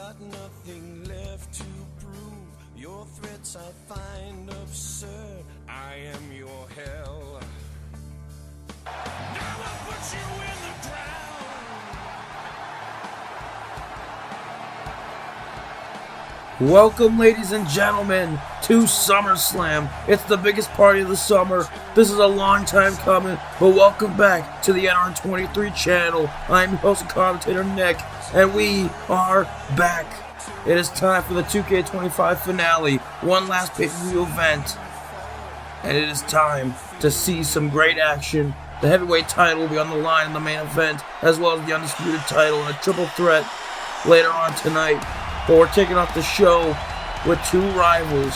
got nothing left to prove. Your threats I find absurd. I am your hell. Now I'll put you in the ground. Welcome, ladies and gentlemen, to Summerslam. It's the biggest party of the summer. This is a long time coming, but welcome back to the NR23 channel. I'm your host and commentator, Nick, and we are back. It is time for the 2K25 finale, one last pay-per-view event, and it is time to see some great action. The heavyweight title will be on the line in the main event, as well as the Undisputed title in a triple threat later on tonight. But we're kicking off the show with two rivals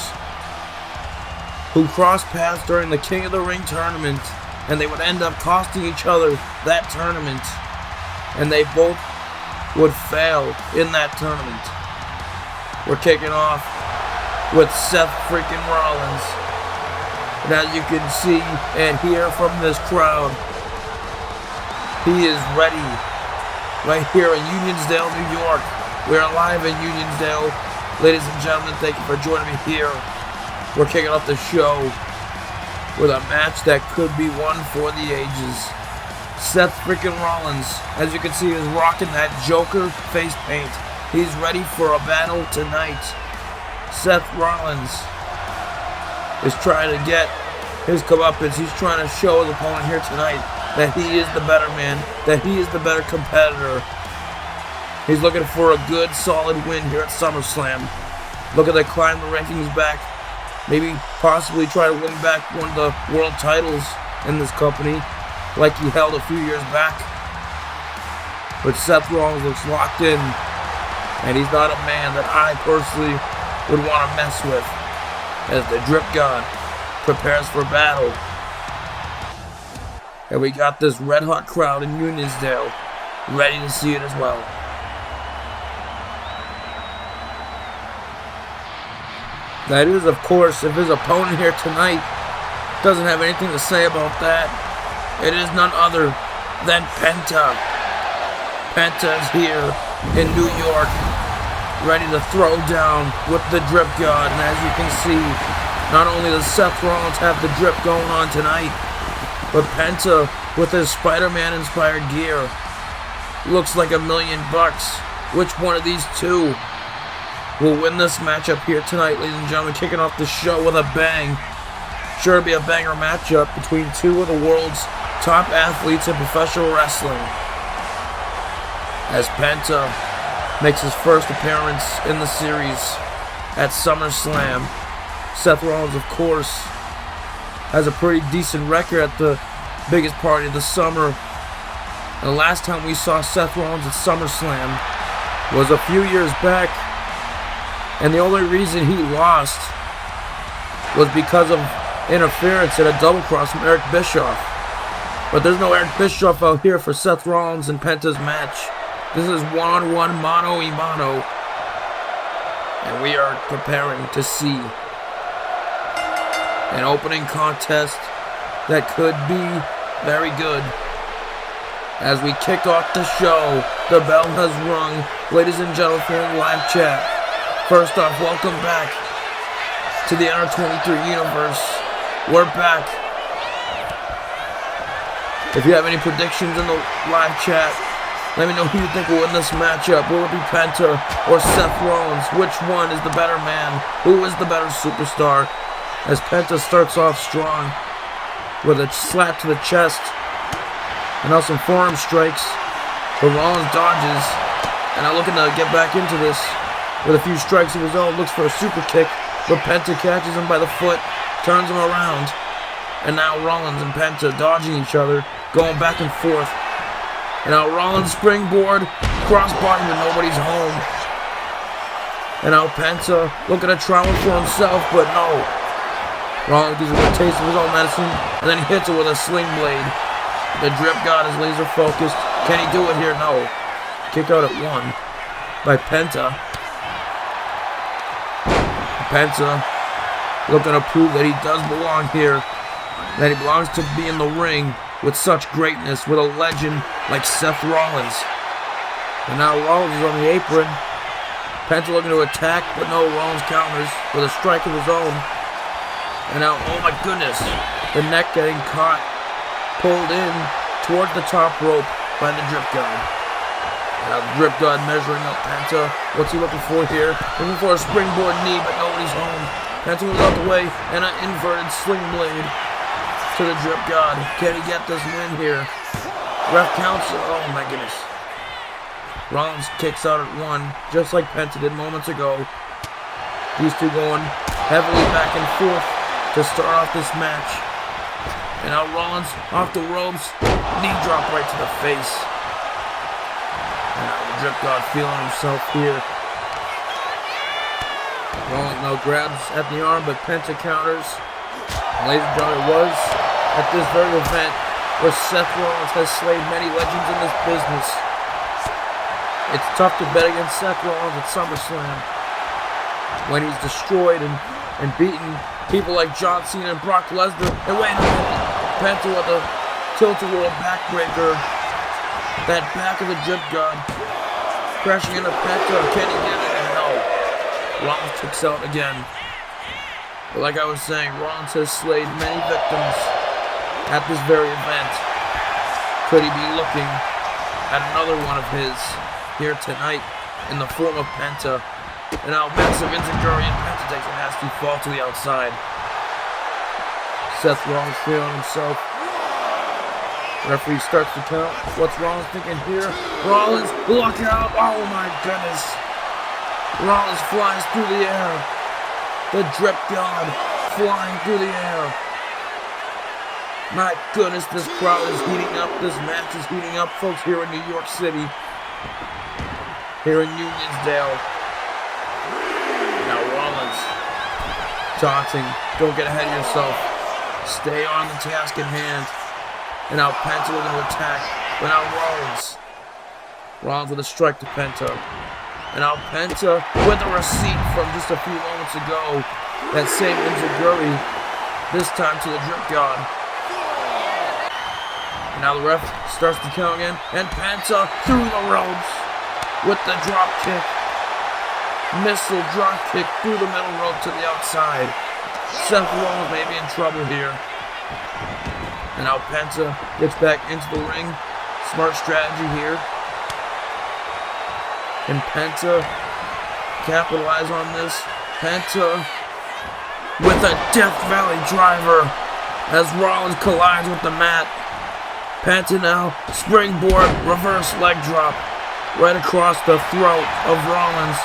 who crossed paths during the King of the Ring tournament, and they would end up costing each other that tournament, and they both would fail in that tournament. We're kicking off with Seth freaking Rollins, and as you can see and hear from this crowd, he is ready right here in Uniondale, New York. We are live in Uniondale. Ladies and gentlemen, thank you for joining me here. We're kicking off the show with a match that could be one for the ages. Seth freaking Rollins, as you can see, is rocking that Joker face paint. He's ready for a battle tonight. Seth Rollins is trying to get his comeuppance. He's trying to show his opponent here tonight that he is the better man, that he is the better competitor. He's looking for a good, solid win here at SummerSlam. Looking to climb the rankings back. Maybe possibly try to win back one of the world titles in this company, like he held a few years back. But Seth Rollins looks locked in, and he's not a man that I personally would want to mess with, as the Drip God prepares for battle. And we got this red-hot crowd in Uniondale ready to see it as well. That is, of course, if his opponent here tonight doesn't have anything to say about that, it is none other than Penta. Penta is here in New York, ready to throw down with the Drip God. And as you can see, not only does Seth Rollins have the drip going on tonight, but Penta, with his Spider-Man inspired gear, looks like $1 million. Which one of these two will win this matchup here tonight, ladies and gentlemen? Kicking off the show with a bang. Sure to be a banger matchup between two of the world's top athletes in professional wrestling, as Penta makes his first appearance in the series at SummerSlam. Seth Rollins, of course, has a pretty decent record at the biggest party of the summer. And the last time we saw Seth Rollins at SummerSlam was a few years back, and the only reason he lost was because of interference and a double cross from Eric Bischoff. But there's no Eric Bischoff out here for Seth Rollins and Penta's match. This is one-on-one, mano-a-mano, and we are preparing to see an opening contest that could be very good. As we kick off the show, the bell has rung. Ladies and gentlemen, for the live chat, first off, welcome back to the NR23 universe. We're back. If you have any predictions in the live chat, let me know who you think will win this matchup. Will it be Penta or Seth Rollins? Which one is the better man? Who is the better superstar? As Penta starts off strong with a slap to the chest and now some forearm strikes, but Rollins dodges and now looking to get back into this with a few strikes of his own. Looks for a super kick, but Penta catches him by the foot, turns him around, and now Rollins and Penta dodging each other, going back and forth. And now Rollins springboard, crossbody, but nobody's home. And now Penta looking to try one for himself, but no. Rollins gives him a taste of his own medicine, and then he hits it with a sling blade. The Drip God is laser focused. Can he do it here? No. Kick out at one by Penta. Penta looking to prove that he does belong here, that he belongs to be in the ring with such greatness, with a legend like Seth Rollins. And now Rollins is on the apron. Penta looking to attack, but no, Rollins counters with a strike of his own. And now, oh my goodness, the neck getting caught, pulled in towards the top rope by the Drip God. Now the Drip God measuring up Penta. What's he looking for here? Looking for a springboard knee, but nobody's home. Penta moves out the way, and an inverted sling blade to the Drip God. Can he get this win here? Ref counts. Oh my goodness. Rollins kicks out at 1, just like Penta did moments ago. These two going heavily back and forth to start off this match. And now Rollins off the ropes, knee drop right to the face. And now the Drip God feeling himself here. Rollins now grabs at the arm, but Penta counters. And ladies and gentlemen, it was at this very event where Seth Rollins has slayed many legends in this business. It's tough to bet against Seth Rollins at SummerSlam when he's destroyed and beaten people like John Cena and Brock Lesnar. And wait a minute, Penta with a tilt-a-whirl backbreaker. That back of the Drip God crashing into Penta. Can he get it? And no. Rollins kicks out again. But like I was saying, Rollins has slayed many victims at this very event. Could he be looking at another one of his here tonight in the form of Penta? And now massive enziguri, and Penta takes a nasty fall to the outside. Seth Rollins feeling himself. Referee starts to count. What's Rollins thinking here? Rollins, look out! Oh my goodness! Rollins flies through the air. The Drip God flying through the air. My goodness, this crowd is heating up. This match is heating up, folks, here in New York City. Here in Uniondale. Now Rollins taunting. Don't get ahead of yourself. Stay on the task at hand. And now Penta looking to attack. But now Rollins with a strike to Penta. And now Penta with a receipt from just a few moments ago. That same enziguri. This time to the Drip God. And now the ref starts to count again. And Penta through the ropes. With the drop kick. Missile drop kick through the middle rope to the outside. Seth Rollins may be in trouble here. And now Penta gets back into the ring. Smart strategy here. Can Penta capitalize on this? Penta with a Death Valley driver as Rollins collides with the mat. Penta now springboard reverse leg drop. Right across the throat of Rollins.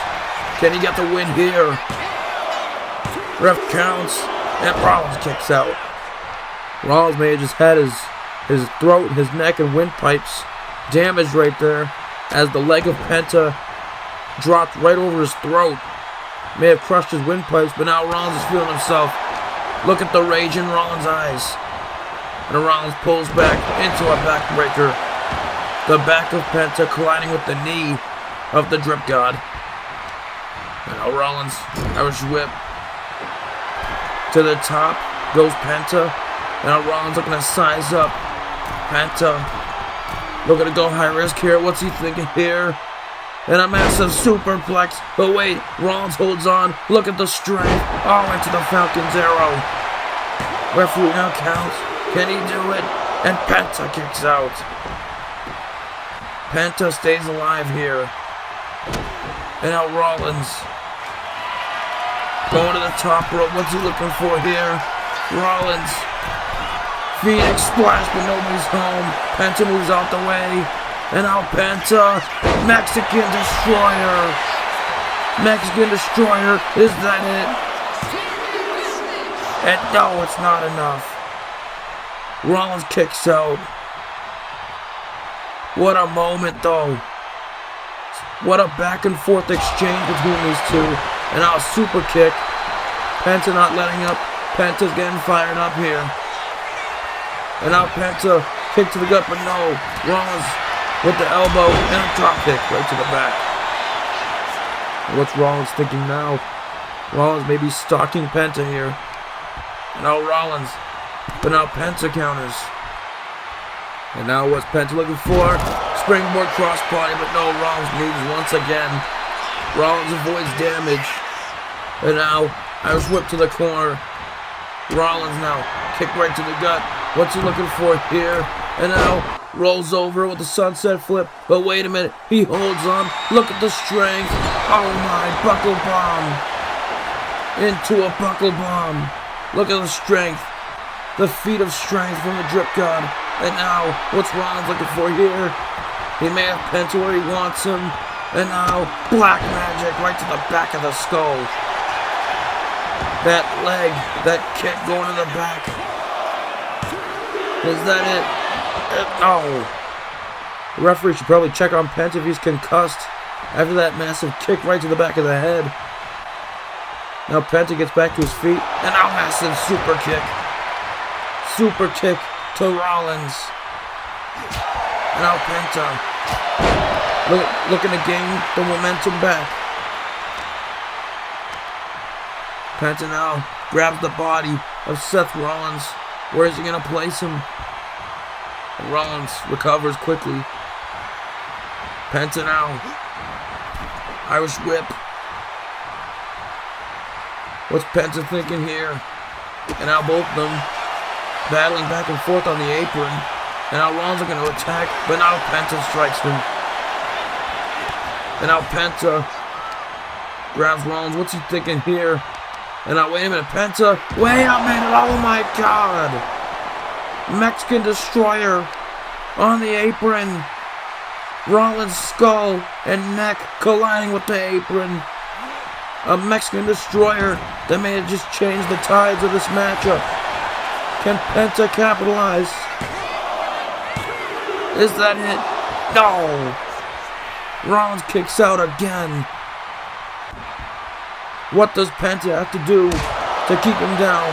Can he get the win here? Ref counts, and Rollins kicks out. Rollins may have just had his throat, his neck, and windpipes damaged right there as the leg of Penta dropped right over his throat. May have crushed his windpipes, but now Rollins is feeling himself. Look at the rage in Rollins' eyes. And Rollins pulls back into a backbreaker. The back of Penta colliding with the knee of the Drip God. And now Rollins, Irish whip. To the top goes Penta. And now Rollins looking to size up. Penta looking to go high risk here. What's he thinking here? And a massive superplex. But wait, Rollins holds on. Look at the strength. All into the Falcon's arrow. Referee now counts. Can he do it? And Penta kicks out. Penta stays alive here. And now Rollins going to the top rope. What's he looking for here? Rollins. Phoenix splash, but nobody's home. Penta moves out the way. And now Penta. Mexican Destroyer. Mexican Destroyer. Is that it? And no, it's not enough. Rollins kicks out. What a moment, though. What a back and forth exchange between these two. And now a super kick. Penta not letting up. Penta's getting fired up here. And now Penta kick to the gut, but no. Rollins with the elbow and a drop kick right to the back. What's Rollins thinking now? Rollins may be stalking Penta here. And now Rollins. But now Penta counters. And now what's Penta looking for? Springboard crossbody, but no, Rollins moves once again. Rollins avoids damage. And now, Irish whip to the corner. Rollins now, kick right to the gut. What's he looking for here? And now, rolls over with the sunset flip. But wait a minute, he holds on. Look at the strength. Oh my, buckle bomb. Into a buckle bomb. Look at the strength. The feat of strength from the drip god. And now, what's Rollins looking for here? He may have pinned to where he wants him. And now, black magic right to the back of the skull. That leg, that kick going to the back. Is that it? No. The referee should probably check on Penta if he's concussed after that massive kick right to the back of the head. Now Penta gets back to his feet, and now massive super kick. Super kick to Rollins. And now Penta looking to gain the momentum back. Penta now grabs the body of Seth Rollins. Where is he going to place him? And Rollins recovers quickly. Penta now. Irish whip. What's Penta thinking here? And now both of them battling back and forth on the apron. And now Rollins are going to attack, but now Penta strikes him. And now Penta grabs Rollins. What's he thinking here? And now, wait a minute, Penta. Wait a minute, oh my god. Mexican Destroyer on the apron. Rollins' skull and neck colliding with the apron. A Mexican Destroyer that may have just changed the tides of this matchup. Can Penta capitalize? Is that it? No! Rollins kicks out again. What does Penta have to do to keep him down?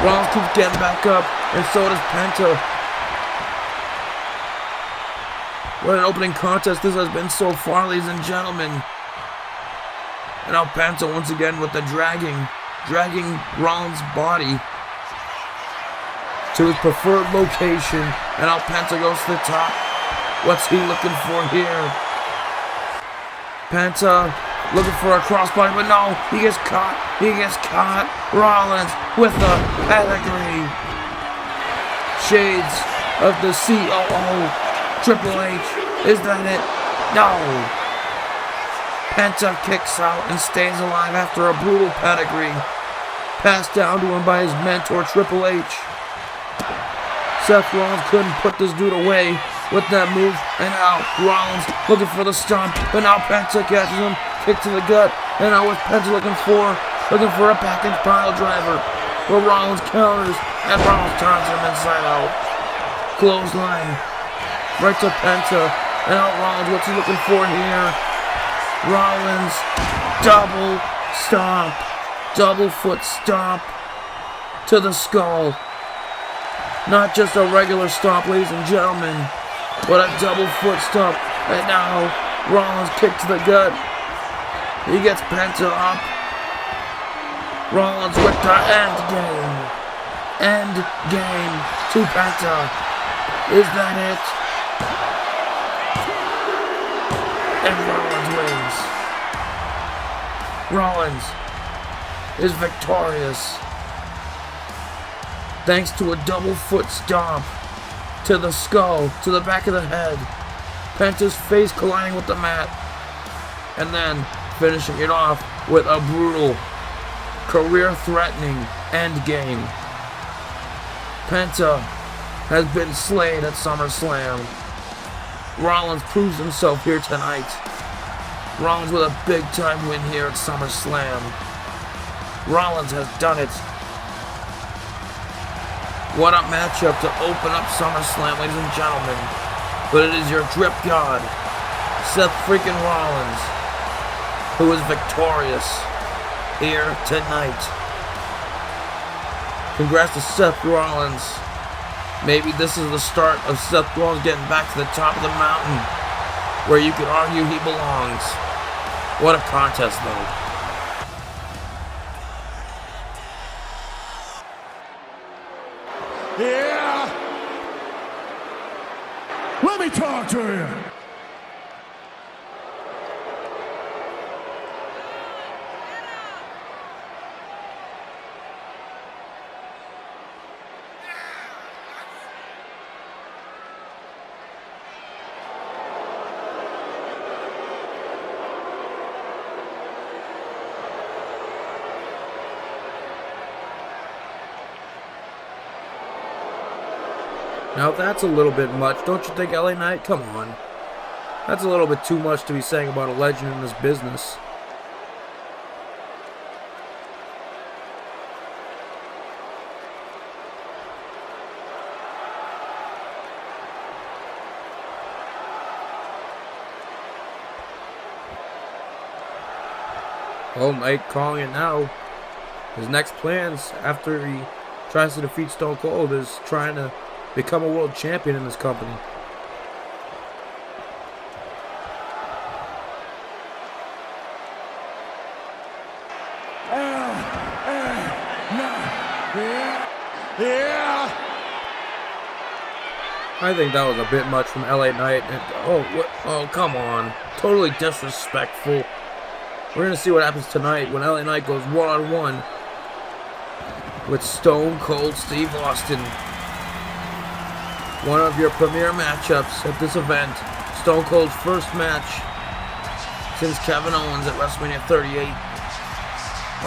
Rollins keeps getting back up, and so does Penta. What an opening contest this has been so far, ladies and gentlemen. And now Penta once again with the dragging Rollins' body to his preferred location. And now Penta goes to the top. What's he looking for here? Penta looking for a crossbody, but no, he gets caught. He gets caught. Rollins with the pedigree. Shades of the COO. Triple H. Is that it? No. Penta kicks out and stays alive after a brutal pedigree. Passed down to him by his mentor, Triple H. Seth Rollins couldn't put this dude away with that move. And now Rollins looking for the stomp, but now Penta catches him. Kick to the gut, and now with Penta looking for a back-end pile driver. But Rollins counters, and Rollins turns him inside out. Clothesline, right to Penta, and now Rollins, what's he looking for here? Rollins, double stomp, double foot stomp to the skull. Not just a regular stomp, ladies and gentlemen, but a double foot stomp. And now Rollins kick to the gut. He gets Penta up. Rollins with the end game. End game to Penta. Is that it? And Rollins wins. Rollins is victorious. Thanks to a double foot stomp to the skull, to the back of the head. Penta's face colliding with the mat. And then finishing it off with a brutal, career-threatening endgame. Penta has been slain at SummerSlam. Rollins proves himself here tonight. Rollins with a big-time win here at SummerSlam. Rollins has done it. What a matchup to open up SummerSlam, ladies and gentlemen. But it is your drip god, Seth freaking Rollins, who is victorious here tonight. Congrats to Seth Rollins. Maybe this is the start of Seth Rollins getting back to the top of the mountain, where you could argue he belongs. What a contest, though. Yeah! Let me talk to you. Now that's a little bit much, don't you think, LA Knight? Come on. That's a little bit too much to be saying about a legend in this business. Well, Knight calling it now. His next plans after he tries to defeat Stone Cold is trying to become a world champion in this company. I think that was a bit much from LA Knight. Oh, come on. Totally disrespectful. We're going to see what happens tonight when LA Knight goes one-on-one with Stone Cold Steve Austin. One of your premier matchups at this event. Stone Cold's first match since Kevin Owens at WrestleMania 38.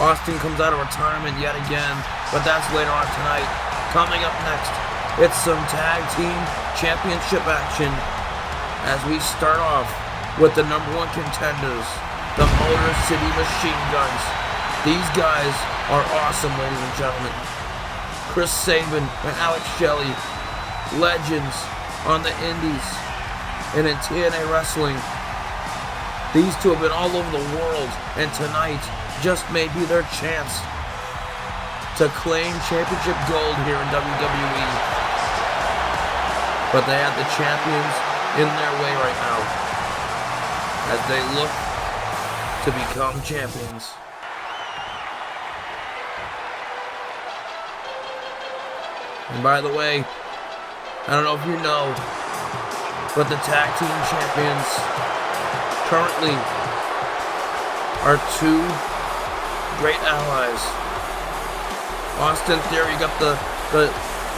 Austin comes out of retirement yet again, but that's later on tonight. Coming up next, it's some tag team championship action as we start off with the number one contenders, the Motor City Machine Guns. These guys are awesome, ladies and gentlemen. Chris Sabin and Alex Shelley, legends on the indies and in TNA Wrestling. These two have been all over the world, and tonight just may be their chance to claim championship gold here in WWE. But they have the champions in their way right now as they look to become champions. And by the way, I don't know if you know, but the tag team champions currently are two great allies. Austin Theory got the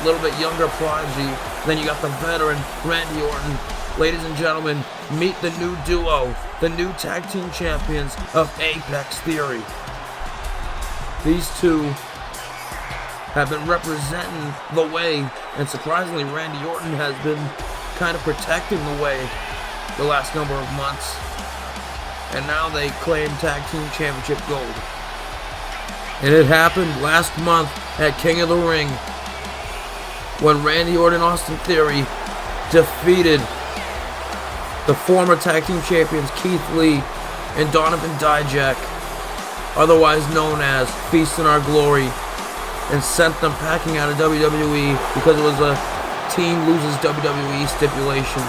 little bit younger prodigy, then you got the veteran Randy Orton. Ladies and gentlemen, meet the new duo, the new tag team champions of Apex Theory. These two have been representing the way, and surprisingly Randy Orton has been kind of protecting the way the last number of months. And now they claim tag team championship gold. And it happened last month at King of the Ring when Randy Orton and Austin Theory defeated the former tag team champions Keith Lee and Donovan Dijak, otherwise known as Feast in Our Glory, and sent them packing out of WWE because it was a team loses WWE stipulation.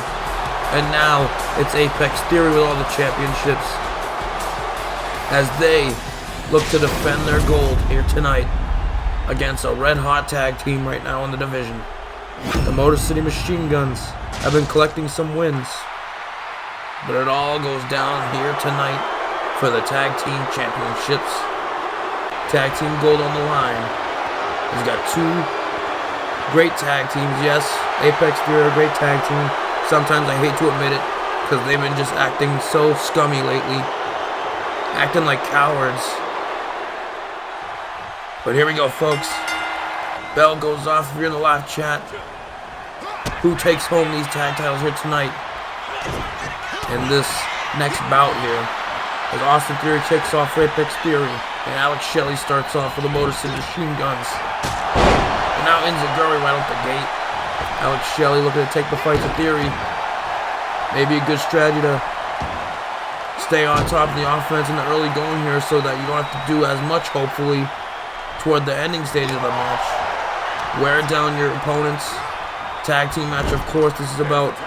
And now it's Apex Theory with all the championships as they look to defend their gold here tonight against a red-hot tag team right now in the division. The Motor City Machine Guns have been collecting some wins, but it all goes down here tonight for the tag team championships. Tag team gold on the line. He's got two great tag teams. Yes, Apex Theory are a great tag team. Sometimes I hate to admit it because they've been just acting so scummy lately. Acting like cowards. But here we go, folks. Bell goes off if you're in the live chat. Who takes home these tag titles here tonight? In this next bout here, as Austin Theory kicks off for Apex Theory, and Alex Shelley starts off for the Motor City Machine Guns. And now Enziguri right out the gate. Alex Shelley looking to take the fight to Theory. Maybe a good strategy to stay on top of the offense in the early going here so that you don't have to do as much, hopefully, toward the ending stage of the match. Wear down your opponents. Tag team match, of course. This is about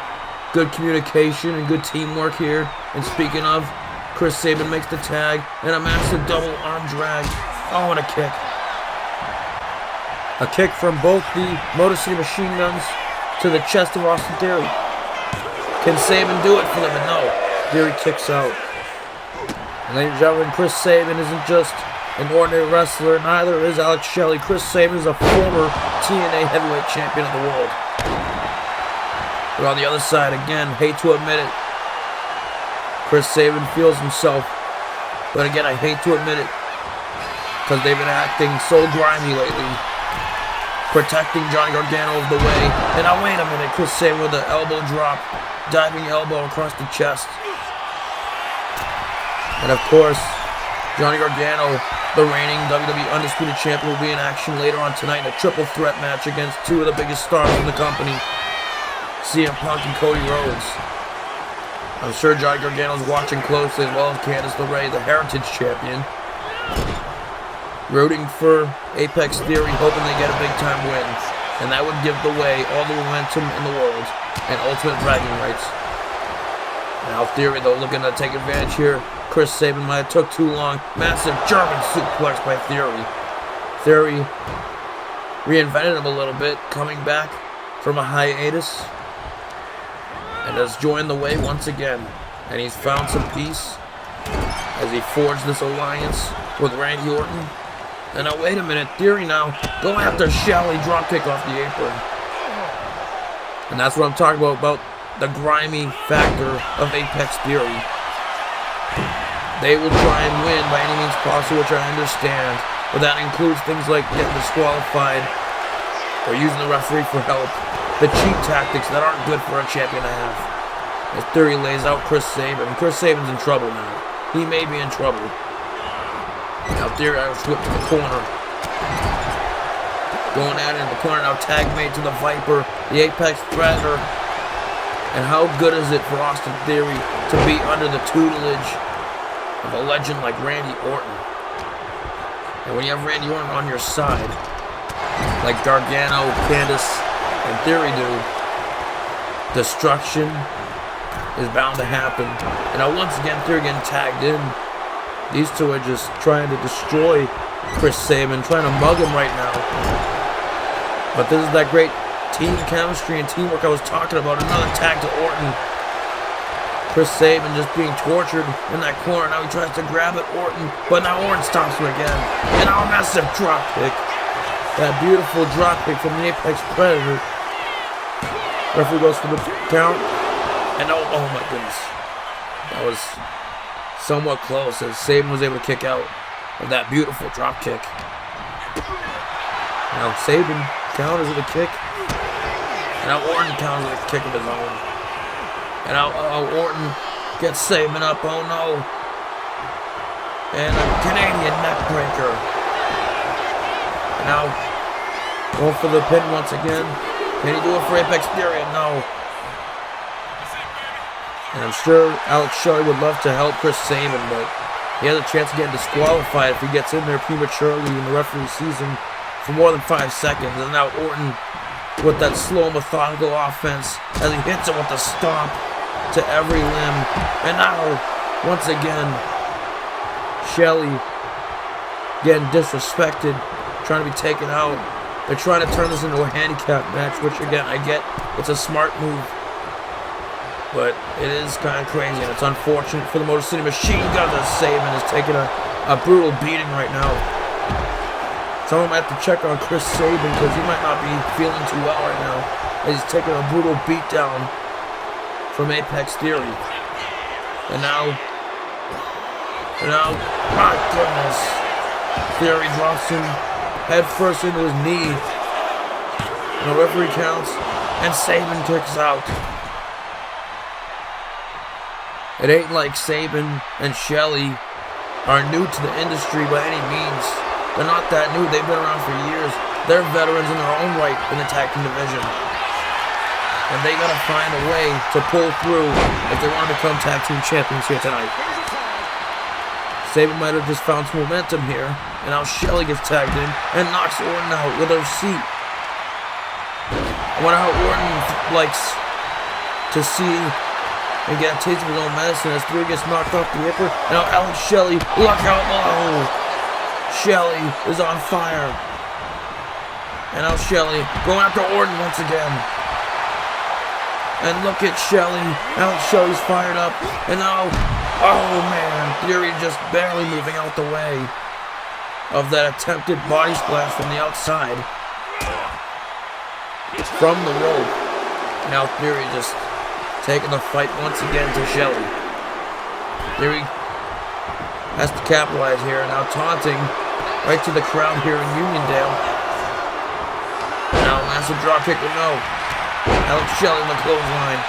good communication and good teamwork here. And speaking of, Chris Sabin makes the tag and a massive double arm drag. Oh, and a kick. A kick from both the Motor City Machine Guns to the chest of Austin Theory. Can Sabin do it for them? And no. Theory kicks out. And ladies and gentlemen, Chris Sabin isn't just an ordinary wrestler, neither is Alex Shelley. Chris Sabin is a former TNA heavyweight champion of the world. But on the other side, again, hate to admit it, Chris Sabin feels himself. But again, I hate to admit it, because they've been acting so grimy lately. protecting Johnny Gargano of the way. And now wait a minute, Chris Sabin with an elbow drop, diving elbow across the chest. And of course, Johnny Gargano, the reigning WWE Undisputed Champion, will be in action later on tonight in a triple threat match against two of the biggest stars in the company, CM Punk and Cody Rhodes. I'm sure Johnny Gargano is watching closely, as well as Candice LeRae, the Heritage Champion, rooting for Apex Theory, hoping they get a big-time win. And that would give the way all the momentum in the world and ultimate bragging rights. Now Theory, though, looking to take advantage here. Chris Sabin might have took too long. Massive German suplex by Theory. Theory reinvented him a little bit, coming back from a hiatus, and has joined the way once again. And he's found some peace as he forged this alliance with Randy Orton. And now wait a minute, Theory now go after Shelley, dropkick off the apron. And that's what I'm talking about the grimy factor of Apex Theory. They will try and win by any means possible, which I understand, but that includes things like getting disqualified or using the referee for help. The cheap tactics that aren't good for a champion to have. As Theory lays out Chris Sabin. Chris Sabin's in trouble now. He may be in trouble. Now Theory flipped to the corner. Going at it in the corner now. Tag made to the Viper, the Apex Predator. And how good is it for Austin Theory to be under the tutelage of a legend like Randy Orton? And when you have Randy Orton on your side, like Gargano, Candice, and Theory do, destruction is bound to happen. And now once again, Theory getting tagged in. These two are just trying to destroy Chris Sabin, trying to mug him right now. But this is that great team chemistry and teamwork I was talking about. Another tag to Orton. Chris Sabin just being tortured in that corner. Now he tries to grab at Orton, but now Orton stops him again. And now a massive drop kick. That beautiful drop kick from the Apex Predator. Referee goes for the count. And oh my goodness. That was somewhat close as Sabin was able to kick out of that beautiful drop kick. Now Sabin counters with a kick. And now Orton counters with a kick of his own. And now Orton gets Sabin up. Oh no. And a Canadian neckbreaker. And now going for the pin once again. Can he do it for Apex Theory? No. And I'm sure Alex Shelley would love to help Chris Sabin, but he has a chance of getting disqualified if he gets in there prematurely and the referee sees him for more than 5 seconds. And now Orton with that slow, methodical offense as he hits it with a stomp to every limb. And now, once again, Shelley getting disrespected, trying to be taken out. They're trying to turn this into a handicap match, which again, I get it's a smart move. But it is kind of crazy, and it's unfortunate for the Motor City Machine Gun that Sabin is taking a brutal beating right now. Someone might have to check on Chris Sabin because he might not be feeling too well right now. He's taking a brutal beatdown from Apex Theory. And now, my goodness, Theory drops him head first into his knee. And the referee counts, and Sabin kicks out. It ain't like Sabin and Shelley are new to the industry by any means. They're not that new. They've been around for years. They're veterans in their own right in the tag team division. And they gotta find a way to pull through if they want to become tag team champions here tonight. Sabin might have just found some momentum here. And now Shelley gets tagged in and knocks Orton out with her seat. I wonder how Orton likes to see and get a taste of his own medicine as Theory gets knocked off the apron. And now Alex Shelley, look out below. Shelley is on fire. And now Shelley going after Orton once again. And look at Shelley. Alex Shelley's fired up. And now, oh man, Theory just barely moving out the way of that attempted body splash from the outside. From the rope. Now Theory just taking the fight once again to Shelley. Theory has to capitalize here. Now taunting right to the crowd here in Uniondale. massive drop kick, but no. Alex Shelley in the clothesline.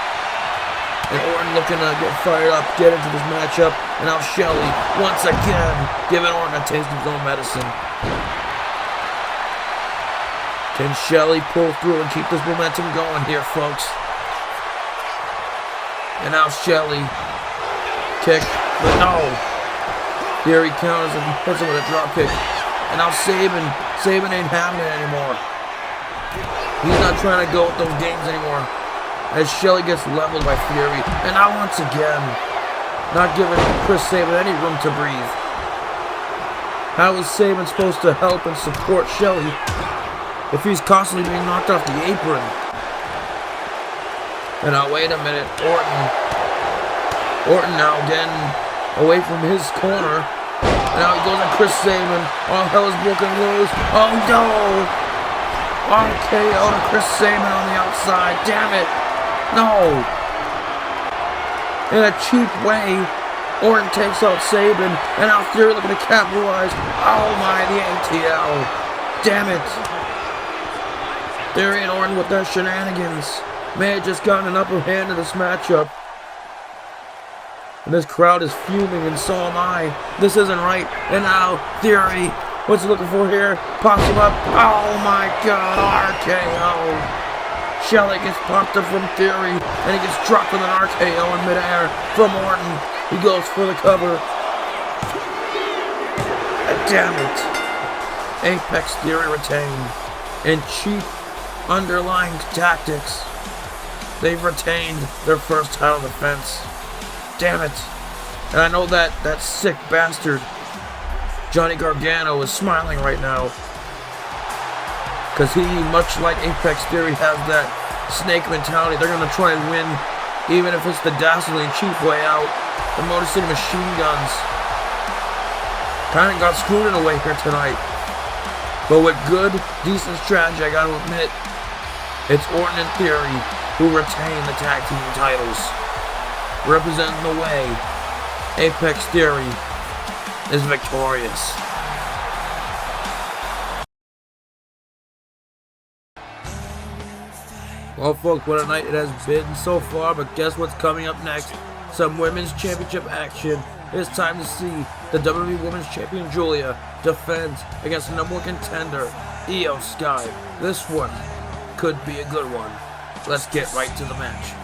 And Orton looking to get fired up, get into this matchup. And now Shelley, once again, giving Orton a taste of his own medicine. Can Shelley pull through and keep this momentum going here, folks? And now Shelley. Kick, but no. Here he counters and hits him with a drop kick. And now Sabin ain't having it anymore. He's not trying to go with those games anymore. As Shelley gets leveled by Fury. And now once again, not giving Chris Sabin any room to breathe. How is Sabin supposed to help and support Shelley if he's constantly being knocked off the apron? And now wait a minute, Orton now getting away from his corner. And now he goes at Chris Sabin. All hell is broken loose. Oh no! RKO to Chris Sabin on the outside. Damn it! No! In a cheap way, Orton takes out Sabin, and now Fury looking to capitalize. Oh my, the ATL. Damn it. Fury and Orton with their shenanigans. May have just gotten an upper hand in this matchup. And this crowd is fuming, and so am I. This isn't right. And now, Fury, what's he looking for here? Pops him up. Oh my god, RKO. Shelley gets popped up from Fury, and he gets dropped with an RKO in midair from Orton. He goes for the cover. And damn it. Apex Theory retained. In cheap, underlying tactics, they've retained their first title defense. Damn it. And I know that sick bastard, Johnny Gargano, is smiling right now. Because he, much like Apex Theory, has that snake mentality. They're going to try and win, even if it's the dastardly and cheap way out. The Motor City Machine Guns kind of got screwed in a way here tonight. But with good, decent strategy, I got to admit, it's Orton and Theory who retain the tag team titles. Representing the way, Apex Theory is victorious. Well, folks, what a night it has been so far, but guess what's coming up next? Some Women's Championship action. It's time to see the WWE Women's Champion Giulia defend against the number one contender, Iyo Sky. This one could be a good one. Let's get right to the match.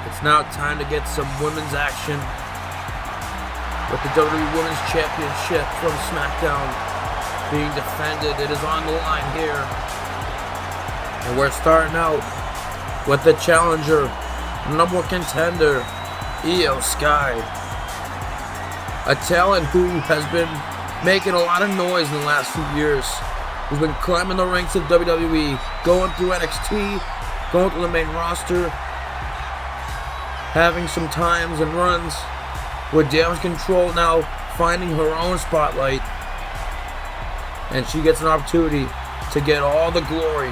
It's now time to get some women's action with the WWE Women's Championship from SmackDown being defended. It is on the line here. And we're starting out with the challenger, number one contender, Iyo Sky. A talent who has been making a lot of noise in the last few years. Who's been climbing the ranks of WWE, going through NXT, going through the main roster, having some times and runs with Damage Control, now finding her own spotlight. And she gets an opportunity to get all the glory.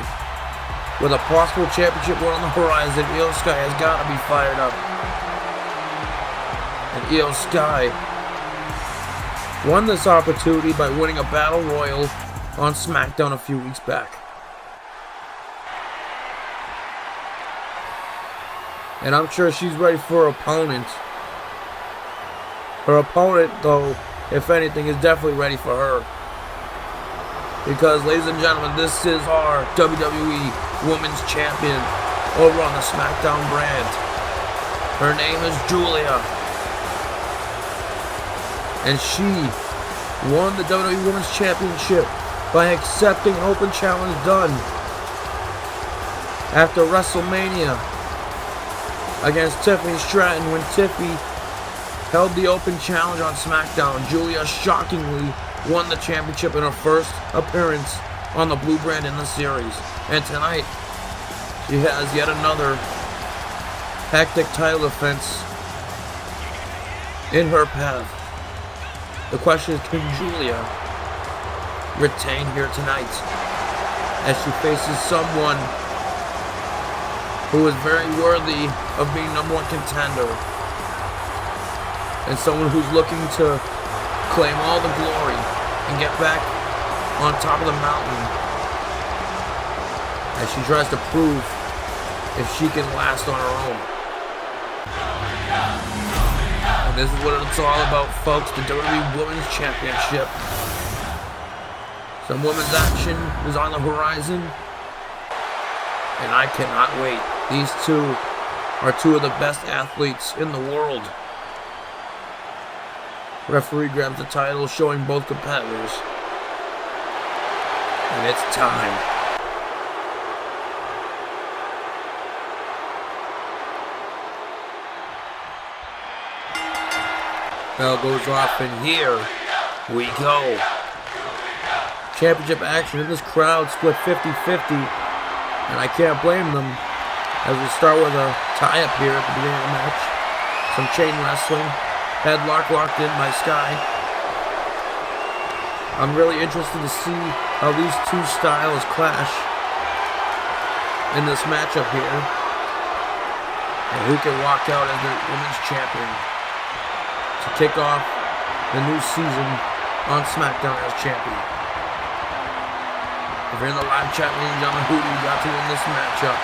With a possible championship one on the horizon, Iyo Sky has got to be fired up. And Iyo Sky won this opportunity by winning a Battle Royal on SmackDown a few weeks back. And I'm sure she's ready for her opponent. Her opponent, though, if anything, is definitely ready for her. Because, ladies and gentlemen, this is our WWE Women's Champion over on the SmackDown brand. Her name is Giulia. And she won the WWE Women's Championship by accepting an open challenge done after WrestleMania against Tiffany Stratton. When Tiffy held the open challenge on SmackDown, Giulia shockingly won the championship in her first appearance on the blue brand in the series. And tonight, she has yet another hectic title defense in her path. The question is, can Giulia retain here tonight as she faces someone who is very worthy of being #1 contender. And someone who's looking to claim all the glory and get back on top of the mountain as she tries to prove if she can last on her own. And this is what it's all about, folks, the WWE Women's Championship. Some women's action is on the horizon, and I cannot wait. These two are two of the best athletes in the world. Referee grabs the title, showing both competitors. And it's time. Bell goes off, and here we go. Championship action in this crowd, split 50-50, and I can't blame them as we start with a tie-up here at the beginning of the match. Some chain wrestling, headlock locked in by Sky. I'm really interested to see how these two styles clash in this matchup here, and who can walk out as the women's champion to kick off the new season on SmackDown as champion. If you're in the live chat, ladies and gentlemen, who do you got to win this matchup?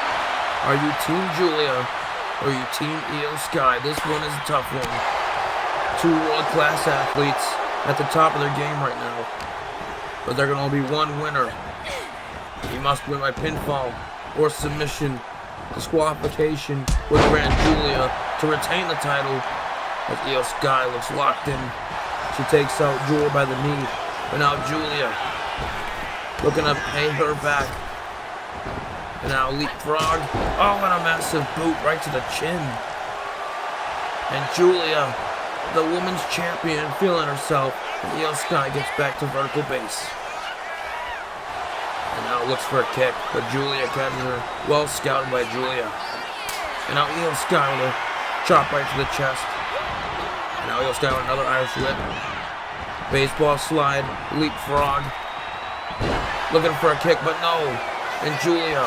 Are you Team Giulia or are you Team Iyo Sky? This one is a tough one. Two world-class athletes at the top of their game right now. But there can only be one winner. He must win by pinfall or submission. Disqualification would grant Giulia to retain the title as Iyo Sky looks locked in. She takes out Giulia by the knee. But now Giulia looking to pay her back. And now leapfrog. Oh, and a massive boot right to the chin. And Giulia, the women's champion, feeling herself. And Iyo Sky gets back to vertical base. And now looks for a kick, but Giulia catches her. Well scouted by Giulia. And now Iyo Sky with a chop right to the chest. And now Iyo Sky with another Irish whip. Baseball slide, leapfrog. Looking for a kick, but no. And Giulia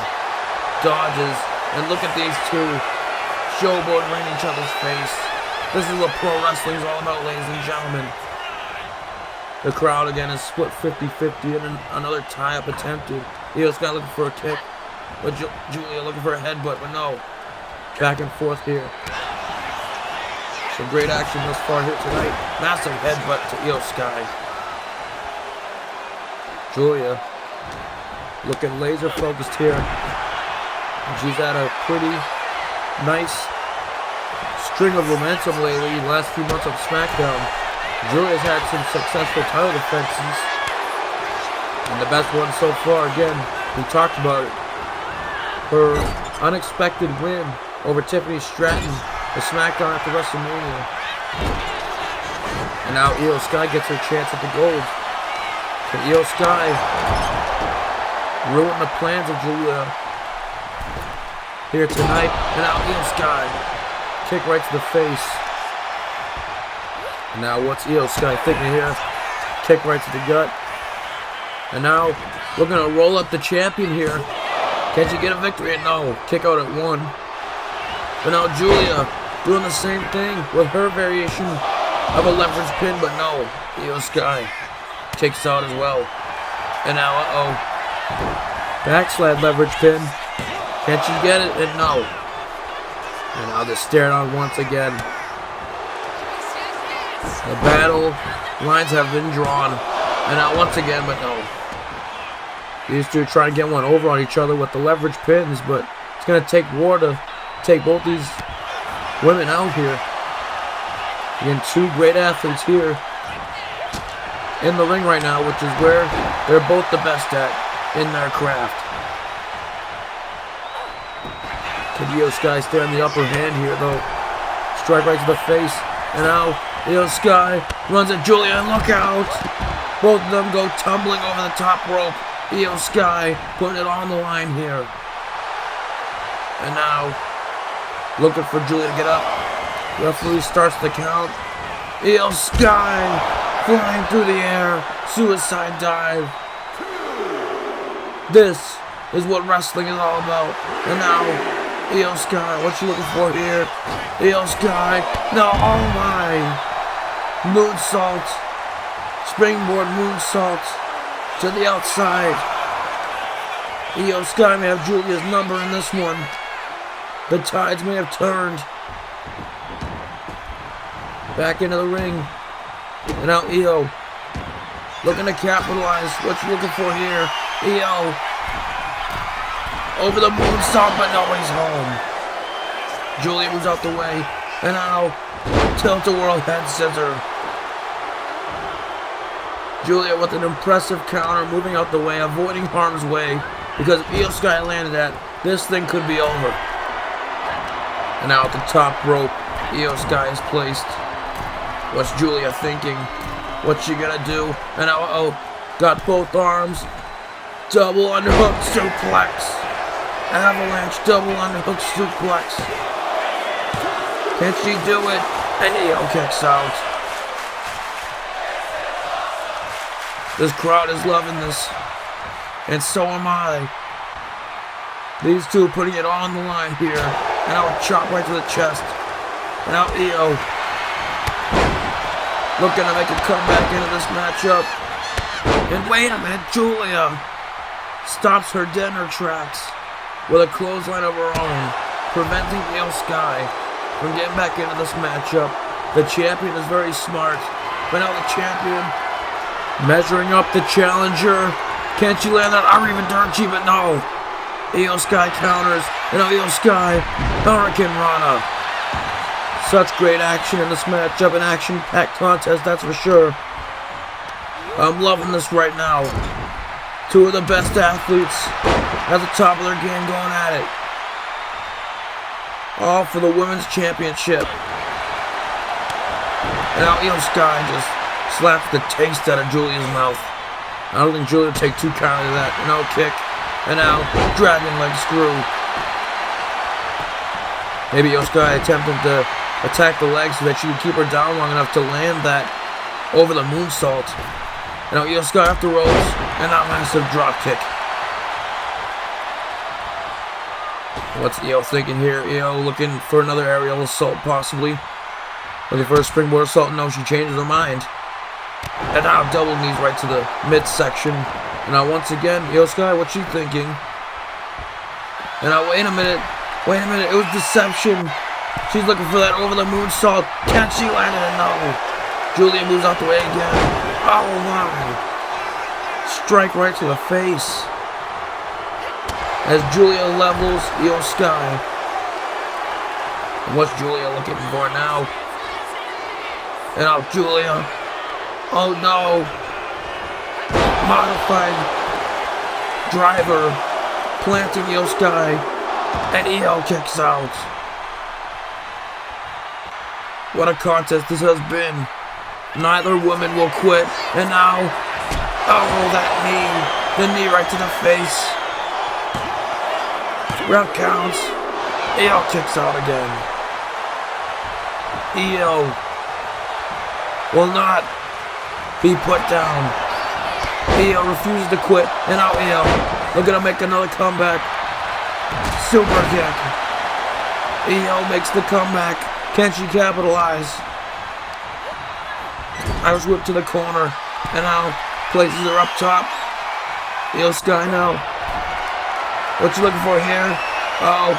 dodges. And look at these two showboating right in each other's face. This is what pro wrestling is all about, ladies and gentlemen. The crowd again is split 50-50 and another tie-up attempted. Iyo Sky looking for a kick, but Giulia looking for a headbutt, but no. Back and forth here. Some great action thus far here tonight. Massive headbutt to Iyo Sky. Giulia looking laser focused here. And she's had a pretty nice string of momentum lately in the last few months on SmackDown. Giulia's had some successful title defenses. And the best one so far, again, we talked about it. Her unexpected win over Tiffany Stratton at SmackDown after WrestleMania. And now Iyo Sky gets her chance at the gold. Can Iyo Sky ruin the plans of Giulia here tonight? And now Iyo Sky, kick right to the face. And now what's Iyo Sky thinking here? Kick right to the gut. And now we're going to roll up the champion here. Can she get a victory? No. Kick out at 1. But now Giulia doing the same thing with her variation of a leverage pin, but no. Iyo Sky kicks out as well. And now, backslide leverage pin. Can she get it? And no. And now they're staring on once again. The battle lines have been drawn. And now once again, but no. These two try to get one over on each other with the leverage pins, but it's going to take war to take both these women out here. Again, two great athletes here in the ring right now, which is where they're both the best at in their craft. Can Iyo Sky stay on the upper hand here, though? Strike right to the face. And now Iyo Sky runs at Giulia, and look out! Both of them go tumbling over the top rope. Iyo Sky putting it on the line here. And now looking for Giulia to get up. Referee starts the count. Iyo Sky flying through the air. Suicide dive. This is what wrestling is all about. And now Iyo Sky, what you looking for here? Iyo Sky, no, oh my. Moonsault. Springboard moonsault to the outside. Iyo Sky may have Giulia's number in this one. The tides may have turned. Back into the ring. And now Iyo. Looking to capitalize. What you looking for here? Iyo. Over the moonsault, but nobody's home. Giulia moves out the way. And now, tilt-a-whirl head scissor. Giulia with an impressive counter, moving out the way, avoiding harm's way. Because if Iyo Sky landed that, this thing could be over. And now at the top rope, Iyo Sky is placed. What's Giulia thinking? What's she gonna do? And now, got both arms. Double underhook suplex. Avalanche double underhook suplex. Can she do it? And Iyo kicks out. This crowd is loving this. And so am I. These two putting it all on the line here. And now a chop right to the chest. And now Iyo looking to make a comeback into this matchup. And wait a minute, Giulia stops her dead in her tracks with a clothesline of her own, preventing Iyo Sky from getting back into this matchup. The champion is very smart, but now the champion measuring up the challenger. Can she land that Arivadirci? But no. Iyo Sky counters, and now Iyo Sky, Hurricane Rana. Such great action in this matchup, an action-packed contest, that's for sure. I'm loving this right now. Two of the best athletes at the top of their game going at it. All for the women's championship. And now Iyo Sky just slaps the taste out of Giulia's mouth. I don't think Giulia would take too kindly to that. No kick. And now dragon leg screw. Maybe Iyo Sky attempting to attack the leg so that she can keep her down long enough to land that over the moonsault. And now Iyo Sky off the ropes. And now massive drop kick. What's Iyo thinking here? Iyo looking for another aerial assault possibly. Looking for a springboard assault. No, she changes her mind. And now double knees right to the midsection. And now once again, Iyo Sky, what's she thinking? And now wait a minute, it was deception. She's looking for that over the moonsault. Can she land it? No. Giulia moves out the way again. Oh my. Strike right to the face. As Giulia levels Iyo Sky. And what's Giulia looking for now? And now Giulia. Oh no. Modified driver planting Iyo Sky, and Iyo kicks out. What a contest this has been. Neither woman will quit, and now, oh, that knee, the knee right to the face. Ref counts. Iyo kicks out again. Iyo will not be put down. Iyo refuses to quit, and now Iyo looking to make another comeback. Super kick. Iyo makes the comeback. Can she capitalize? Irish whip to the corner, and now places her up top. Iyo Sky now. What you looking for here? Oh,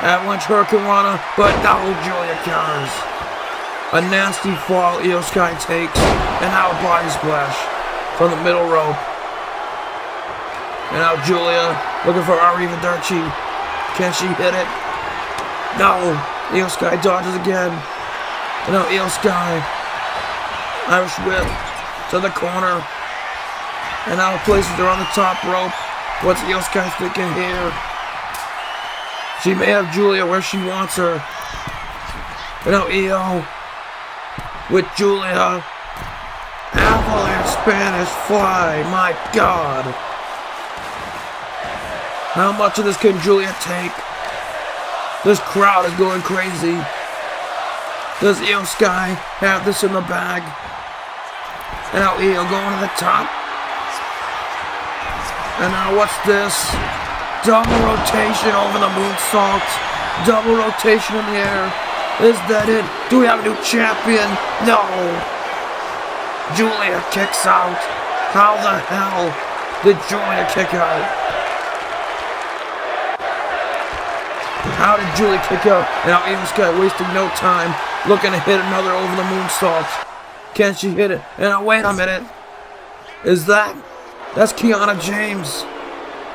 Avalanche Hurricane Rana, but now Giulia counters. A nasty fall Iyo Sky takes, and now a body splash from the middle rope. And now Giulia looking for Arivadirci. Can she hit it? No. Iyo Sky dodges again. And now Iyo Sky. Irish whip to the corner. And now places her on the top rope. What's Iyo Sky thinking here? She may have Giulia where she wants her. And now Iyo with Giulia. Avalanche Spanish Fly, my God. How much of this can Giulia take? This crowd is going crazy. Does Iyo Sky have this in the bag? And now Iyo going to the top. And now what's this? Double rotation over the moonsault. Double rotation in the air. Is that it? Do we have a new champion? No. Giulia kicks out. How the hell did Giulia kick out? How did Giulia kick out? And now Iyo Sky wasting no time, looking to hit another over the moonsault. Can she hit it? And now wait a minute. That's Kiana James.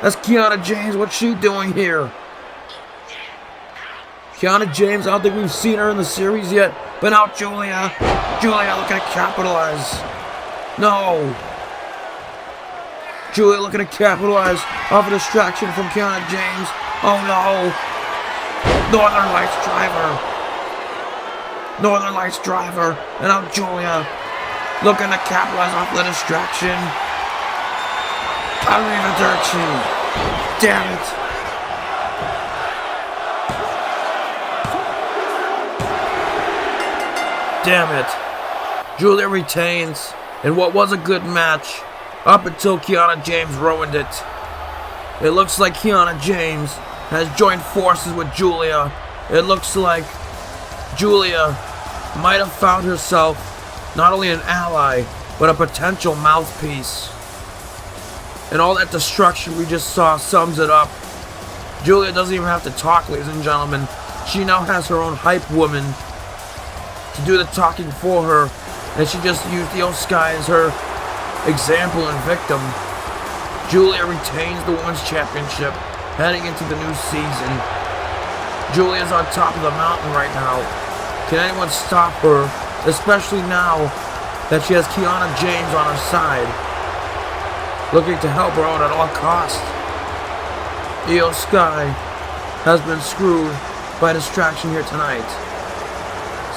That's Kiana James. What's she doing here? Kiana James, I don't think we've seen her in the series yet. But now Giulia looking to capitalize. No. Giulia looking to capitalize off a distraction from Kiana James. Oh no. Northern Lights driver. And now Giulia looking to capitalize off the distraction. Arrivederci. Damn it. Damn it. Giulia retains in what was a good match up until Kiana James ruined it. It looks like Kiana James has joined forces with Giulia. It looks like Giulia might have found herself not only an ally, but a potential mouthpiece. And all that destruction we just saw sums it up. Giulia doesn't even have to talk, ladies and gentlemen. She now has her own hype woman to do the talking for her. And she just used Iyo Sky as her example and victim. Giulia retains the Women's Championship heading into the new season. Giulia's on top of the mountain right now. Can anyone stop her? Especially now that she has Kiana James on her side, looking to help her out at all costs. Iyo Sky has been screwed by distraction here tonight.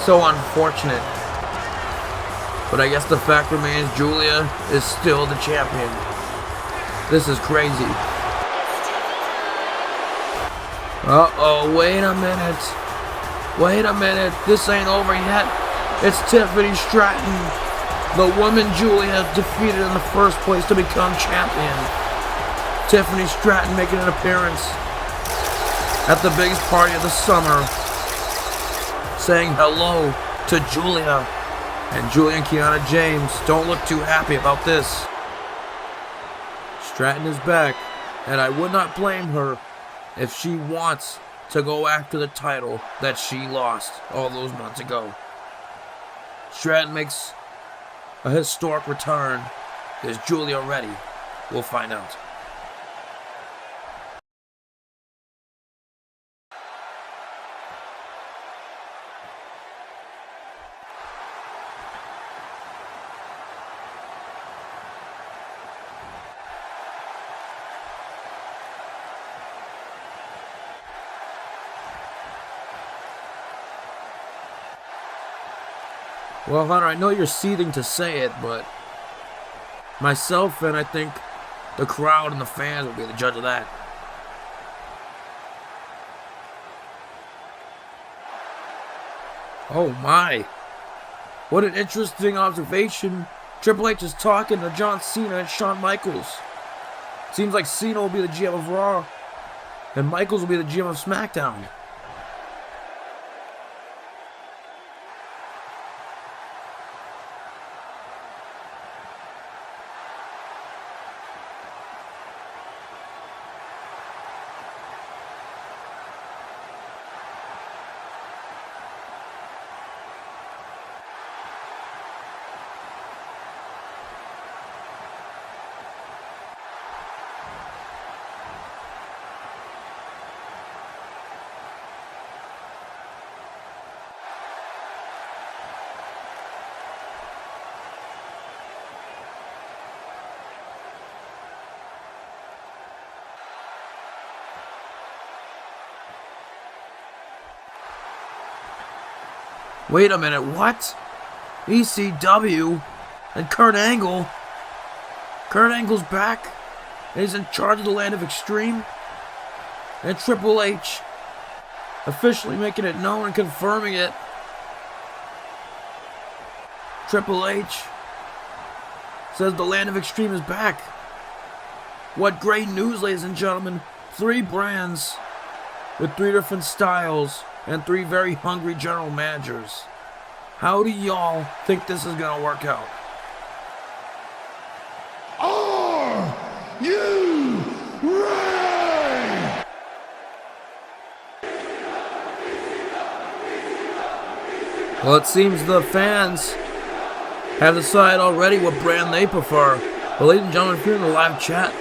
So unfortunate. But I guess the fact remains Giulia is still the champion. This is crazy. Uh-oh, wait a minute. This ain't over yet. It's Tiffany Stratton, the woman Giulia defeated in the first place to become champion. Tiffany Stratton making an appearance at the biggest party of the summer, saying hello to Giulia. And Giulia and Kiana James don't look too happy about this. Stratton is back, and I would not blame her if she wants to go after the title that she lost all those months ago. Stratton makes a historic return. Is Giulia ready? We'll find out. Well, Hunter, I know you're seething to say it, but myself and I think the crowd and the fans will be the judge of that. Oh my. What an interesting observation. Triple H is talking to John Cena and Shawn Michaels. Seems like Cena will be the GM of Raw, and Michaels will be the GM of SmackDown. Wait a minute, what? ECW and Kurt Angle? Kurt Angle's back and he's in charge of the Land of Extreme? And Triple H officially making it known and confirming it. Triple H says the Land of Extreme is back. What great news, ladies and gentlemen, 3 brands with 3 different styles and 3 very hungry general managers. How do y'all think this is gonna work out? Are you ready? Well, it seems the fans have decided already what brand they prefer. But ladies and gentlemen, if you're in the live chat,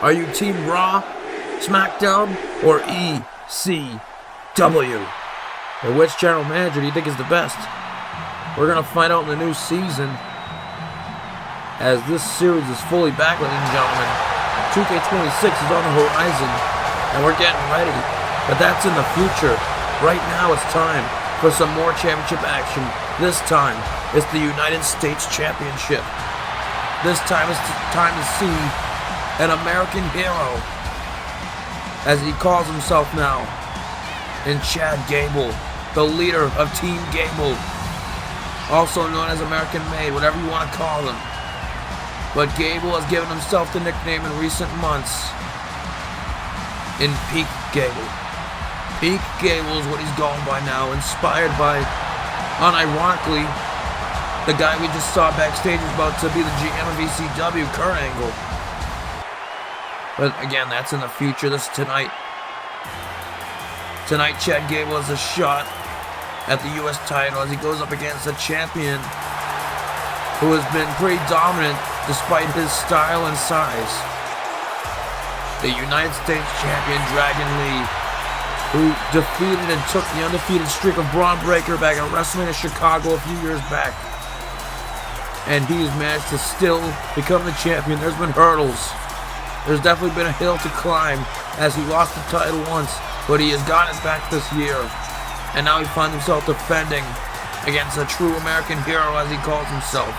are you Team Raw, SmackDown, or ECW? Or which general manager do you think is the best? We're going to find out in the new season, as this series is fully back, ladies and gentlemen. 2K26 is on the horizon, and we're getting ready. But that's in the future. Right now it's time for some more championship action. This time, it's the United States Championship. This time it's time to see an American hero, as he calls himself now, in Chad Gable, the leader of Team Gable, also known as American Made, whatever you want to call him. But Gable has given himself the nickname in recent months, in Peak Gable. Peak Gable is what he's going by now, inspired by, unironically, the guy we just saw backstage is about to be the GM of ECW, Kurt Angle. But again, that's in the future. This is tonight. Tonight, Chad Gable has a shot at the U.S. title as he goes up against a champion who has been pretty dominant despite his style and size. The United States champion, Dragon Lee, who defeated and took the undefeated streak of Braun Breaker back at WrestleMania Chicago a few years back. And he's managed to still become the champion. There's been hurdles. There's definitely been a hill to climb as he lost the title once, but he has gotten it back this year. And now he finds himself defending against a true American hero, as he calls himself,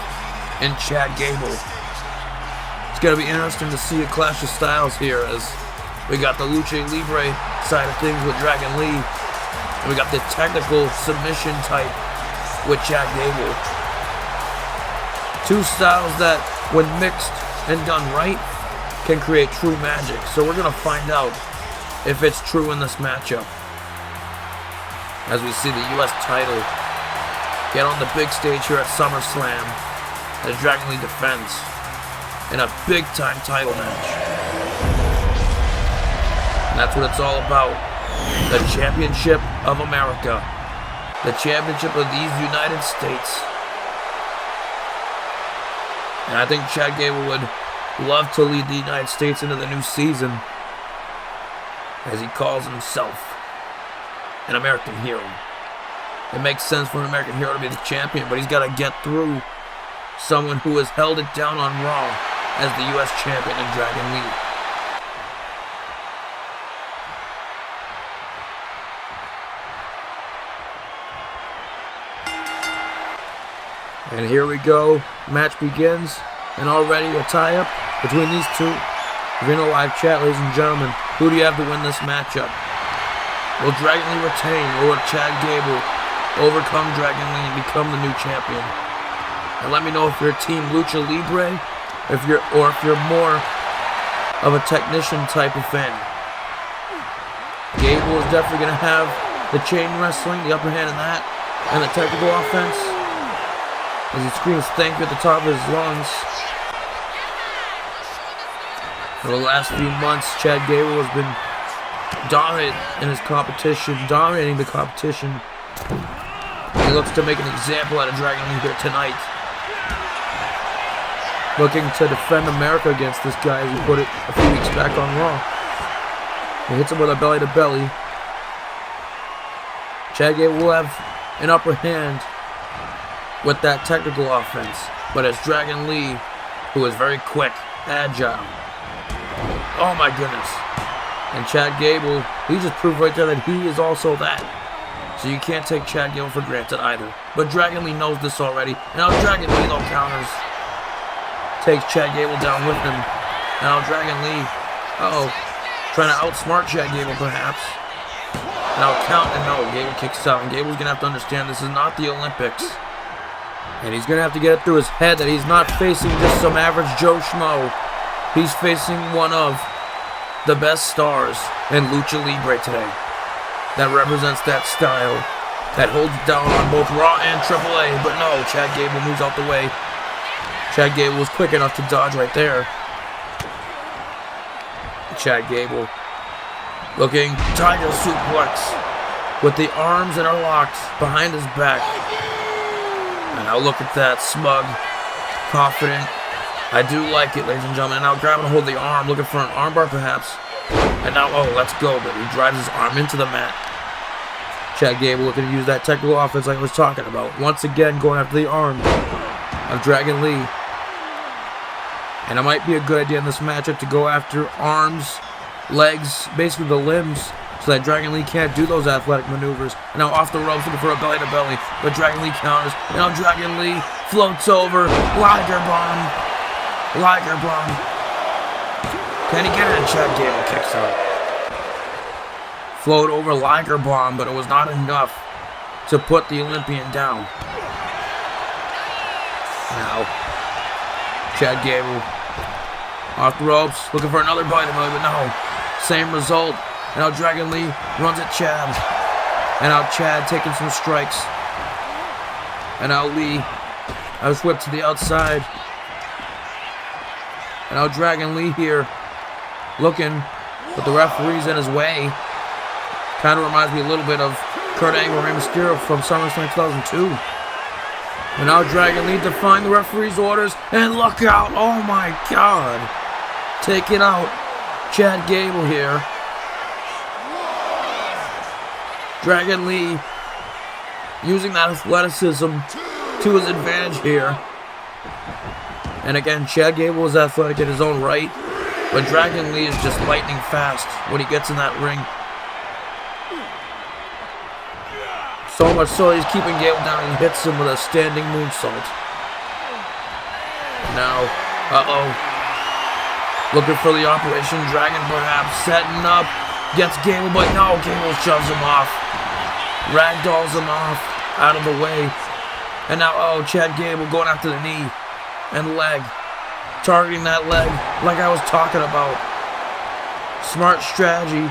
in Chad Gable. It's going to be interesting to see a clash of styles here, as we got the Lucha Libre side of things with Dragon Lee, and we got the technical submission type with Chad Gable. 2 styles that, when mixed and done right, can create true magic. So we're going to find out if it's true in this matchup, as we see the U.S. title get on the big stage here at SummerSlam, as Dragon Lee defends in a big-time title match. And that's what it's all about. The Championship of America. The Championship of these United States. And I think Chad Gable would love to lead the United States into the new season, as he calls himself an American hero. It makes sense for an American hero to be the champion, but he's got to get through someone who has held it down on Raw as the U.S. champion in Dragon Lee. And here we go. Match begins, and already a tie-up between these two. If you're in the live chat, ladies and gentlemen, who do you have to win this matchup? Will Dragon Lee retain, or will Chad Gable overcome Dragon Lee and become the new champion? And let me know if you're Team Lucha Libre, if you're more of a technician type of fan. Gable is definitely going to have the chain wrestling, the upper hand in that, and the technical offense, as he screams thank you at the top of his lungs. For the last few months, Chad Gable has been dominating the competition. He looks to make an example out of Dragon Lee here tonight. Looking to defend America against this guy, as he put it a few weeks back on Raw. He hits him with a belly-to-belly. Chad Gable will have an upper hand with that technical offense, but it's Dragon Lee who is very quick, agile. Oh my goodness. And Chad Gable, he just proved right there that he is also that. So you can't take Chad Gable for granted either. But Dragon Lee knows this already. And now Dragon Lee, though, counters. Takes Chad Gable down with him. Now Dragon Lee, trying to outsmart Chad Gable perhaps. Now count, and no, Gable kicks out. And Gable's going to have to understand this is not the Olympics. And he's going to have to get it through his head that he's not facing just some average Joe Schmo. He's facing one of the best stars in Lucha Libre today. That represents that style that holds it down on both Raw and AAA. But no, Chad Gable moves out the way. Chad Gable was quick enough to dodge right there. Chad Gable looking tiger suplex with the arms interlocked behind his back. And now look at that, smug, confident. I do like it, ladies and gentlemen. And now grabbing a hold of the arm, looking for an armbar perhaps. And now, oh, let's go, but he drives his arm into the mat. Chad Gable looking to use that technical offense like I was talking about. Once again, going after the arm of Dragon Lee. And it might be a good idea in this matchup to go after arms, legs, basically the limbs, so that Dragon Lee can't do those athletic maneuvers. And now off the ropes looking for a belly-to-belly, but Dragon Lee counters. And now Dragon Lee floats over. Liger bomb. Liger bomb. Can he get it? And Chad Gable kicks out. Float over Liger bomb, but it was not enough to put the Olympian down. Now, Chad Gable off the ropes, looking for another belly-to-belly, but no. Same result. And now Dragon Lee runs at Chad. And now Chad taking some strikes. And now Lee was whipped to the outside. And now Dragon Lee here looking, but the referee's in his way. Kind of reminds me a little bit of Kurt Angle and Rey Mysterio from SummerSlam 2002. And now Dragon Lee defying the referee's orders. And look out! Oh my God! Take it out. Chad Gable here. Dragon Lee using that athleticism to his advantage here. And again, Chad Gable is athletic in his own right, but Dragon Lee is just lightning fast when he gets in that ring. So much so he's keeping Gable down and hits him with a standing moonsault. Now, looking for the Operation Dragon perhaps, setting up, gets Gable, but no, Gable shoves him off. Ragdolls him off, out of the way. And now, Chad Gable going after the knee and leg. Targeting that leg like I was talking about. Smart strategy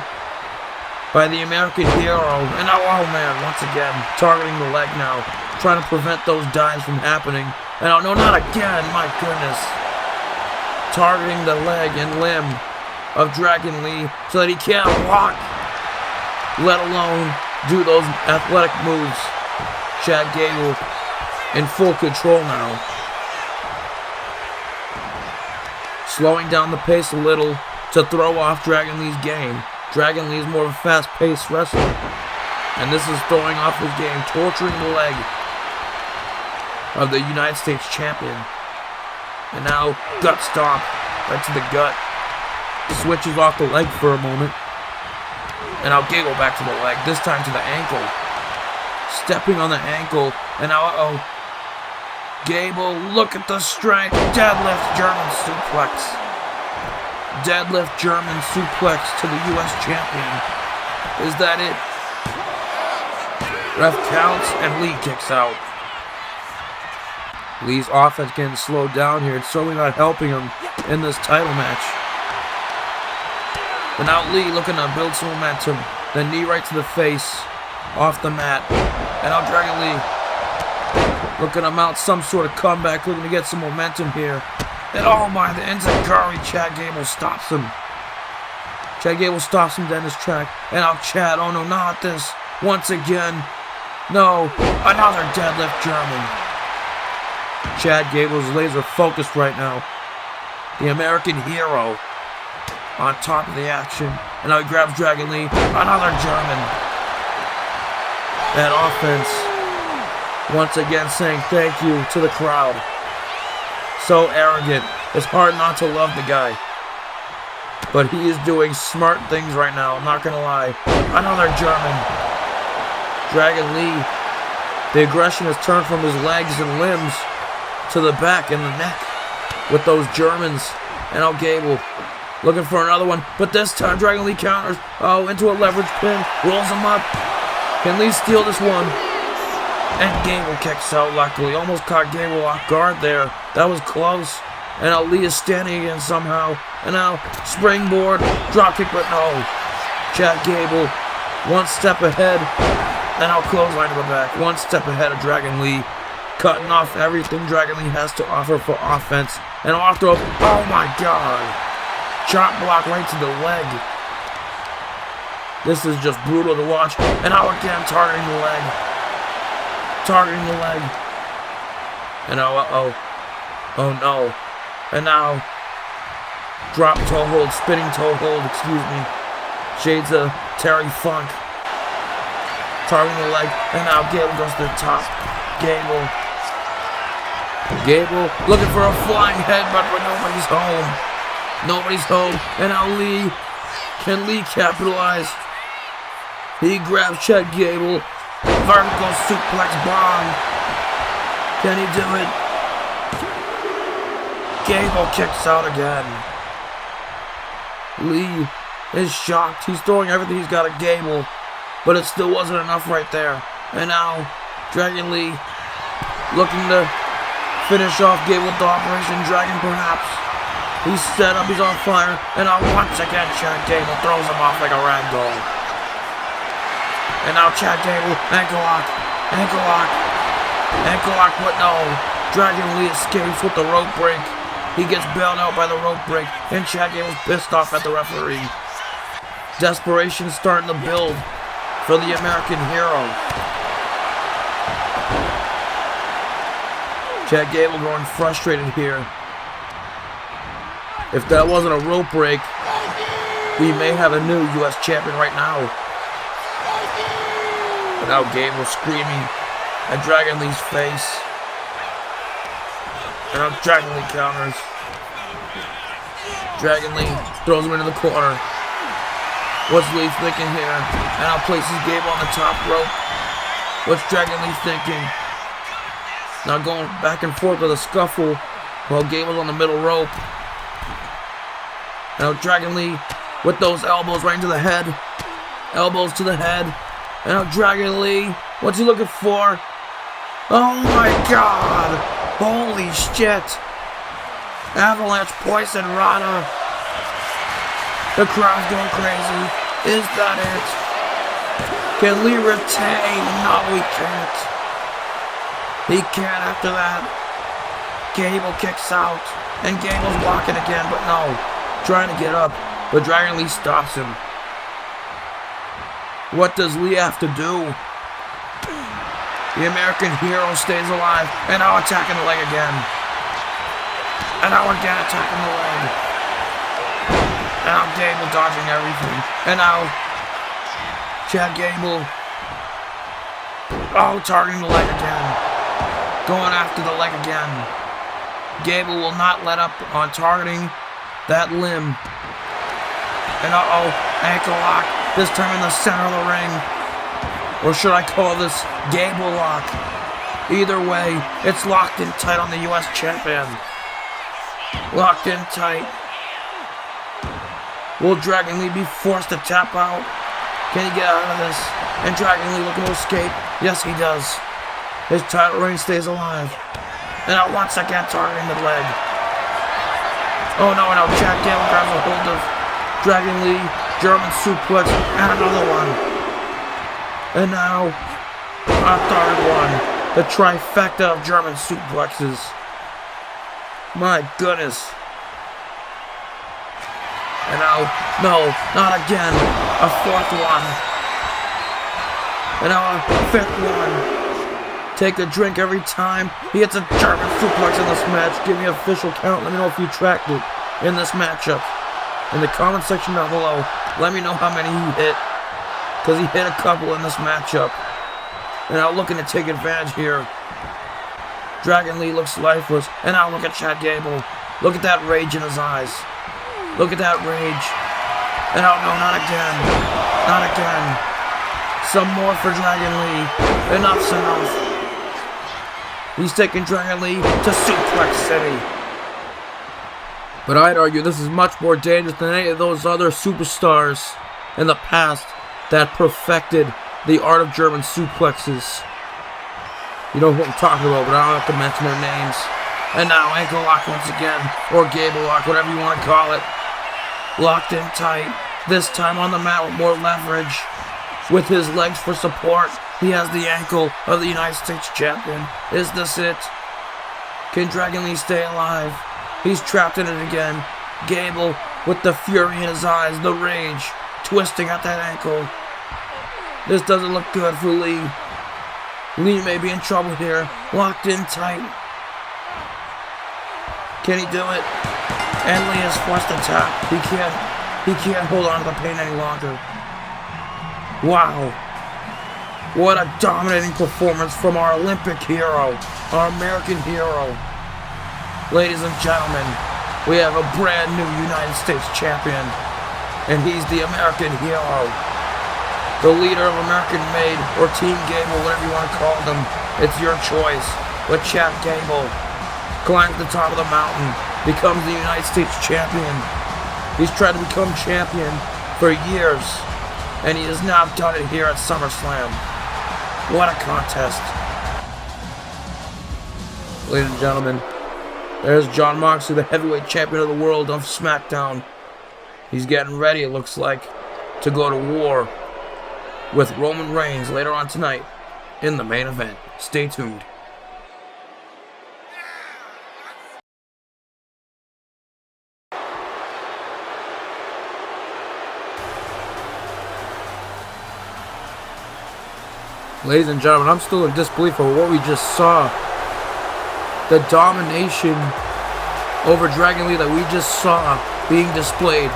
by the American Hero. And now, oh man, once again, targeting the leg now. Trying to prevent those dives from happening. And oh no, not again, my goodness. Targeting the leg and limb of Dragon Lee so that he can't walk, let alone do those athletic moves. Chad Gable in full control now. Slowing down the pace a little to throw off Dragon Lee's game. Dragon Lee is more of a fast-paced wrestler. And this is throwing off his game, torturing the leg of the United States champion. And now, gut stomp, right to the gut. Switches off the leg for a moment. And now Gable back to the leg, this time to the ankle. Stepping on the ankle. And now, Gable, look at the strength. Deadlift German suplex. Deadlift German suplex to the U.S. champion. Is that it? Ref counts and Lee kicks out. Lee's offense getting slowed down here. It's certainly not helping him in this title match. But now Lee looking to build some momentum. The knee right to the face. Off the mat. And now Dragon Lee looking to mount some sort of comeback. Looking to get some momentum here. And oh my, the Enziguri. Chad Gable stops him. Chad Gable stops him down his track. And now Chad, oh no, not this. Once again. No, another deadlift German. Chad Gable is laser focused right now. The American Hero on top of the action. And now he grabs Dragon Lee. Another German. That offense once again saying thank you to the crowd. So arrogant. It's hard not to love the guy. But he is doing smart things right now, I'm not gonna lie. Another German. Dragon Lee. The aggression has turned from his legs and limbs to the back and the neck with those Germans. And now Gable looking for another one, but this time Dragon Lee counters. Oh, into a leverage pin, rolls him up. Can Lee steal this one? And Gable kicks out luckily. Almost caught Gable off guard there. That was close. And now Lee is standing again somehow. And now, springboard, dropkick, but no. Chad Gable, one step ahead. And now clothesline to the back. One step ahead of Dragon Lee. Cutting off everything Dragon Lee has to offer for offense. And off throw. Oh my god. Chop block right to the leg. This is just brutal to watch. And now again, targeting the leg. Targeting the leg. And now, uh-oh. Oh no. And now, drop toe hold, spinning toe hold, excuse me. Shades of Terry Funk. Targeting the leg. And now Gable goes to the top. Gable looking for a flying headbutt, but nobody's home. Nobody's home. And now Lee. Can Lee capitalize? He grabs Chad Gable. Vertical suplex bomb. Can he do it? Gable kicks out again. Lee is shocked. He's throwing everything he's got at Gable, but it still wasn't enough right there. And now, Dragon Lee looking to finish off Gable with the Operation Dragon, perhaps. He's set up, he's on fire, and now once again, Chad Gable throws him off like a rag doll. And now Chad Gable, ankle lock, but no. Dragon Lee escapes with the rope break. He gets bailed out by the rope break, and Chad Gable's pissed off at the referee. Desperation starting to build for the American hero. Chad Gable growing frustrated here. If that wasn't a rope break, we may have a new U.S. champion right now. But now Gable screaming at Dragon Lee's face. And now Dragon Lee counters. Dragon Lee throws him into the corner. What's Lee thinking here? And now places Gable on the top rope. What's Dragon Lee thinking? Now going back and forth with a scuffle while Gable's on the middle rope. Now Dragon Lee with those elbows right into the head. Elbows to the head. And now Dragon Lee, what's he looking for? Oh my god! Holy shit! Avalanche Poison Rana. The crowd's going crazy. Is that it? Can Lee retain? No, he can't. He can't after that. Gable kicks out. And Gable's blocking again, but no. Trying to get up, but Dragon Lee stops him. What does Lee have to do? The American hero stays alive, and now attacking the leg again. And now again attacking the leg. And now Gable dodging everything. And now Chad Gable, targeting the leg again. Going after the leg again. Gable will not let up on targeting that limb. And ankle lock. This time in the center of the ring. Or should I call this Gable lock? Either way, it's locked in tight on the U.S. champion. Locked in tight. Will Dragon Lee be forced to tap out? Can he get out of this? And Dragon Lee looking to escape? Yes, he does. His title reign stays alive. And now once again targeting the leg. Oh no, and now Chad Gable grabs a hold of Dragon Lee, German suplex, and another one. And now, a third one. The trifecta of German suplexes. My goodness. And now, no, not again. A fourth one. And now a fifth one. Take a drink every time he hits a German suplex in this match. Give me an official count. Let me know if you tracked it in this matchup. In the comment section down below, let me know how many he hit. Because he hit a couple in this matchup. And now looking to take advantage here. Dragon Lee looks lifeless. And now look at Chad Gable. Look at that rage in his eyes. Look at that rage. And oh no, not again. Not again. Some more for Dragon Lee. Enough's enough. He's taking Dragon Lee to Suplex City. But I'd argue this is much more dangerous than any of those other superstars in the past that perfected the art of German suplexes. You know who I'm talking about, but I don't have to mention their names. And now ankle lock once again, or Gable lock, whatever you want to call it. locked in tight, this time on the mat with more leverage. With his legs for support, he has the ankle of the United States champion. Is this it? Can Dragon Lee stay alive? He's trapped in it again. Gable, with the fury in his eyes, the rage, twisting at that ankle. This doesn't look good for Lee. Lee may be in trouble here. Locked in tight. Can he do it? And Lee is forced to tap. He can't hold on to the pain any longer. Wow. What a dominating performance from our Olympic hero, our American hero. Ladies and gentlemen, we have a brand new United States champion, and he's the American hero. The leader of American Made, or Team Gable, whatever you want to call them. It's your choice. But Chad Gable climbs the top of the mountain, becomes the United States champion. He's tried to become champion for years, and he has now done it here at SummerSlam. What a contest. Ladies and gentlemen, there's Jon Moxley, the heavyweight champion of the world of SmackDown. He's getting ready, it looks like, to go to war with Roman Reigns later on tonight in the main event. Stay tuned. Ladies and gentlemen, I'm still in disbelief over what we just saw. The domination over Dragon Lee that we just saw being displayed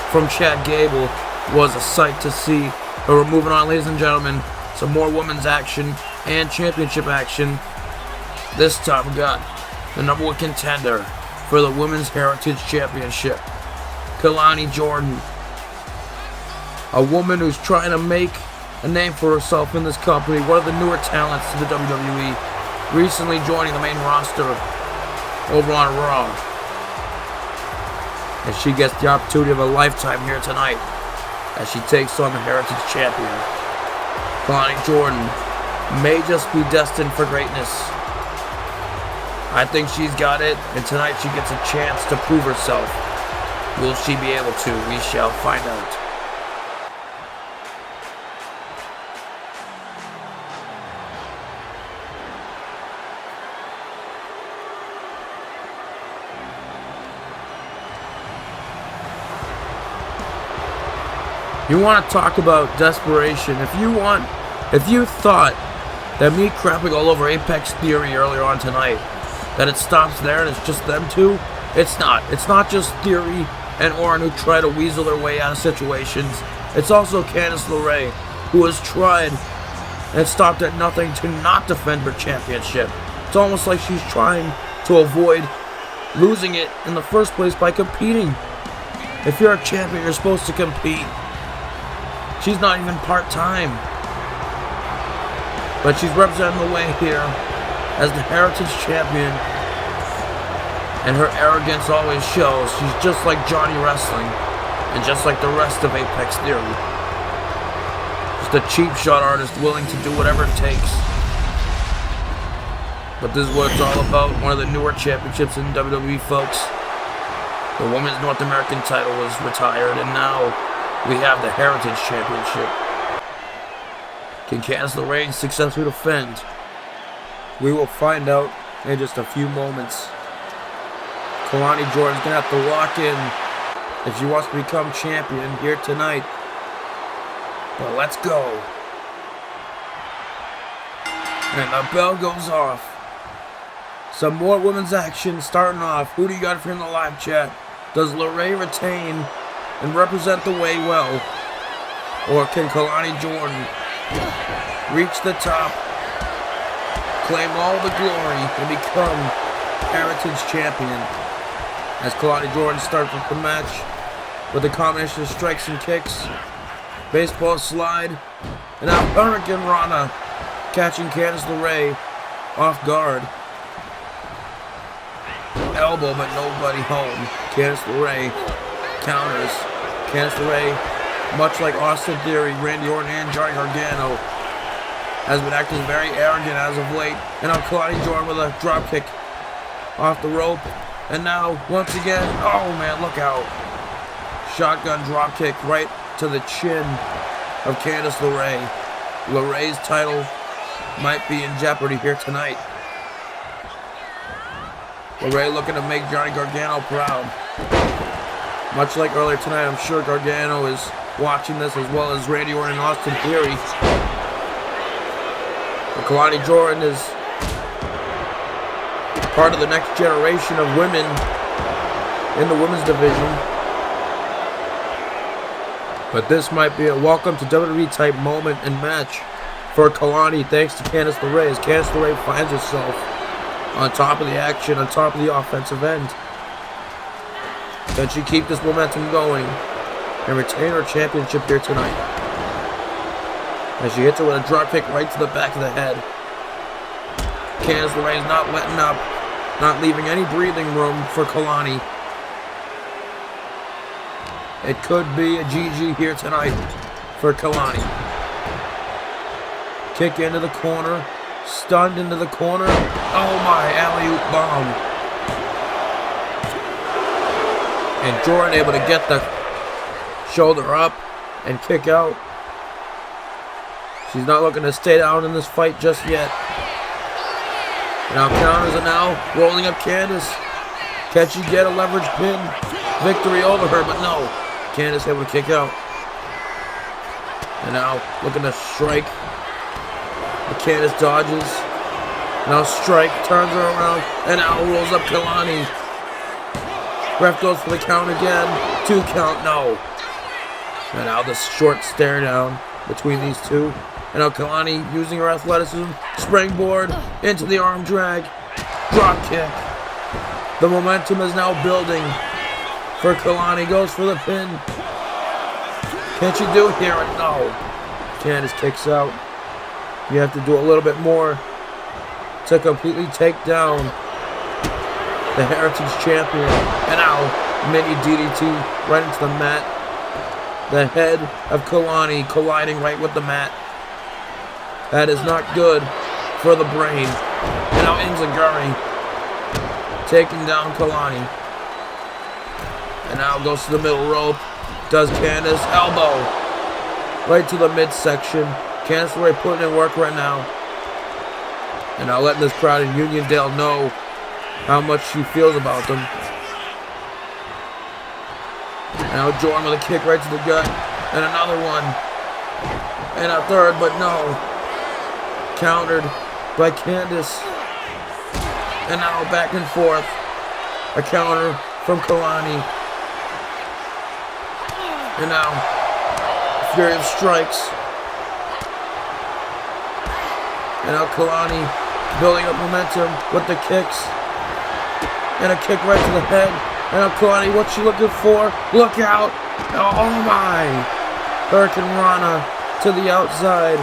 from Chad Gable was a sight to see. But we're moving on, ladies and gentlemen. Some more women's action and championship action. This time we got the number one contender for the Women's Heritage Championship, Kelani Jordan. A woman who's trying to make a name for herself in this company, one of the newer talents to the WWE, recently joining the main roster over on Raw. And she gets the opportunity of a lifetime here tonight as she takes on the Heritage Champion. Kelani Jordan may just be destined for greatness. I think she's got it, and tonight she gets a chance to prove herself. Will she be able to? We shall find out. You want to talk about desperation. If you thought that me crapping all over Apex Theory earlier on tonight, that it stops there and it's just them two, it's not. It's not just Theory and Orton who try to weasel their way out of situations. It's also Candice LeRae, who has tried and stopped at nothing to not defend her championship. It's almost like she's trying to avoid losing it in the first place by competing. If you're a champion, you're supposed to compete. She's not even part-time. But she's representing the way here as the Heritage Champion. And her arrogance always shows. She's just like Johnny Wrestling. And just like the rest of Apex Theory. Just a cheap shot artist willing to do whatever it takes. But this is what it's all about. One of the newer championships in WWE, folks. The Women's North American title was retired, and now we have the Heritage Championship. Can Candice LeRae successfully defend? We will find out in just a few moments. Kelani Jordan's going to have to lock in if she wants to become champion here tonight. But let's go. And the bell goes off. Some more women's action starting off. Who do you got for in the live chat? Does LeRae retain and represent the way well? Or can Kelani Jordan reach the top, claim all the glory, and become Heritage Champion? As Kelani Jordan starts with the match with a combination of strikes and kicks, baseball slide, and now Hurricane Rana catching Candice LeRae off guard. Elbow, but nobody home. Candice LeRae counters. Candice LeRae, much like Austin Theory, Randy Orton, and Johnny Gargano, has been acting very arrogant as of late. And now Kelani Jordan with a drop kick off the rope. And now, once again, oh man, look out. shotgun drop kick right to the chin of Candice LeRae. LeRae's title might be in jeopardy here tonight. LeRae looking to make Johnny Gargano proud. Much like earlier tonight, I'm sure Gargano is watching this, as well as Randy Orton and Austin Theory. But Kalani Jordan is part of the next generation of women in the women's division. But this might be a welcome to WWE type moment and match for Kalani, thanks to Candice LeRae, as Candice LeRae finds herself on top of the action, on top of the offensive end. Can she keep this momentum going and retain her championship here tonight? As she hits her with a drop kick right to the back of the head. Candice LeRae is not letting up, not leaving any breathing room for Kalani. It could be a GG here tonight for Kalani. Kick into the corner, stunned into the corner. Oh my, alley-oop bomb. And Jordan able to get the shoulder up and kick out. She's not looking to stay down in this fight just yet. Now counters are now rolling up Candice. Can she get a leverage pin victory over her? But no. Candice able to kick out. And now looking to strike. But Candice dodges. Now strike, turns her around, and now rolls up Kalani. Ref goes for the count again. 2 count, no. And now the short stare down between these two. And now Kalani using her athleticism, springboard into the arm drag, drop kick. The momentum is now building for Kalani. Goes for the pin. Can she do it here? No. Candice kicks out. You have to do a little bit more to completely take down the Heritage Champion. And now, mini DDT right into the mat. The head of Kalani colliding right with the mat. That is not good for the brain. And now Enziguri taking down Kalani. And now goes to the middle rope. Does Candice elbow right to the midsection. Candice LeRae putting in work right now. And now letting this crowd in Uniondale know how much she feels about them. And now Jordan with a kick right to the gut. And another one. And a third, but no. Countered by Candice. And now back and forth. A counter from Kalani. And now Fury of strikes. And now Kalani building up momentum with the kicks. And a kick right to the head. And now Kalani, what's she looking for? Look out! Oh my! Hurricane Rana to the outside.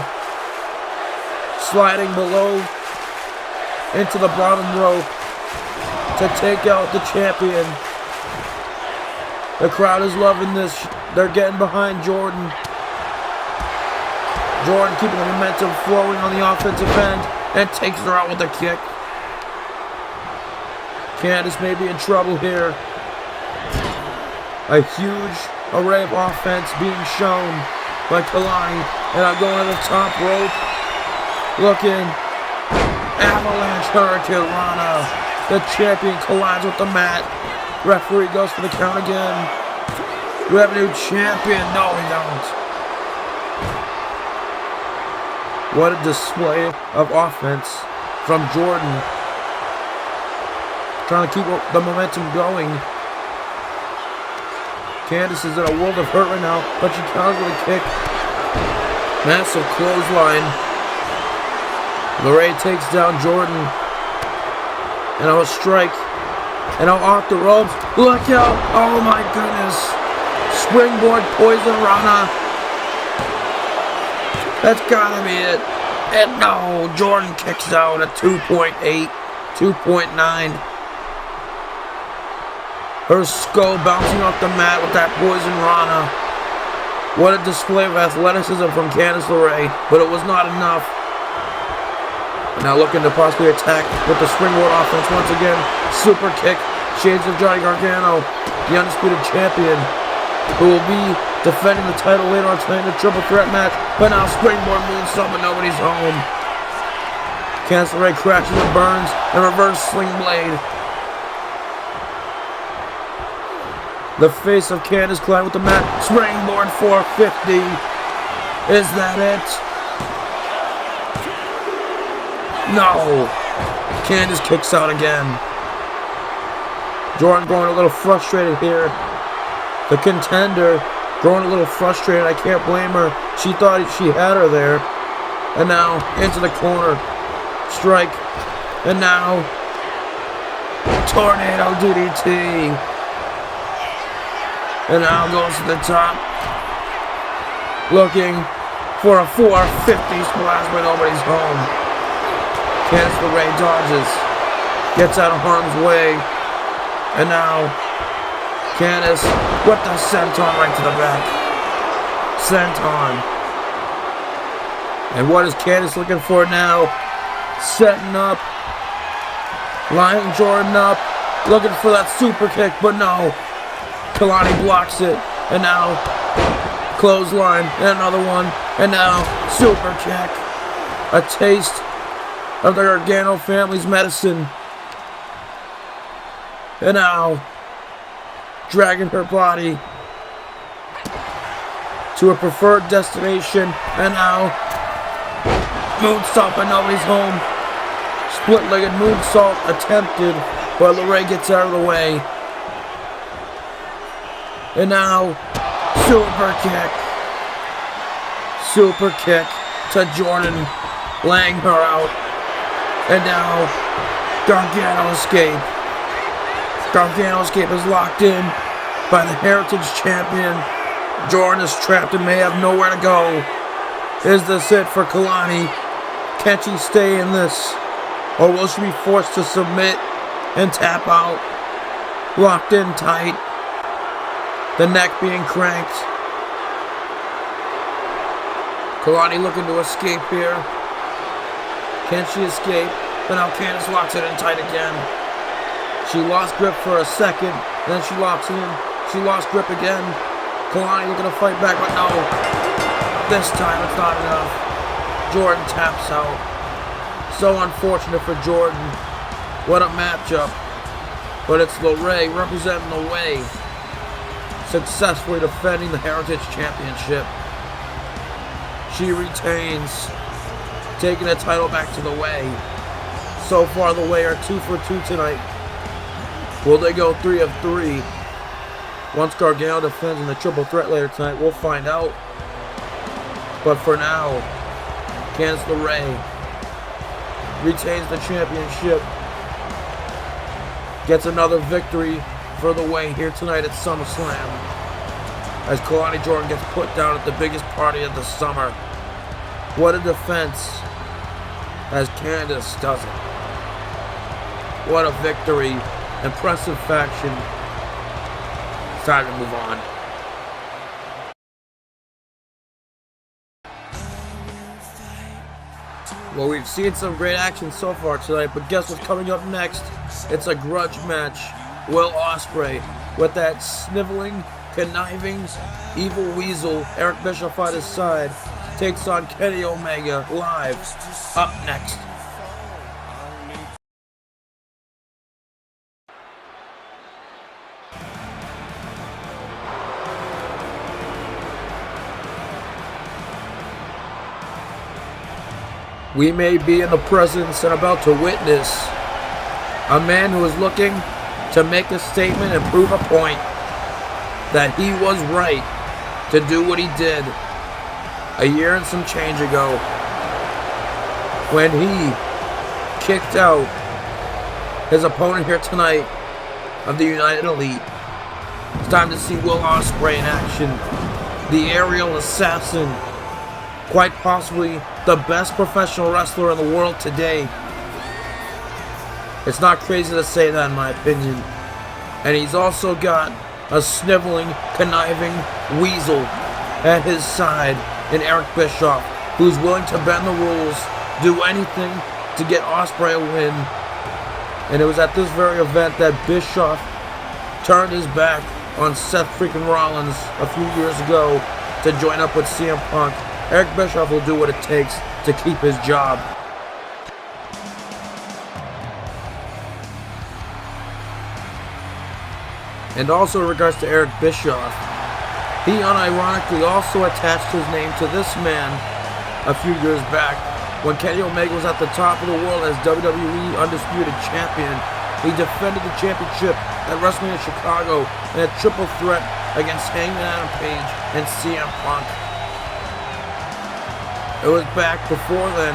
Sliding below into the bottom rope to take out the champion. The crowd is loving this. They're getting behind Jordan. Jordan keeping the momentum flowing on the offensive end and takes her out with a kick. Candice may be in trouble here. A huge array of offense being shown by Kalani. And I'm going to the top rope. Looking. Avalanche Hurricane Rana. The champion collides with the mat. Referee goes for the count again. We have a new champion. No, we don't. What a display of offense from Jordan. Trying to keep the momentum going. Candice is in a world of hurt right now, but she counters with a kick. Massive clothesline. LeRae takes down Jordan. And now a strike. And now off the ropes. Look out. Oh my goodness. Springboard Poison Rana. That's gotta be it. And no, Jordan kicks out at 2.8, 2.9. Her skull bouncing off the mat with that Poison Rana. What a display of athleticism from Candice LeRae, but it was not enough. Now looking to possibly attack with the springboard offense once again. Super kick. Shades of Johnny Gargano, the Undisputed Champion. who will be defending the title later on tonight in the triple threat match. But now springboard moonsault, but nobody's home. Candice LeRae crashes and burns and reverse sling blade. The face of Candice colliding with the mat. Springboard 450. Is that it? No. Candice kicks out again. Jordan growing a little frustrated here. The contender growing a little frustrated. I can't blame her. She thought she had her there. And now into the corner. Strike. And now tornado DDT. And now goes to the top. Looking for a 450 splash, but nobody's home. Candice LeRae dodges. Gets out of harm's way. And now Candice with the senton right to the back. Senton. And what is Candice looking for now? Setting up. Lining Jordan up. Looking for that super kick, but no. Kalani blocks it. And now clothesline. And another one. And now super kick. A taste of the Gargano family's medicine. And now dragging her body to a preferred destination. And now moonsault, but nobody's home. Split-legged moonsault attempted, but LeRae gets out of the way. And now super kick. Super kick to Jordan, laying her out. And now Gargano escape. Gargano escape is locked in by the Heritage Champion. Jordan is trapped and may have nowhere to go. Is this it for Kalani? Can she stay in this? Or will she be forced to submit and tap out? Locked in tight. The neck being cranked. Kalani looking to escape here. Can she escape? But now Candice locks it in tight again. She lost grip for a second, then she locks in. She lost grip again. Kalani looking to fight back, but no. This time it's not enough. Jordan taps out. So unfortunate for Jordan. What a matchup. But it's LeRae representing the way. Successfully defending the Heritage Championship. She retains. Taking the title back to the way. So far the way are 2 for 2 tonight. Will they go 3 of 3? Once Gargano defends in the triple threat later tonight, we'll find out. But for now, Candice LeRae retains the championship. Gets another victory for the way here tonight at Summerslam. As Kalani Jordan gets put down at the biggest party of the summer. What a defense as Candice does it. What a victory. Impressive faction. It's time to move on. Well, we've seen some great action so far tonight, but guess what's coming up next? It's a grudge match. Will Ospreay, with that sniveling, conniving, evil weasel Eric Bischoff on his side, takes on Kenny Omega live. Up next. We may be in the presence and about to witness a man who is looking to make a statement and prove a point that he was right to do what he did a year and some change ago when he kicked out his opponent here tonight of the United Elite. It's time to see Will Ospreay in action, the aerial assassin, quite possibly the best professional wrestler in the world today. It's not crazy to say that in my opinion. And he's also got a sniveling, conniving weasel at his side in Eric Bischoff, who's willing to bend the rules, do anything to get Ospreay a win. And it was at this very event that Bischoff turned his back on Seth freaking Rollins a few years ago to join up with CM Punk. Eric Bischoff will do what it takes to keep his job. And also in regards to Eric Bischoff, he unironically also attached his name to this man a few years back. When Kenny Omega was at the top of the world as WWE Undisputed Champion, he defended the championship at WrestleMania Chicago in a triple threat against Hangman Adam Page and CM Punk. It was back before then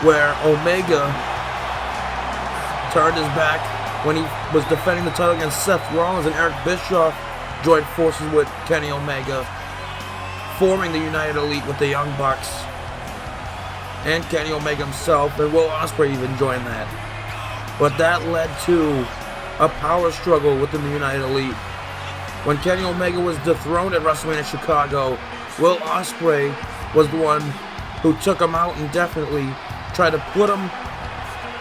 where Omega turned his back when he was defending the title against Seth Rollins, and Eric Bischoff joined forces with Kenny Omega, forming the United Elite with the Young Bucks and Kenny Omega himself, and Will Ospreay even joined that. But that led to a power struggle within the United Elite. When Kenny Omega was dethroned at WrestleMania Chicago, Will Ospreay was the one who took him out indefinitely, tried to put him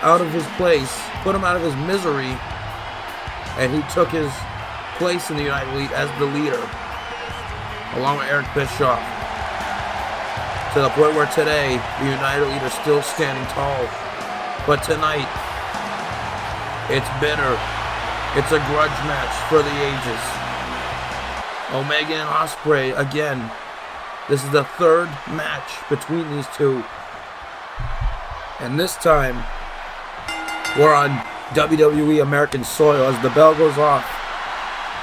out of his place, put him out of his misery, and he took his place in the United Elite as the leader, along with Eric Bischoff, to the point where today the United Elite are still standing tall. But tonight, it's bitter. It's a grudge match for the ages. Omega and Ospreay again. This is the third match between these two, and this time we're on WWE American soil as the bell goes off.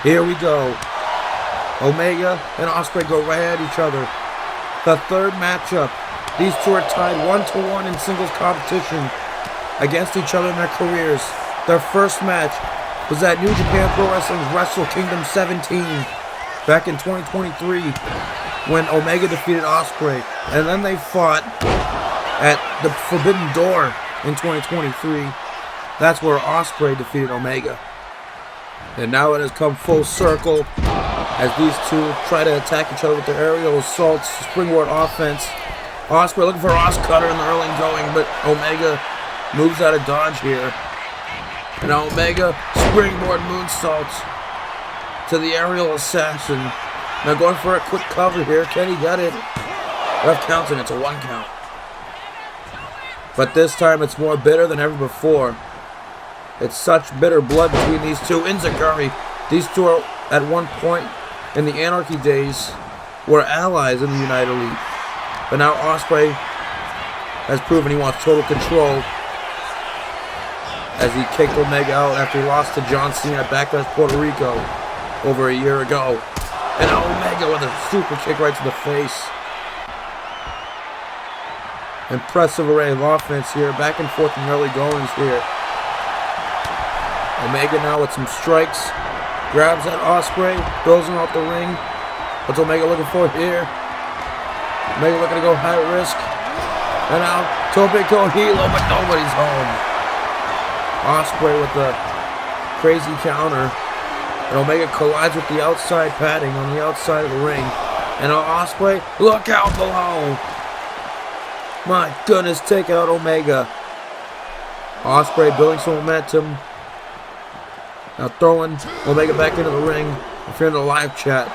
Here we go. Omega and Ospreay go right at each other. The third matchup. These two are tied 1-1 in singles competition against each other in their careers. Their first match was at New Japan Pro Wrestling's Wrestle Kingdom 17 back in 2023 when Omega defeated Ospreay. And then they fought at the Forbidden Door in 2023. That's where Ospreay defeated Omega. And now it has come full circle as these two try to attack each other with their aerial assaults, springboard offense. Ospreay looking for Os Cutter in the early going, but Omega moves out of dodge here. And now Omega springboard moonsaults to the aerial assassin. Now going for a quick cover here. Kenny got it. Ref counts and it's a 1 count. But this time it's more bitter than ever before. It's such bitter blood between these two. Enziguri, these two are at one point in the Anarchy days were allies in the United Elite. But now Ospreay has proven he wants total control as he kicked Omega out after he lost to John Cena at Backlash Puerto Rico over a year ago. And now Omega with a super kick right to the face. Impressive array of offense here, back and forth in early goings here. Omega now with some strikes, grabs at Ospreay, throws him out the ring. What's Omega looking for here? Omega looking to go high risk. And now Tope con Hilo, but nobody's home. Ospreay with the crazy counter. And Omega collides with the outside padding on the outside of the ring. And now Ospreay, look out below. My goodness, take out Omega. Ospreay building some momentum. Now throwing Omega back into the ring. If you're in the live chat,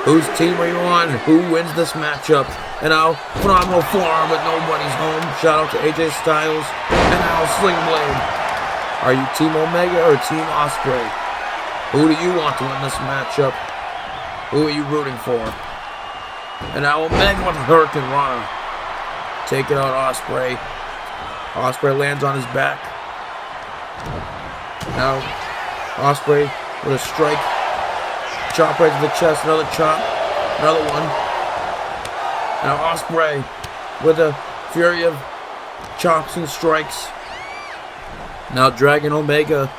whose team are you on? Who wins this matchup? And now phenomenal forearm, but nobody's home. Shout out to AJ Styles. And now Sling Blade. Are you Team Omega or Team Ospreay? Who do you want to win this matchup? Who are you rooting for? And now Omega with Hurricane Rana. Take it out, Ospreay. Ospreay lands on his back. Now, Ospreay with a strike. Chop right to the chest. Another chop. Another one. Now Ospreay with a fury of chops and strikes. Now dragging Omega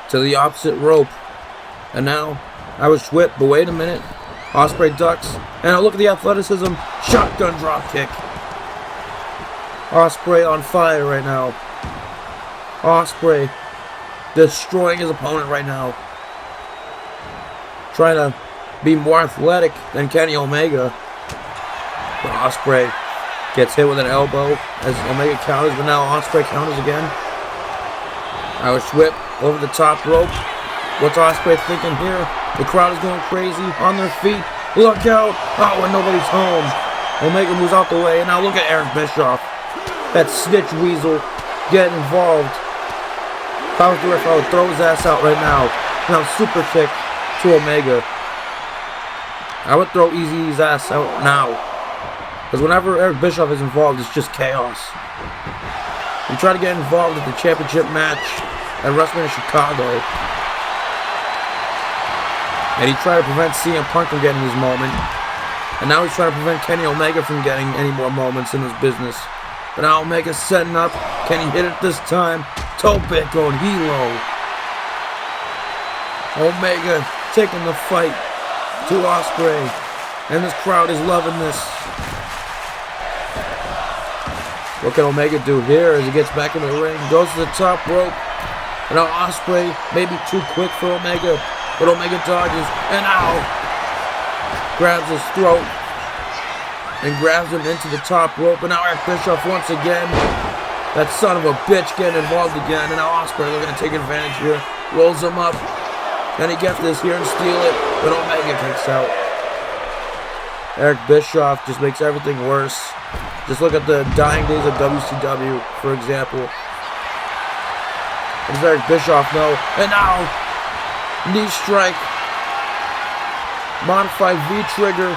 to the opposite rope. And now Irish whip, but wait a minute. Ospreay ducks. And now look at the athleticism. Shotgun drop kick. Ospreay on fire right now. Ospreay destroying his opponent right now. Trying to be more athletic than Kenny Omega. But Ospreay gets hit with an elbow as Omega counters, but now Ospreay counters again. Irish whip over the top rope. What's Ospreay thinking here? The crowd is going crazy on their feet. Look out! Oh, and nobody's home. Omega moves out the way, and now look at Eric Bischoff. That snitch weasel getting involved. If I was the ref, I would throw his ass out right now. Now super kick to Omega. I would throw Easy's ass out now. Because whenever Eric Bischoff is involved, it's just chaos. He tried to get involved at the championship match at WrestleMania Chicago. And he tried to prevent CM Punk from getting his moment. And now he's trying to prevent Kenny Omega from getting any more moments in this business. But now Omega's setting up. Can he hit it this time? Toe pick on Hilo. Omega taking the fight to Ospreay. And this crowd is loving this. What can Omega do here as he gets back in the ring? Goes to the top rope. And now Ospreay may be too quick for Omega. But Omega dodges. And now grabs his throat. And grabs him into the top rope. And now Eric Bischoff once again. That son of a bitch getting involved again. And now Ospreay looking to take advantage here. Rolls him up. Can he get this here and steal it? But Omega kicks out. Eric Bischoff just makes everything worse. Just look at the dying days of WCW, for example. What does Eric Bischoff know? And now, knee strike. Modified V-trigger.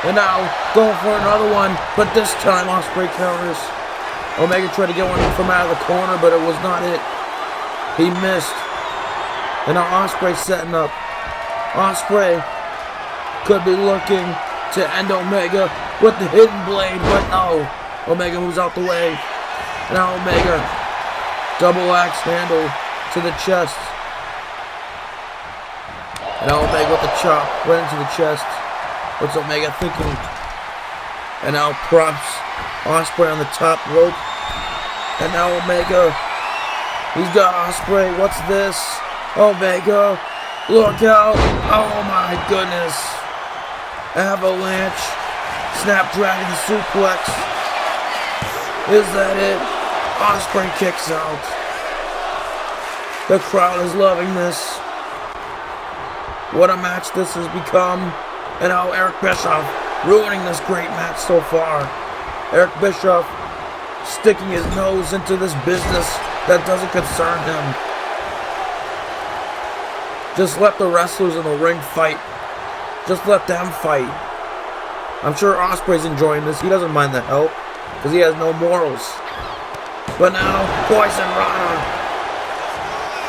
And now, going for another one. But this time, Ospreay counters. Omega tried to get one from out of the corner, but it was not it. He missed. And now Ospreay setting up. Ospreay could be looking to end Omega with the hidden blade, but no. Omega moves out the way. Now Omega, double axe handle to the chest. And now Omega with the chop right into the chest. What's Omega thinking? And now props Ospreay on the top rope. And now Omega, he's got Ospreay. What's this? Omega, look out. Oh my goodness. Avalanche, Snapdragon suplex. Is that it? Ospreay kicks out. The crowd is loving this. What a match this has become. And now Eric Bischoff ruining this great match so far. Eric Bischoff sticking his nose into this business that doesn't concern him. Just let the wrestlers in the ring fight. Just let them fight. I'm sure Ospreay's enjoying this. He doesn't mind the help because he has no morals. But now, Poison Rana.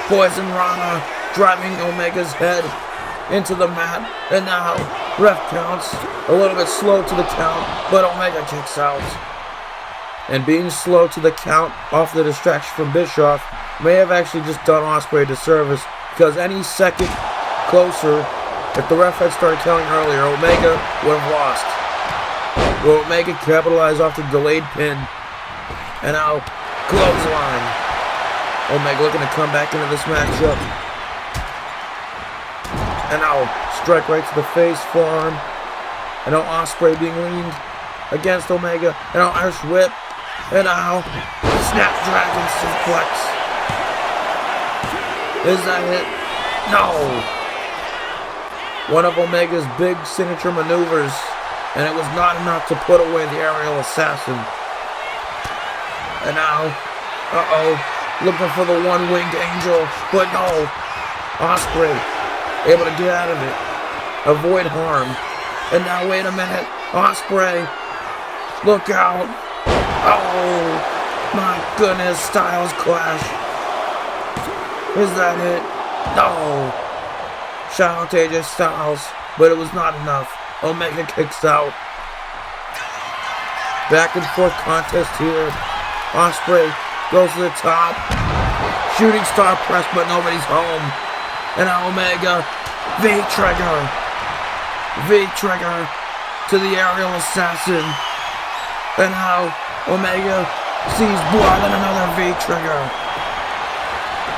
Poison Rana driving Omega's head into the mat. And now, ref counts. A little bit slow to the count, but Omega kicks out. And being slow to the count off the distraction from Bischoff may have actually just done Ospreay a disservice, because any second closer, if the ref had started counting earlier, Omega would have lost. Will Omega capitalize off the delayed pin? And now, clothesline. Omega looking to come back into this matchup. And now, strike right to the face, forearm. And now Ospreay being leaned against Omega. And now Irish whip. And now, Snapdragon suplex. Is that it? No. One of Omega's big signature maneuvers, and it was not enough to put away the aerial assassin. And now, looking for the one-winged angel, but no. Ospreay able to get out of it, avoid harm. And now, wait a minute, Ospreay, look out. Oh, my goodness, Styles Clash. Is that it? No. Shoutout to AJ Styles, but it was not enough. Omega kicks out. Back and forth contest here. Ospreay goes to the top. Shooting star press, but nobody's home. And now Omega, V-trigger. V-trigger to the aerial assassin. And now Omega sees blood and another V-trigger.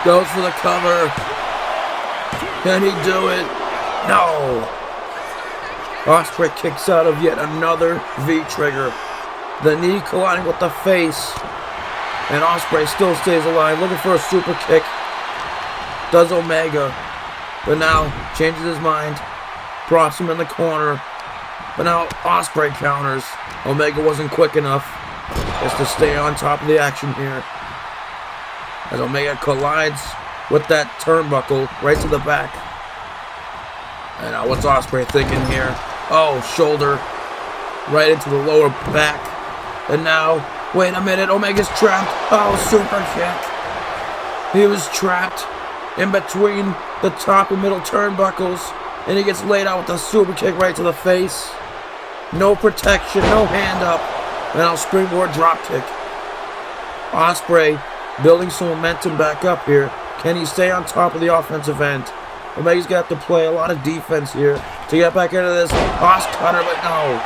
Goes for the cover. Can he do it? No. Ospreay kicks out of yet another V-trigger. The knee colliding with the face. And Ospreay still stays alive, looking for a super kick. Does Omega. but now changes his mind, drops him in the corner, but now Ospreay counters. Omega wasn't quick enough just to stay on top of the action here, as Omega collides with that turnbuckle right to the back. And now what's Ospreay thinking here? Oh, shoulder right into the lower back. And now, wait a minute, Omega's trapped. Oh, super kick. He was trapped in between the top and middle turnbuckles, and he gets laid out with a super kick right to the face. No protection, no hand up. And now springboard drop kick. Ospreay building some momentum back up here. Can he stay on top of the offensive end? Omega's going to have to play a lot of defense here to get back into this. Os cutter, but no.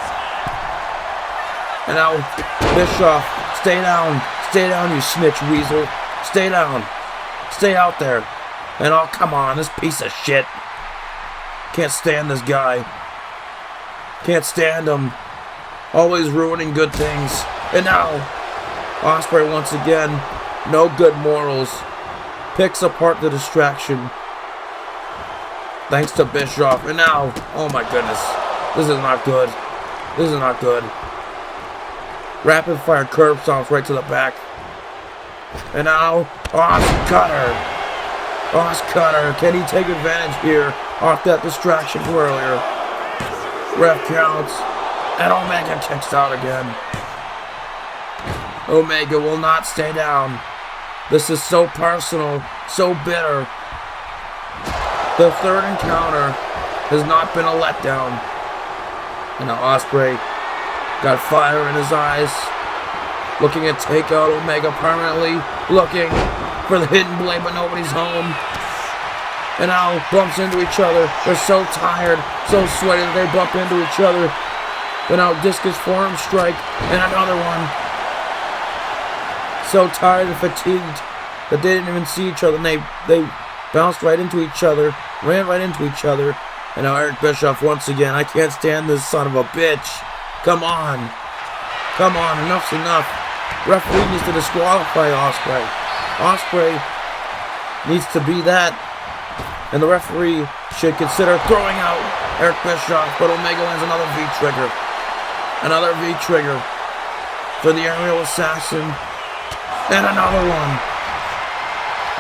And now Bischoff, stay down, you snitch weasel. Stay down. Stay out there. And oh, come on, this piece of shit. Can't stand this guy. Can't stand him. Always ruining good things. And now, Ospreay once again, no good morals. Picks apart the distraction. Thanks to Bischoff. And now, oh my goodness. This is not good. This is not good. Rapid fire curb stomps right to the back. And now, Os cutter. Os cutter. Can he take advantage here off that distraction from earlier? Ref counts. And Omega kicks out again. Omega will not stay down. This is so personal, so bitter. The third encounter has not been a letdown. And now Ospreay got fire in his eyes, looking to take out Omega permanently, looking for the hidden blade, but nobody's home. And now bumps into each other. They're so tired, so sweaty that they bump into each other. But now discus forearm strike, and another one. So tired and fatigued that they didn't even see each other, and they bounced right into each other, ran right into each other. And now Eric Bischoff once again. I can't stand this son of a bitch. Come on. Come on, enough's enough. Referee needs to disqualify Ospreay. Ospreay needs to be that. And the referee should consider throwing out Eric Bischoff, but Omega lands another V-trigger. Another V-trigger for the aerial assassin. And another one.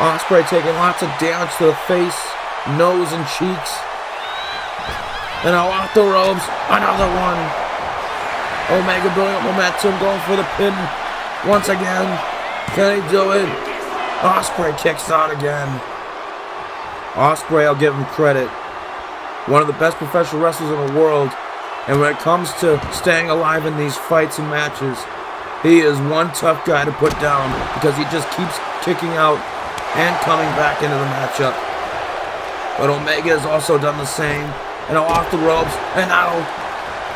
Ospreay taking lots of damage to the face, nose, and cheeks. And now off the ropes, another one. Omega building up momentum, going for the pin once again. Can he do it? Ospreay kicks out again. Ospreay, I'll give him credit. One of the best professional wrestlers in the world. And when it comes to staying alive in these fights and matches, he is one tough guy to put down because he just keeps kicking out and coming back into the matchup. But Omega has also done the same. And now off the ropes, and now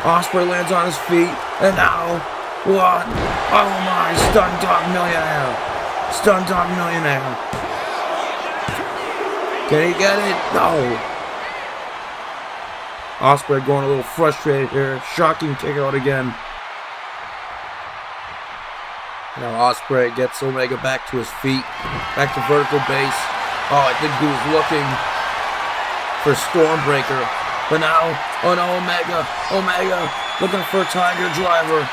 Ospreay lands on his feet, and now what? Oh my, Stun Dog Millionaire. Stun Dog Millionaire. Can he get it? No. Ospreay going a little frustrated here. Shocking kick out again. Now Ospreay gets Omega back to his feet. Back to vertical base. Oh, I think he was looking for Stormbreaker. But now, oh no, Omega looking for a Tiger Driver.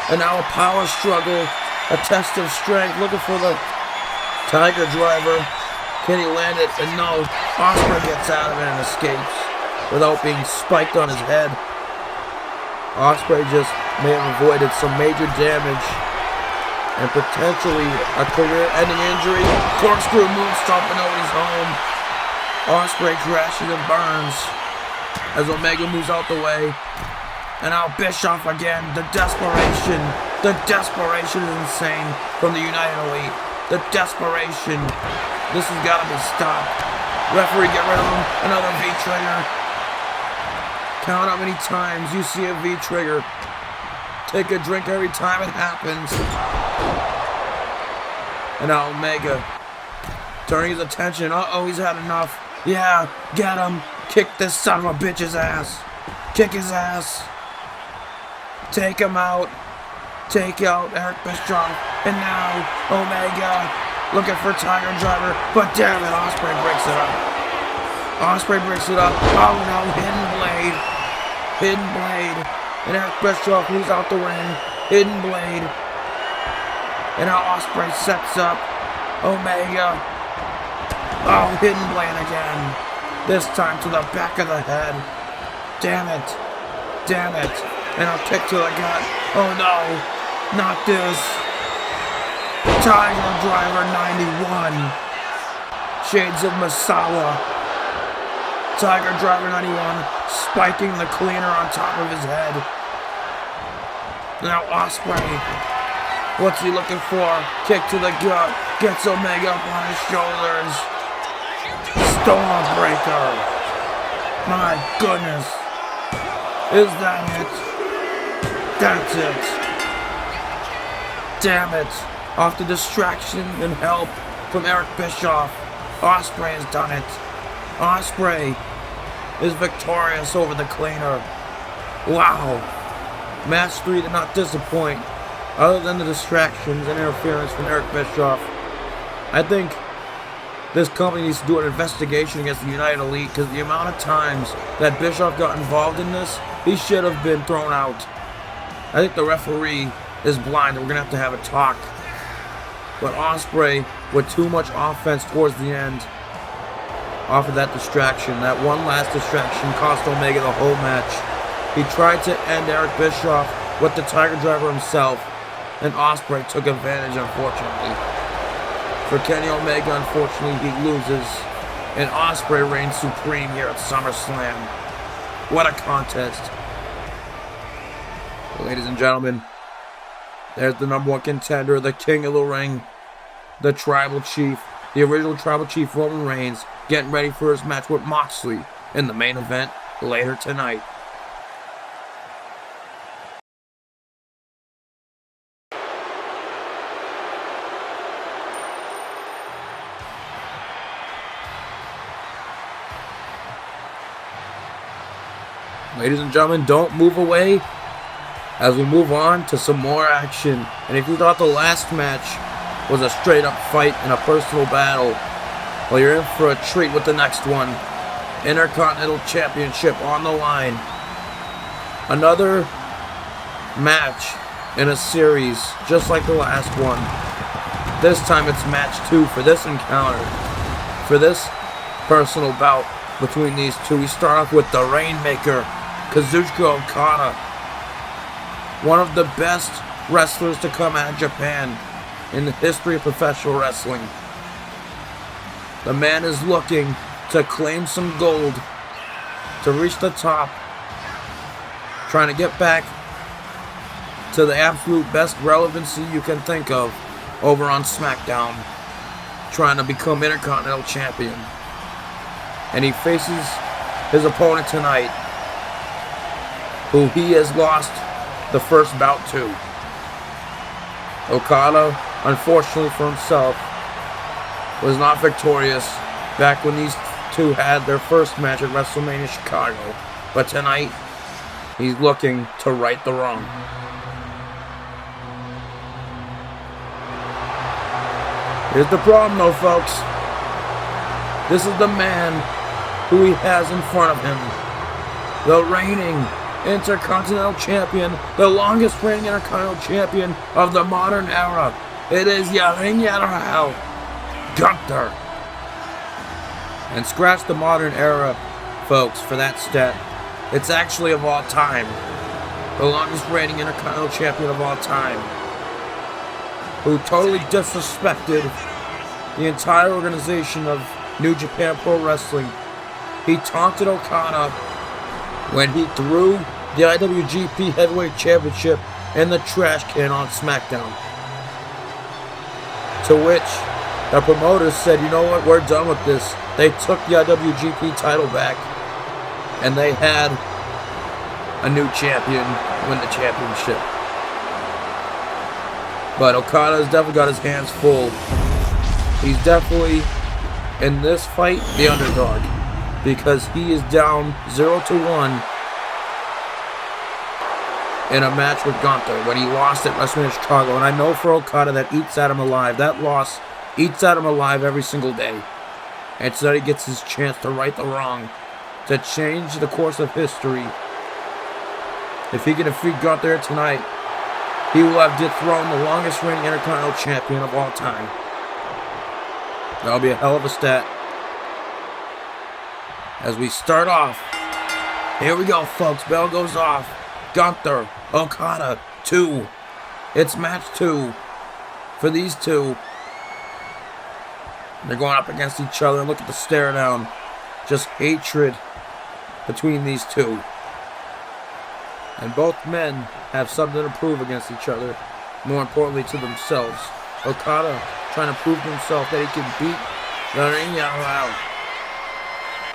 And now a power struggle. A test of strength. Looking for the Tiger Driver. Can he land it? And no, Ospreay gets out of it and escapes without being spiked on his head. Ospreay just may have avoided some major damage and potentially a career-ending injury. Corkscrew moonsault, but nobody's home. Ospreay crashes and burns as Omega moves out the way. And now Bischoff again. The desperation. The desperation is insane from the United Elite. The desperation. This has got to be stopped. Referee, get rid of him. Another V-trigger. Count how many times you see a V-trigger. Take a drink every time it happens. And now Omega turning his attention. Uh-oh, he's had enough. Yeah, get him. Kick this son of a bitch's ass. Kick his ass. Take him out. Take out Eric Bischoff. And now Omega looking for Tiger Driver. But damn it, Ospreay breaks it up. Ospreay breaks it up. Oh no, hidden blade. Hidden blade. And Eric Bischoff moves out the ring. Hidden blade. And now Ospreay sets up Omega. Oh, hidden blade again. This time to the back of the head. Damn it. Damn it. And a kick to the gut. Oh no. Not this. Tiger Driver 91. Shades of Masawa. Tiger Driver 91 spiking the cleaner on top of his head. Now Ospreay. What's he looking for? Kick to the gut. Gets Omega up on his shoulders. Stormbreaker. My goodness. Is that it? That's it. Damn it. Off the distraction and help from Eric Bischoff. Ospreay has done it. Ospreay is victorious over the cleaner. Wow. Match 3 did not disappoint, other than the distractions and interference from Eric Bischoff. I think this company needs to do an investigation against the United Elite, because the amount of times that Bischoff got involved in this, he should have been thrown out. I think the referee is blind, and we're going to have a talk. But Ospreay, with too much offense towards the end, off of that distraction, that one last distraction cost Omega the whole match. He tried to end Eric Bischoff with the Tiger Driver himself, and Ospreay took advantage, unfortunately. For Kenny Omega, unfortunately, he loses, and Ospreay reigns supreme here at SummerSlam. What a contest. Ladies and gentlemen, there's the number 1 contender, the king of the ring, the Tribal Chief, the original Tribal Chief Roman Reigns, getting ready for his match with Moxley in the main event later tonight. Ladies and gentlemen, don't move away as we move on to some more action. And if you thought the last match was a straight up fight and a personal battle, well, you're in for a treat with the next one. Intercontinental Championship on the line. Another match in a series just like the last one. This time it's match 2 for this encounter. For this personal bout between these two, we start off with the Rainmaker, Kazuchika Okada. One of the best wrestlers to come out of Japan in the history of professional wrestling. The man is looking to claim some gold, to reach the top, trying to get back to the absolute best relevancy you can think of over on SmackDown, trying to become Intercontinental Champion. And he faces his opponent tonight, who he has lost the first bout to. Okada, unfortunately for himself, was not victorious back when these two had their first match at WrestleMania Chicago. But tonight, he's looking to right the wrong. Here's the problem though, folks. This is the man who he has in front of him. The reigning Intercontinental Champion, the longest reigning Intercontinental Champion of the modern era. It is Ring General Gunther. And scratch the modern era, folks, for that stat. It's actually of all time. The longest reigning Intercontinental Champion of all time. Who totally disrespected the entire organization of New Japan Pro Wrestling. He taunted Okada when he threw the IWGP Heavyweight Championship in the trash can on SmackDown. To which the promoters said, you know what, we're done with this. They took the IWGP title back, and they had a new champion win the championship. But Okada's definitely got his hands full. He's definitely, in this fight, the underdog, because he is down 0-1 in a match with Gunther when he lost at WrestleMania Chicago. And I know for Okada that eats at him alive. That loss eats at him alive every single day. And tonight he gets his chance to right the wrong, to change the course of history. If he can defeat Gunther tonight, he will have dethroned the longest reigning Intercontinental Champion of all time. That'll be a hell of a stat. As we start off, here we go, folks. Bell goes off. Gunther, Okada, 2. It's match 2 for these two. They're going up against each other. Look at the stare down. Just hatred between these two. And both men have something to prove against each other. More importantly, to themselves. Okada trying to prove to himself that he can beat the ring out.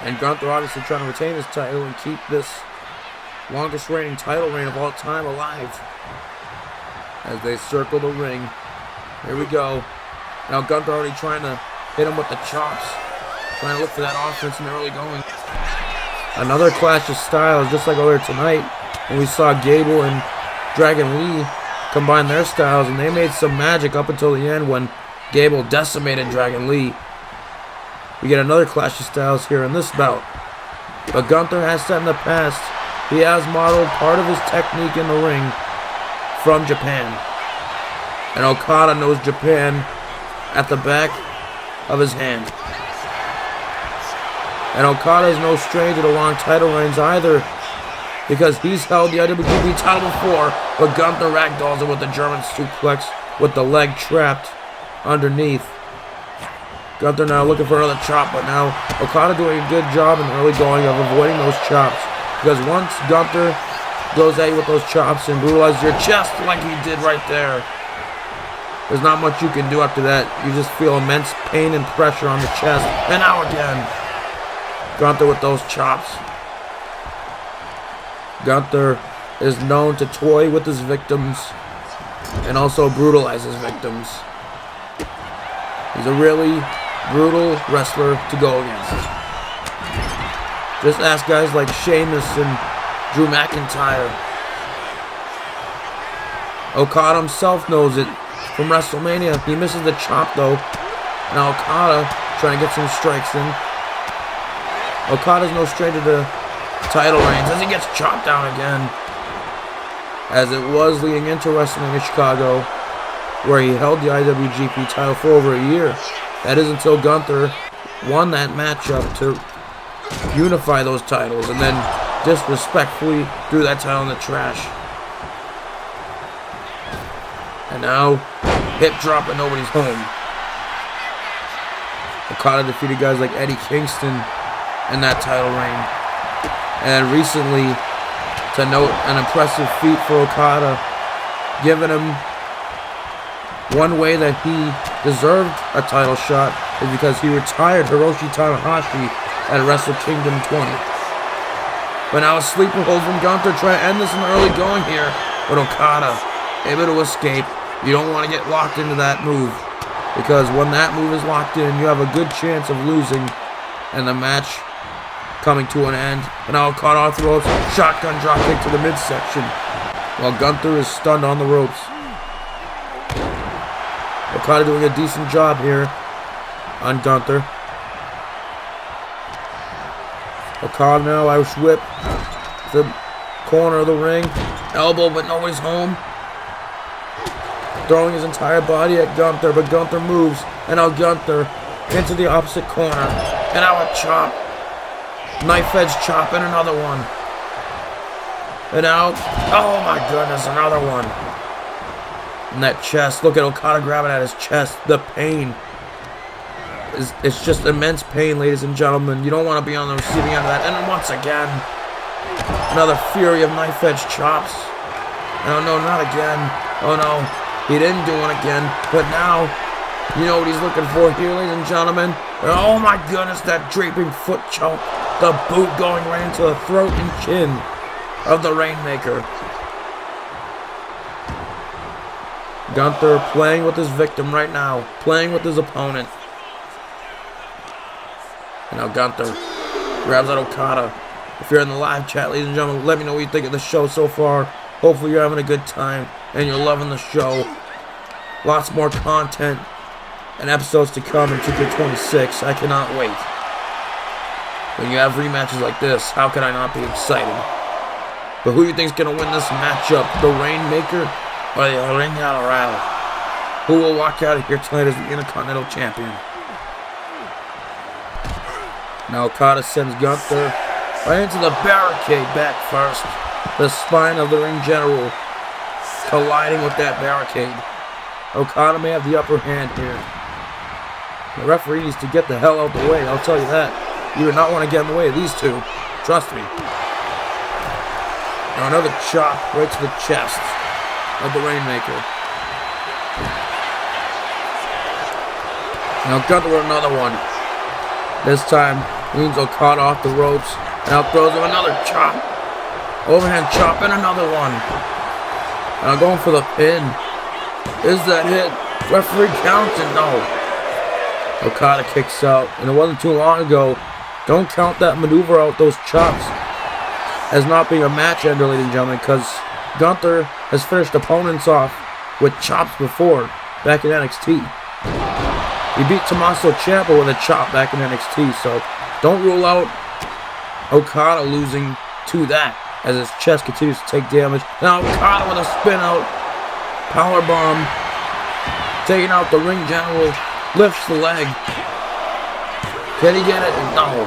And Gunther obviously trying to retain his title and keep this longest reigning title reign of all time alive. As they circle the ring. Here we go. Now Gunther already trying to hit him with the chops. Trying to look for that offense in the early going. Another clash of styles, just like earlier tonight, when we saw Gable and Dragon Lee combine their styles, and they made some magic up until the end when Gable decimated Dragon Lee. We get another clash of styles here in this bout. But Gunther has said in the past, he has modeled part of his technique in the ring from Japan. And Okada knows Japan at the back of his hand. And Okada is no stranger to long title reigns either, because he's held the IWGP title before, but Gunther ragdolls it with the German suplex with the leg trapped underneath. Gunther now looking for another chop, but now Okada doing a good job in the early going of avoiding those chops, because once Gunther goes at you with those chops and brutalizes your chest like he did right there, there's not much you can do after that. You just feel immense pain and pressure on the chest. And now again, Gunther with those chops. Gunther is known to toy with his victims and also brutalize his victims. He's a really brutal wrestler to go against. Just ask guys like Sheamus and Drew McIntyre. Okada himself knows it. From WrestleMania, he misses the chop though. Now Okada trying to get some strikes in. Okada's no stranger to title reigns as he gets chopped down again. As it was leading into WrestleMania Chicago, where he held the IWGP title for over a year. That is until Gunther won that matchup to unify those titles and then disrespectfully threw that title in the trash. And now, hip drop and nobody's home. Okada defeated guys like Eddie Kingston in that title reign. And recently, to note an impressive feat for Okada, giving him one way that he deserved a title shot is because he retired Hiroshi Tanahashi at Wrestle Kingdom 20. But now a sleeper hold from Gunther trying to end this in the early going here. But Okada able to escape. You don't want to get locked into that move, because when that move is locked in, you have a good chance of losing and the match coming to an end. And now Okada off the ropes, shotgun dropkick to the midsection, while Gunther is stunned on the ropes. Okada doing a decent job here on Gunther. Okada now Irish whip to the corner of the ring, elbow, but nobody's home. Throwing his entire body at Gunther, but Gunther moves, and now Gunther into the opposite corner, and now a chop, knife edge chop, and another one, and now, oh my goodness, another one, and that chest, look at Okada grabbing at his chest, the pain, it's just immense pain, ladies and gentlemen. You don't want to be on the receiving end of that, and then once again, another fury of knife edge chops, oh no, not again, oh no. He didn't do it again, but now, you know what he's looking for here, ladies and gentlemen? Oh my goodness, that draping foot choke. The boot going right into the throat and chin of the Rainmaker. Gunther playing with his victim right now, playing with his opponent. And now Gunther grabs at Okada. If you're in the live chat, ladies and gentlemen, let me know what you think of the show so far. Hopefully you're having a good time and you're loving the show. Lots more content and episodes to come in 2K26. I cannot wait. When you have rematches like this, how can I not be excited? But who do you think's gonna win this matchup? The Rainmaker or the Ring General? Who will walk out of here tonight as the Intercontinental Champion? Now Okada sends Gunther right into the barricade back first. The spine of the Ring General colliding with that barricade. Okada may have the upper hand here. The referee needs to get the hell out the way, I'll tell you that. You do not want to get in the way of these two. Trust me. Now another chop right to the chest of the Rainmaker. Now Gunther with another one. This time, leans Okada off the ropes. Now throws him another chop. Overhand chop and another one. Now going for the pin. Is that it? Referee counts and no. Okada kicks out. And it wasn't too long ago. Don't count that maneuver out, those chops, as not being a match ender, ladies and gentlemen, because Gunther has finished opponents off with chops before, back in NXT. He beat Tommaso Ciampa with a chop back in NXT, so don't rule out Okada losing to that as his chest continues to take damage. Now Okada with a spin out, power bomb, taking out the Ring General, lifts the leg. Can he get it? No.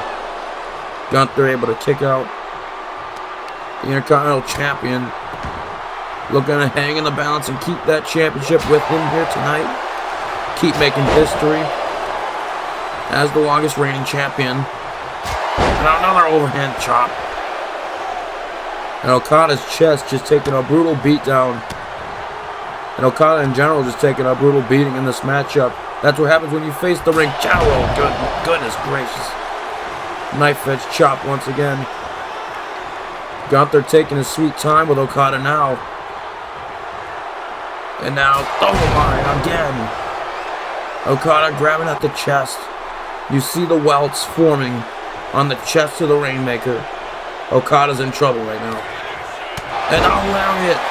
Gunther able to kick out the Intercontinental Champion. Looking to hang in the balance and keep that championship with him here tonight. Keep making history as the longest reigning champion. And another overhand chop. And Okada's chest just taking a brutal beatdown. And Okada in general just taking a brutal beating in this matchup. That's what happens when you face the Ring General. Goodness gracious. Knife edge chop once again. Gunther taking his sweet time with Okada now. And now, line again. Okada grabbing at the chest. You see the welts forming on the chest of the Rainmaker. Okada's in trouble right now. And now Lariat.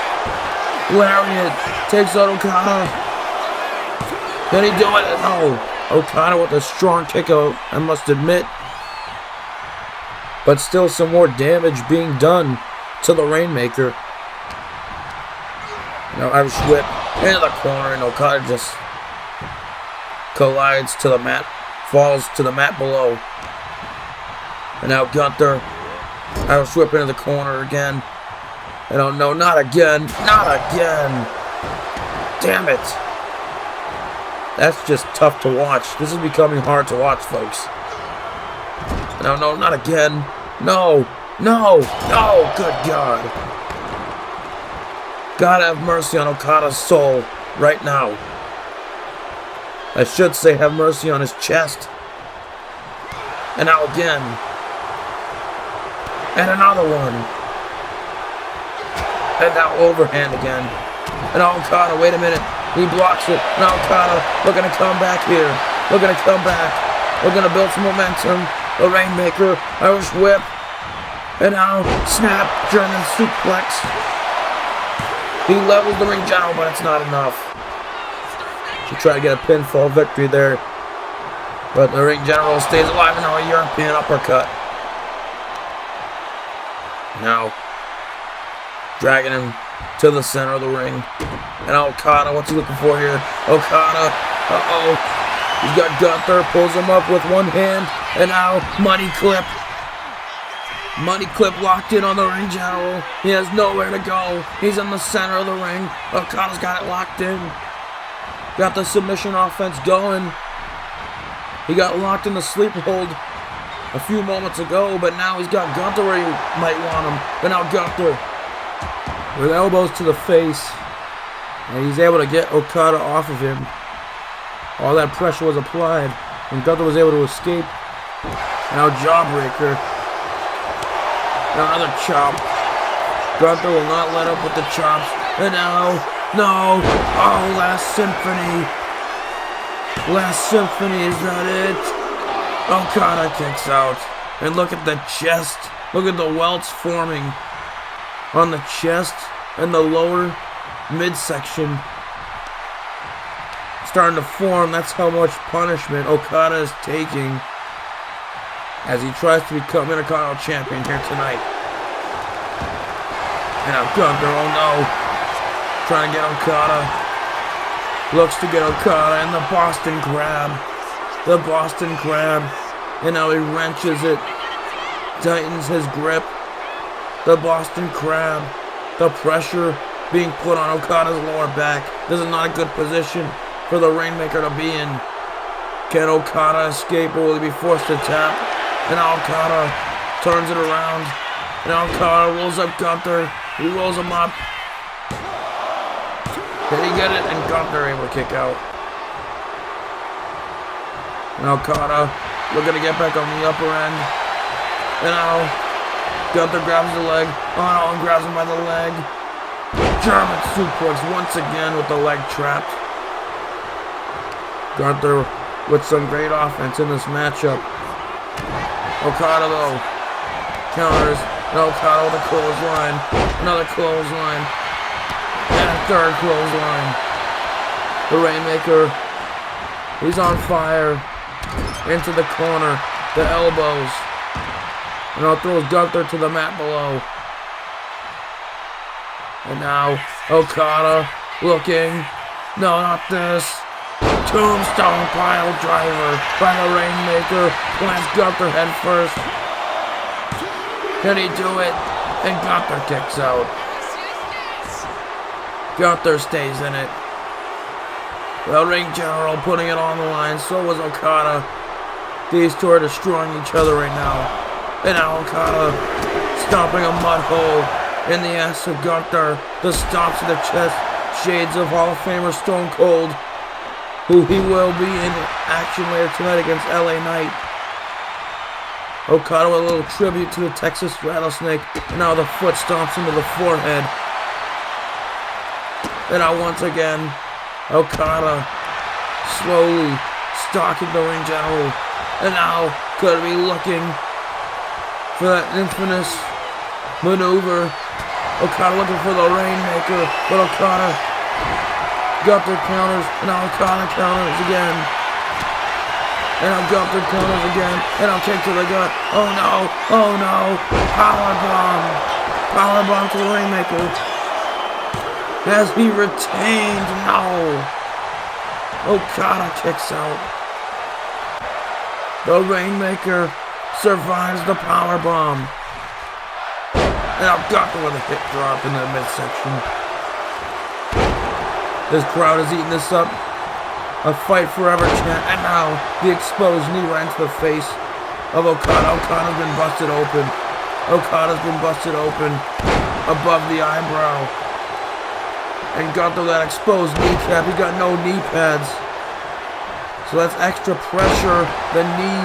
Lariat takes out Okada. Can he do it? No. Okada with a strong kick out, I must admit. But still some more damage being done to the Rainmaker. Now Irish whip into the corner, and Okada just collides to the mat, falls to the mat below. And now Gunther, Irish whip into the corner again. And oh no, not again, not again. Damn it. That's just tough to watch. This is becoming hard to watch, folks. No, no, not again. No, no, no, good God. God have mercy on Okada's soul right now. I should say have mercy on his chest. And now again. And another one. And now overhand again. And Okada, wait a minute. He blocks it. Now Okada looking to come back here. Looking to come back. Looking to build some momentum. The Rainmaker, Irish whip. And now snap, German suplex. He levels the Ring General, but it's not enough. To try to get a pinfall victory there. But the Ring General stays alive, and now a European uppercut. Now dragging him to the center of the ring. And Okada, what's he looking for here? Okada, uh-oh. He's got Gunther, pulls him up with one hand. And now, money clip. Money clip locked in on the Ring General. He has nowhere to go. He's in the center of the ring. Okada's got it locked in. Got the submission offense going. He got locked in the sleeper hold a few moments ago, but now he's got Gunther where he might want him. But now Gunther with elbows to the face. And he's able to get Okada off of him. All that pressure was applied, and Gunther was able to escape. Now Jawbreaker. Now another chop. Gunther will not let up with the chops. And now, no. Oh, Last Symphony. Last Symphony, is that it? Okada kicks out. And look at the chest. Look at the welts forming on the chest and the lower midsection. Starting to form. That's how much punishment Okada is taking. as he tries to become Intercontinental Champion here tonight. And now Gunther, oh no, trying to get Okada. Looks to get Okada, and the Boston Crab. The Boston Crab. And now he wrenches it. Tightens his grip. The Boston Crab. The pressure being put on Okada's lower back. This is not a good position for the Rainmaker to be in. Can Okada escape, or will he be forced to tap? And now Okada turns it around. And now Okada rolls up Gunther. He rolls him up. Did he get it? And Gunther able to kick out. And Okada looking to get back on the upper end. And now Gunther grabs the leg. Oh no, and grabs him by the leg. German suplex once again with the leg trapped. Gunther with some great offense in this matchup. Okada though counters. And Okada with a clothesline. Another clothesline. And a third clothesline. The Rainmaker, he's on fire. Into the corner. The elbows. And now throws Gunther to the mat below. And now Okada looking. No, not this. Tombstone pile driver by the Rainmaker. Plants Gunther head first. Can he do it? And Gunther kicks out. Gunther stays in it. The ring general putting it on the line. So was Okada. These two are destroying each other right now. And now Okada stomping a mud hole in the ass of Gunther. The stomps to the chest. Shades of Hall of Famer Stone Cold, who he will be in action later tonight against LA Knight. Okada with a little tribute to the Texas Rattlesnake. And now the foot stomps into the forehead. And now once again, Okada slowly stalking the ring general. And now could be looking for that infamous maneuver. Okada looking for the Rainmaker, but Okada Gunther counters, and now Okada counters again. And now Gunther counters again, and now kick to the gut. Oh no, oh no, powerbomb. Powerbomb to the Rainmaker. Has he retained? No. Okada kicks out. The Rainmaker survives the powerbomb. And now Gunther with a hip drop in the midsection. This crowd is eating this up. A fight forever chant. And now the exposed knee right into the face of Okada. Okada's been busted open. Okada's been busted open above the eyebrow. And Gunther, that exposed kneecap. He got no knee pads. So that's extra pressure. The knee,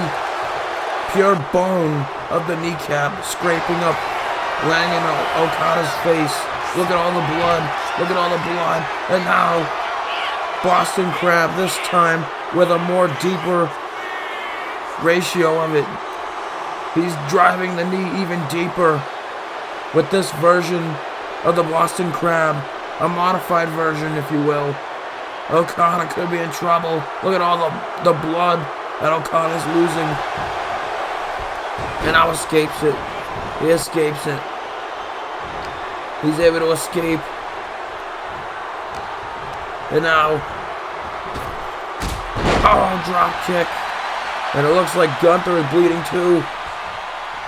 pure bone of the kneecap scraping up, landing on Okada's face. Look at all the blood. Look at all the blood. And now, Boston Crab, this time with a more deeper ratio of it. He's driving the knee even deeper with this version of the Boston Crab. A modified version, if you will. Okada could be in trouble. Look at all the blood that Okada's losing. And now escapes it. He escapes it. He's able to escape. And now, oh, drop kick. And it looks like Gunther is bleeding too.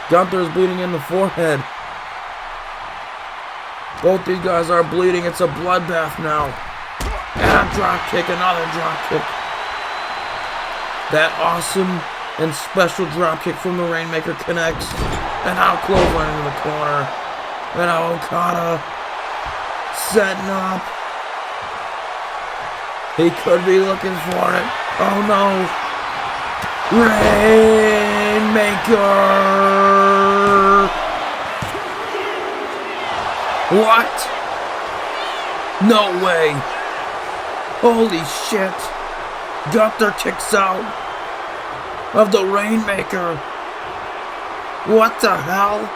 Gunther is bleeding in the forehead. Both these guys are bleeding. It's a bloodbath now. And a drop kick, another drop kick. That awesome and special drop kick from the Rainmaker connects. And now clothesline into the corner. And now Okada setting up. He could be looking for it. Oh no. Rainmaker. What? No way. Holy shit. Gunther kicks out of the Rainmaker. What the hell?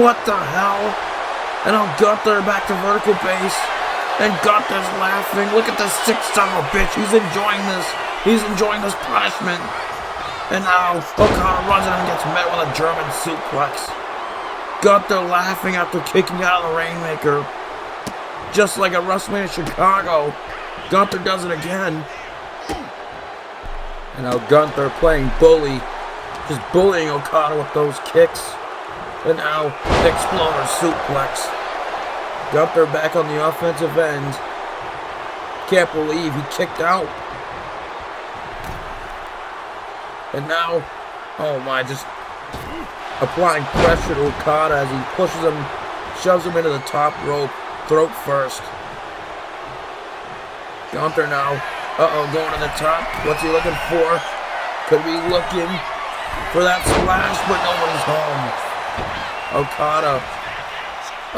What the hell? And now Gunther back to vertical base. And Gunther's laughing. Look at this sick son of a bitch. He's enjoying this. He's enjoying this punishment. And now Okada runs in and gets met with a German suplex. Gunther laughing after kicking out of the Rainmaker. Just like at WrestleMania Chicago, Gunther does it again. And now Gunther playing bully, just bullying Okada with those kicks. And now the Exploder suplex. Gunther back on the offensive end. Can't believe he kicked out. And now, oh my, just applying pressure to Okada as he pushes him, shoves him into the top rope, throat first. Gunther now, going to the top. What's he looking for? Could be looking for that splash, but nobody's home. Okada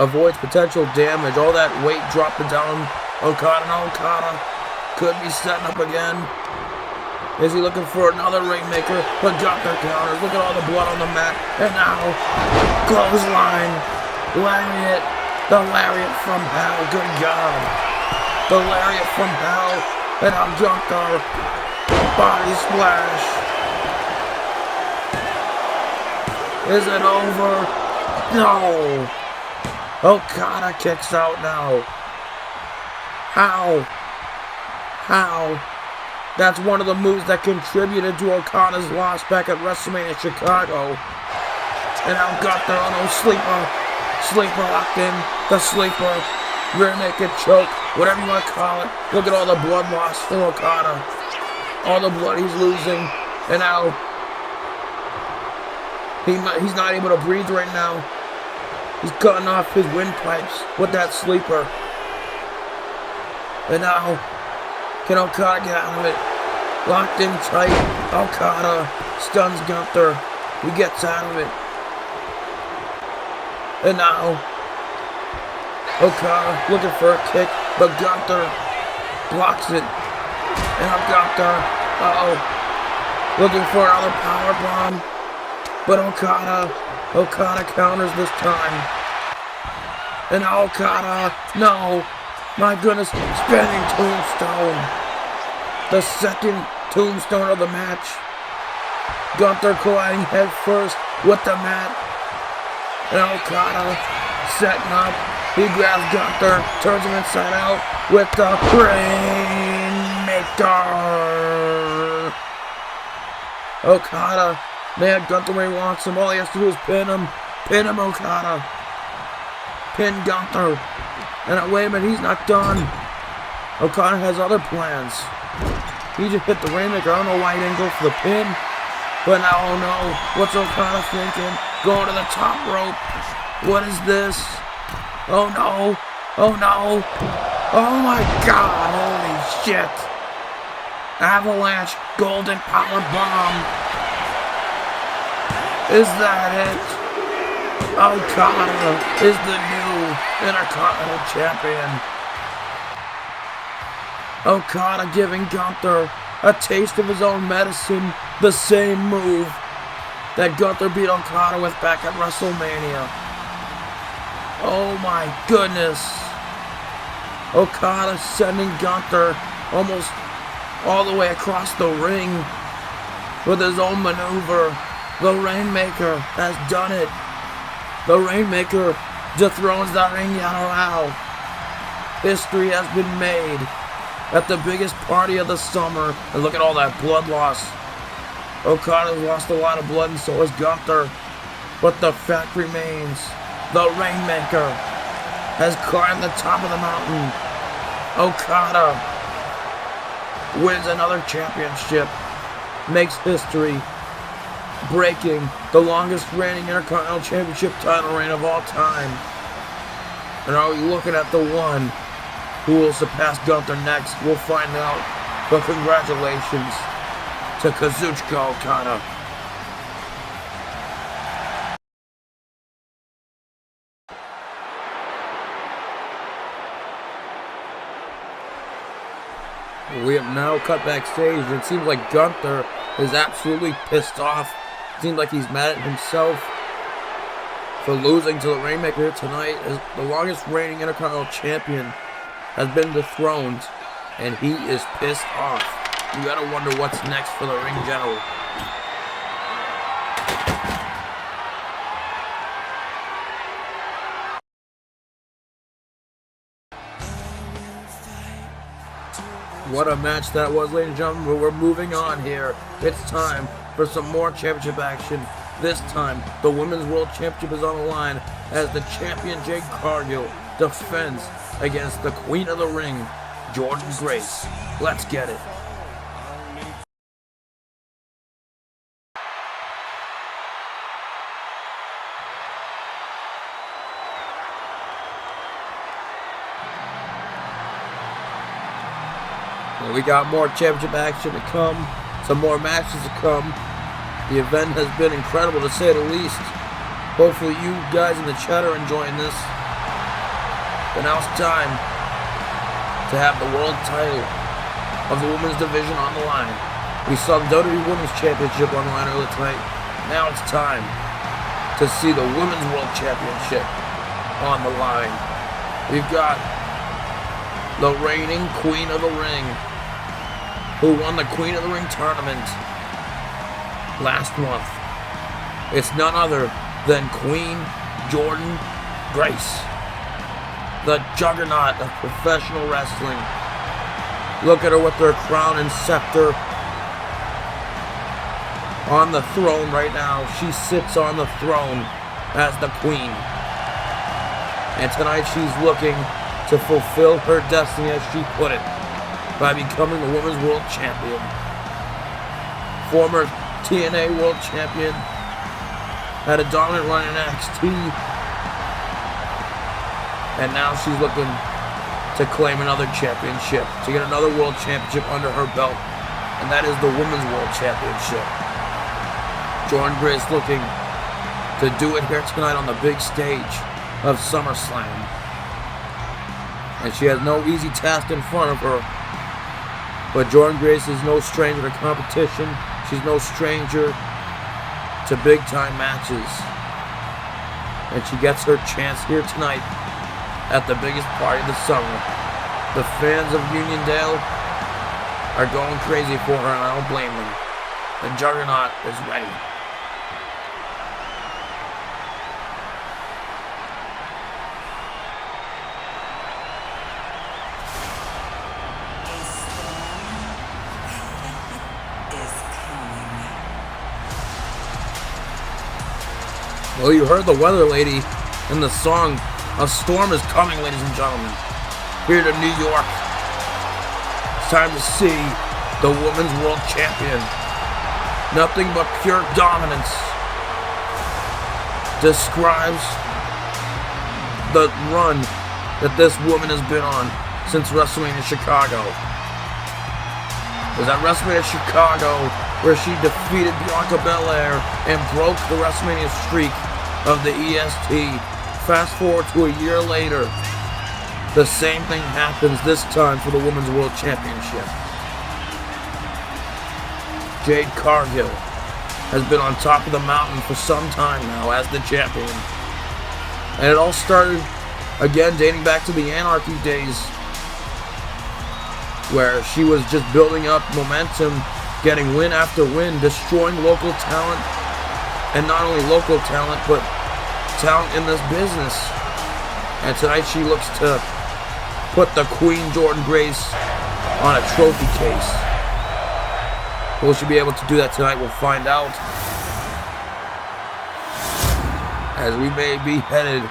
avoids potential damage. All that weight dropping down Okada. Now Okada could be setting up again. Is he looking for another Rainmaker? But Gunther counters. Look at all the blood on the mat. And now, clothesline. Lariat. The Lariat from hell. Good God. The Lariat from hell. And now Gunther. Body splash. Is it over? No. Okada kicks out now. How? That's one of the moves that contributed to Okada's loss back at WrestleMania Chicago. And now Gunther on a sleeper. Sleeper locked in. The sleeper. Rear naked choke. Whatever you want to call it. Look at all the blood loss from Okada. All the blood he's losing. And now he's not able to breathe right now. He's cutting off his windpipes with that sleeper. And now, can Okada get out of it? Locked in tight. Okada stuns Gunther. He gets out of it. And now, Okada looking for a kick, but Gunther blocks it. And now Gunther, looking for another powerbomb. But Okada counters this time. And now Okada, no. My goodness, spinning tombstone. The second tombstone of the match. Gunther colliding head first with the mat. And Okada setting up. He grabs Gunther, turns him inside out with the Rainmaker. Okada, man, Gunther when he wants him. All he has to do is pin him. Pin him, Okada. Pin Gunther. And wait a minute, he's not done. Okada has other plans. He just hit the Rainmaker. I don't know why he didn't go for the pin. But now, oh no, what's Okada thinking? Going to the top rope. What is this? Oh no. Oh no. Oh my God, holy shit. Avalanche Golden Power Bomb. Is that it? Okada is the new Intercontinental Champion. Okada giving Gunther a taste of his own medicine, the same move that Gunther beat Okada with back at WrestleMania. Oh my goodness. Okada sending Gunther almost all the way across the ring with his own maneuver. The Rainmaker has done it. The Rainmaker dethrones the Ring General. History has been made at the biggest party of the summer. And look at all that blood loss. Okada's lost a lot of blood and so has Gunther. But the fact remains, the Rainmaker has climbed the top of the mountain. Okada wins another championship. Makes history. Breaking the longest reigning Intercontinental Championship title reign of all time. And are we looking at the one who will surpass Gunther next? We'll find out. But congratulations to Kazuchika Okada. We have now cut backstage, and it seems like Gunther is absolutely pissed off. It seems like he's mad at himself for losing to the Rainmaker tonight, as the longest reigning Intercontinental Champion has been dethroned, and he is pissed off. You gotta wonder what's next for the Ring General. What a match that was, ladies and gentlemen, but we're moving on here. It's time for some more championship action. This time, the Women's World Championship is on the line as the champion Jade Cargill defends against the Queen of the Ring, Jordynne Grace. Let's get it. Well, we got more championship action to come, some more matches to come. The event has been incredible to say the least. Hopefully you guys in the chat are enjoying this. But now it's time to have the world title of the women's division on the line. We saw the WWE Women's Championship on the line earlier tonight. Now it's time to see the Women's World Championship on the line. We've got the reigning Queen of the Ring, who won the Queen of the Ring tournament last month. It's none other than Queen Jordynne Grace, the juggernaut of professional wrestling. Look at her with her crown and scepter on the throne right now. She sits on the throne as the queen. And tonight she's looking to fulfill her destiny, as she put it, by becoming the Women's World Champion. Former TNA World Champion, had a dominant run in NXT, and now she's looking to claim another championship, to get another World Championship under her belt, and that is the Women's World Championship. Jordynne Grace looking to do it here tonight on the big stage of SummerSlam. And she has no easy task in front of her. But Jordynne Grace is no stranger to competition. She's no stranger to big-time matches. And she gets her chance here tonight at the biggest party of the summer. The fans of Uniondale are going crazy for her, and I don't blame them. The Juggernaut is ready. Well, you heard the weather lady in the song. A storm is coming, ladies and gentlemen. Here to New York. It's time to see the Women's World Champion. Nothing but pure dominance. Describes the run that this woman has been on since WrestleMania Chicago. It was at WrestleMania Chicago where she defeated Bianca Belair and broke the WrestleMania streak of the EST. Fast forward to a year later, the same thing happens this time for the Women's World Championship. Jade Cargill has been on top of the mountain for some time now as the champion. And it all started, again, dating back to the Anarchy days, where she was just building up momentum, getting win after win, destroying local talent. And not only local talent, but talent in this business. And tonight she looks to put the Queen Jordynne Grace on a trophy case. Will she be able to do that tonight? We'll find out, as we may be headed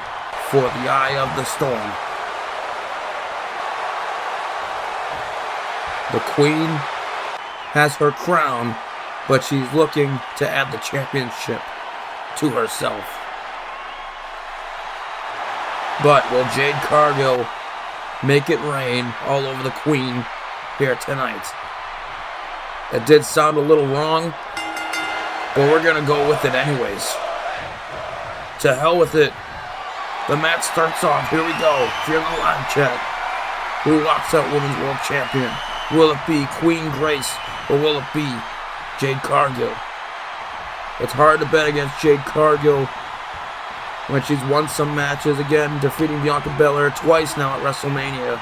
for the eye of the storm. The Queen has her crown, but she's looking to add the championship to herself. But will Jade Cargill make it rain all over the Queen here tonight? It did sound a little wrong, but we're going to go with it anyways. To hell with it. The match starts off. Here we go. If you're in the live chat, who locks out Women's World Champion? Will it be Queen Grace, or will it be Jade Cargill? It's hard to bet against Jade Cargill when she's won some matches, again defeating Bianca Belair twice now at WrestleMania,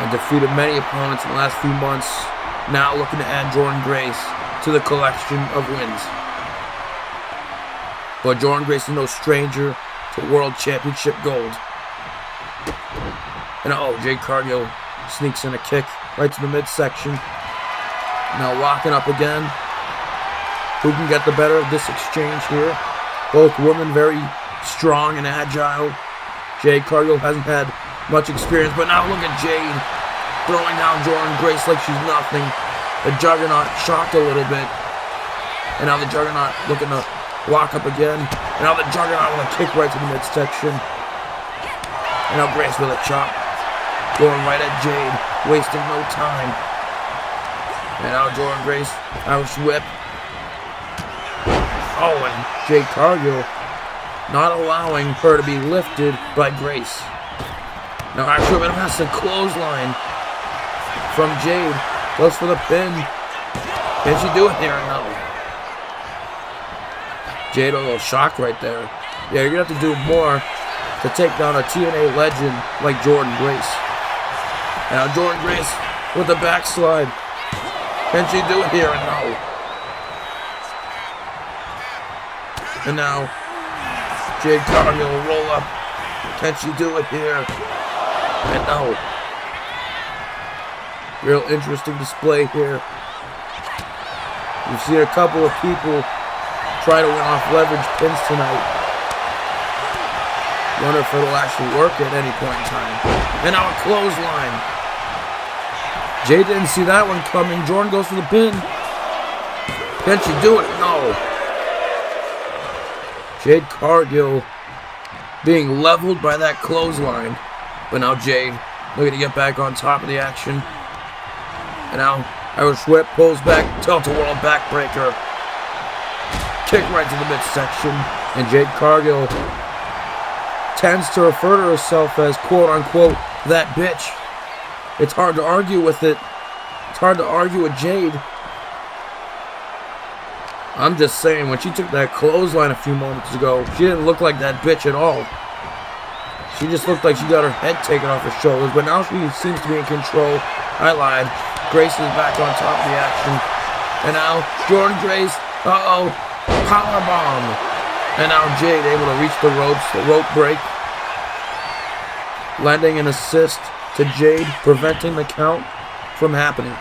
and defeated many opponents in the last few months. Now looking to add Jordynne Grace to the collection of wins. But Jordynne Grace is no stranger to World Championship gold. And oh, Jade Cargill sneaks in a kick right to the midsection. Now locking up again. Who can get the better of this exchange here? Both women very strong and agile. Jade Cargill hasn't had much experience, but now look at Jade throwing down Jordynne Grace like she's nothing. The Juggernaut shocked a little bit. And now the Juggernaut looking to lock up again. And now the Juggernaut with a kick right to the midsection. And now Grace with a chop. Going right at Jade, wasting no time. And now Jordynne Grace, Irish whip. Oh, and Jade Cargill not allowing her to be lifted by Grace. Now Irish whip and a massive clothesline from Jade. Goes for the pin. Can she do it here? No. Jade a little shock right there. Yeah, you're going to have to do more to take down a TNA legend like Jordynne Grace. Now Jordynne Grace with the backslide. Can she do it here? No. And now Jade Cargill will roll up. Can she do it here? And no. Real interesting display here. You've seen a couple of people try to win off leverage pins tonight. Wonder if it'll actually work at any point in time. And now a clothesline. Jay didn't see that one coming. Jordynne goes for the pin. Can she do it? No. Jade Cargill being leveled by that clothesline. But now Jade looking to get back on top of the action. And now Irish whip pulls back, tilt-a-whirl backbreaker. Kick right to the midsection. And Jade Cargill tends to refer to herself as quote-unquote that bitch. It's hard to argue with it. It's hard to argue with Jade. I'm just saying, when she took that clothesline a few moments ago, she didn't look like that bitch at all. She just looked like she got her head taken off her shoulders, but now she seems to be in control. I lied. Grace is back on top of the action. And now, Jordynne Grace, powerbomb. And now Jade able to reach the ropes, the rope break. Landing an assist to Jade, preventing the count from happening.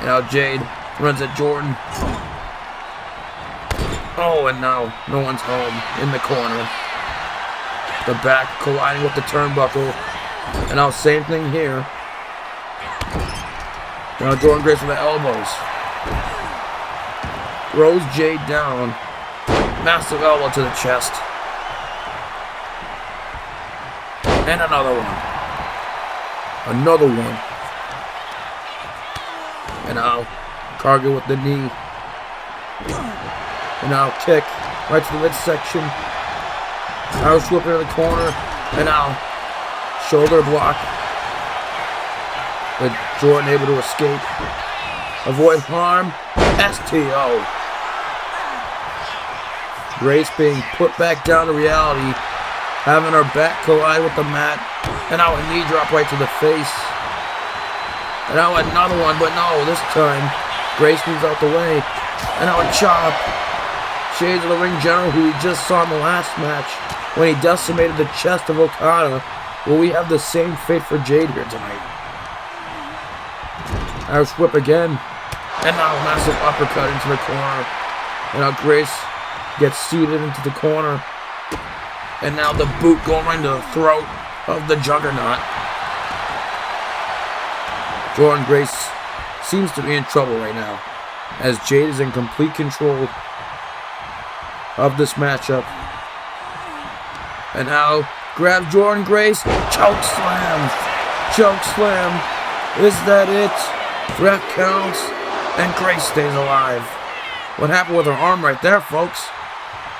And now Jade runs at Jordynne. Oh, and now no one's home in the corner. The back colliding with the turnbuckle. And now same thing here. Now Jordynne Grace with the elbows. Throws Jade down. Massive elbow to the chest. And another one. Another one. And now Cargill with the knee. And now kick right to the midsection. Irish whip into the corner. And now shoulder block. But Jordynne able to escape. Avoid harm. STO. Grace being put back down to reality. Having her back collide with the mat. And now a knee drop right to the face. And now another one, but no, this time Grace moves out the way. And now a chop. Shades of the ring general who we just saw in the last match when he decimated the chest of Okada. Will we have the same fate for Jade here tonight? Irish whip again. And now a massive uppercut into the corner. And now Grace gets seated into the corner. And now the boot going right into the throat of the Juggernaut. Jordynne Grace seems to be in trouble right now, as Jade is in complete control of this matchup. And now grabs Jordynne Grace. Choke slam. Choke slam. Is that it? Ref counts. And Grace stays alive. What happened with her arm right there, folks?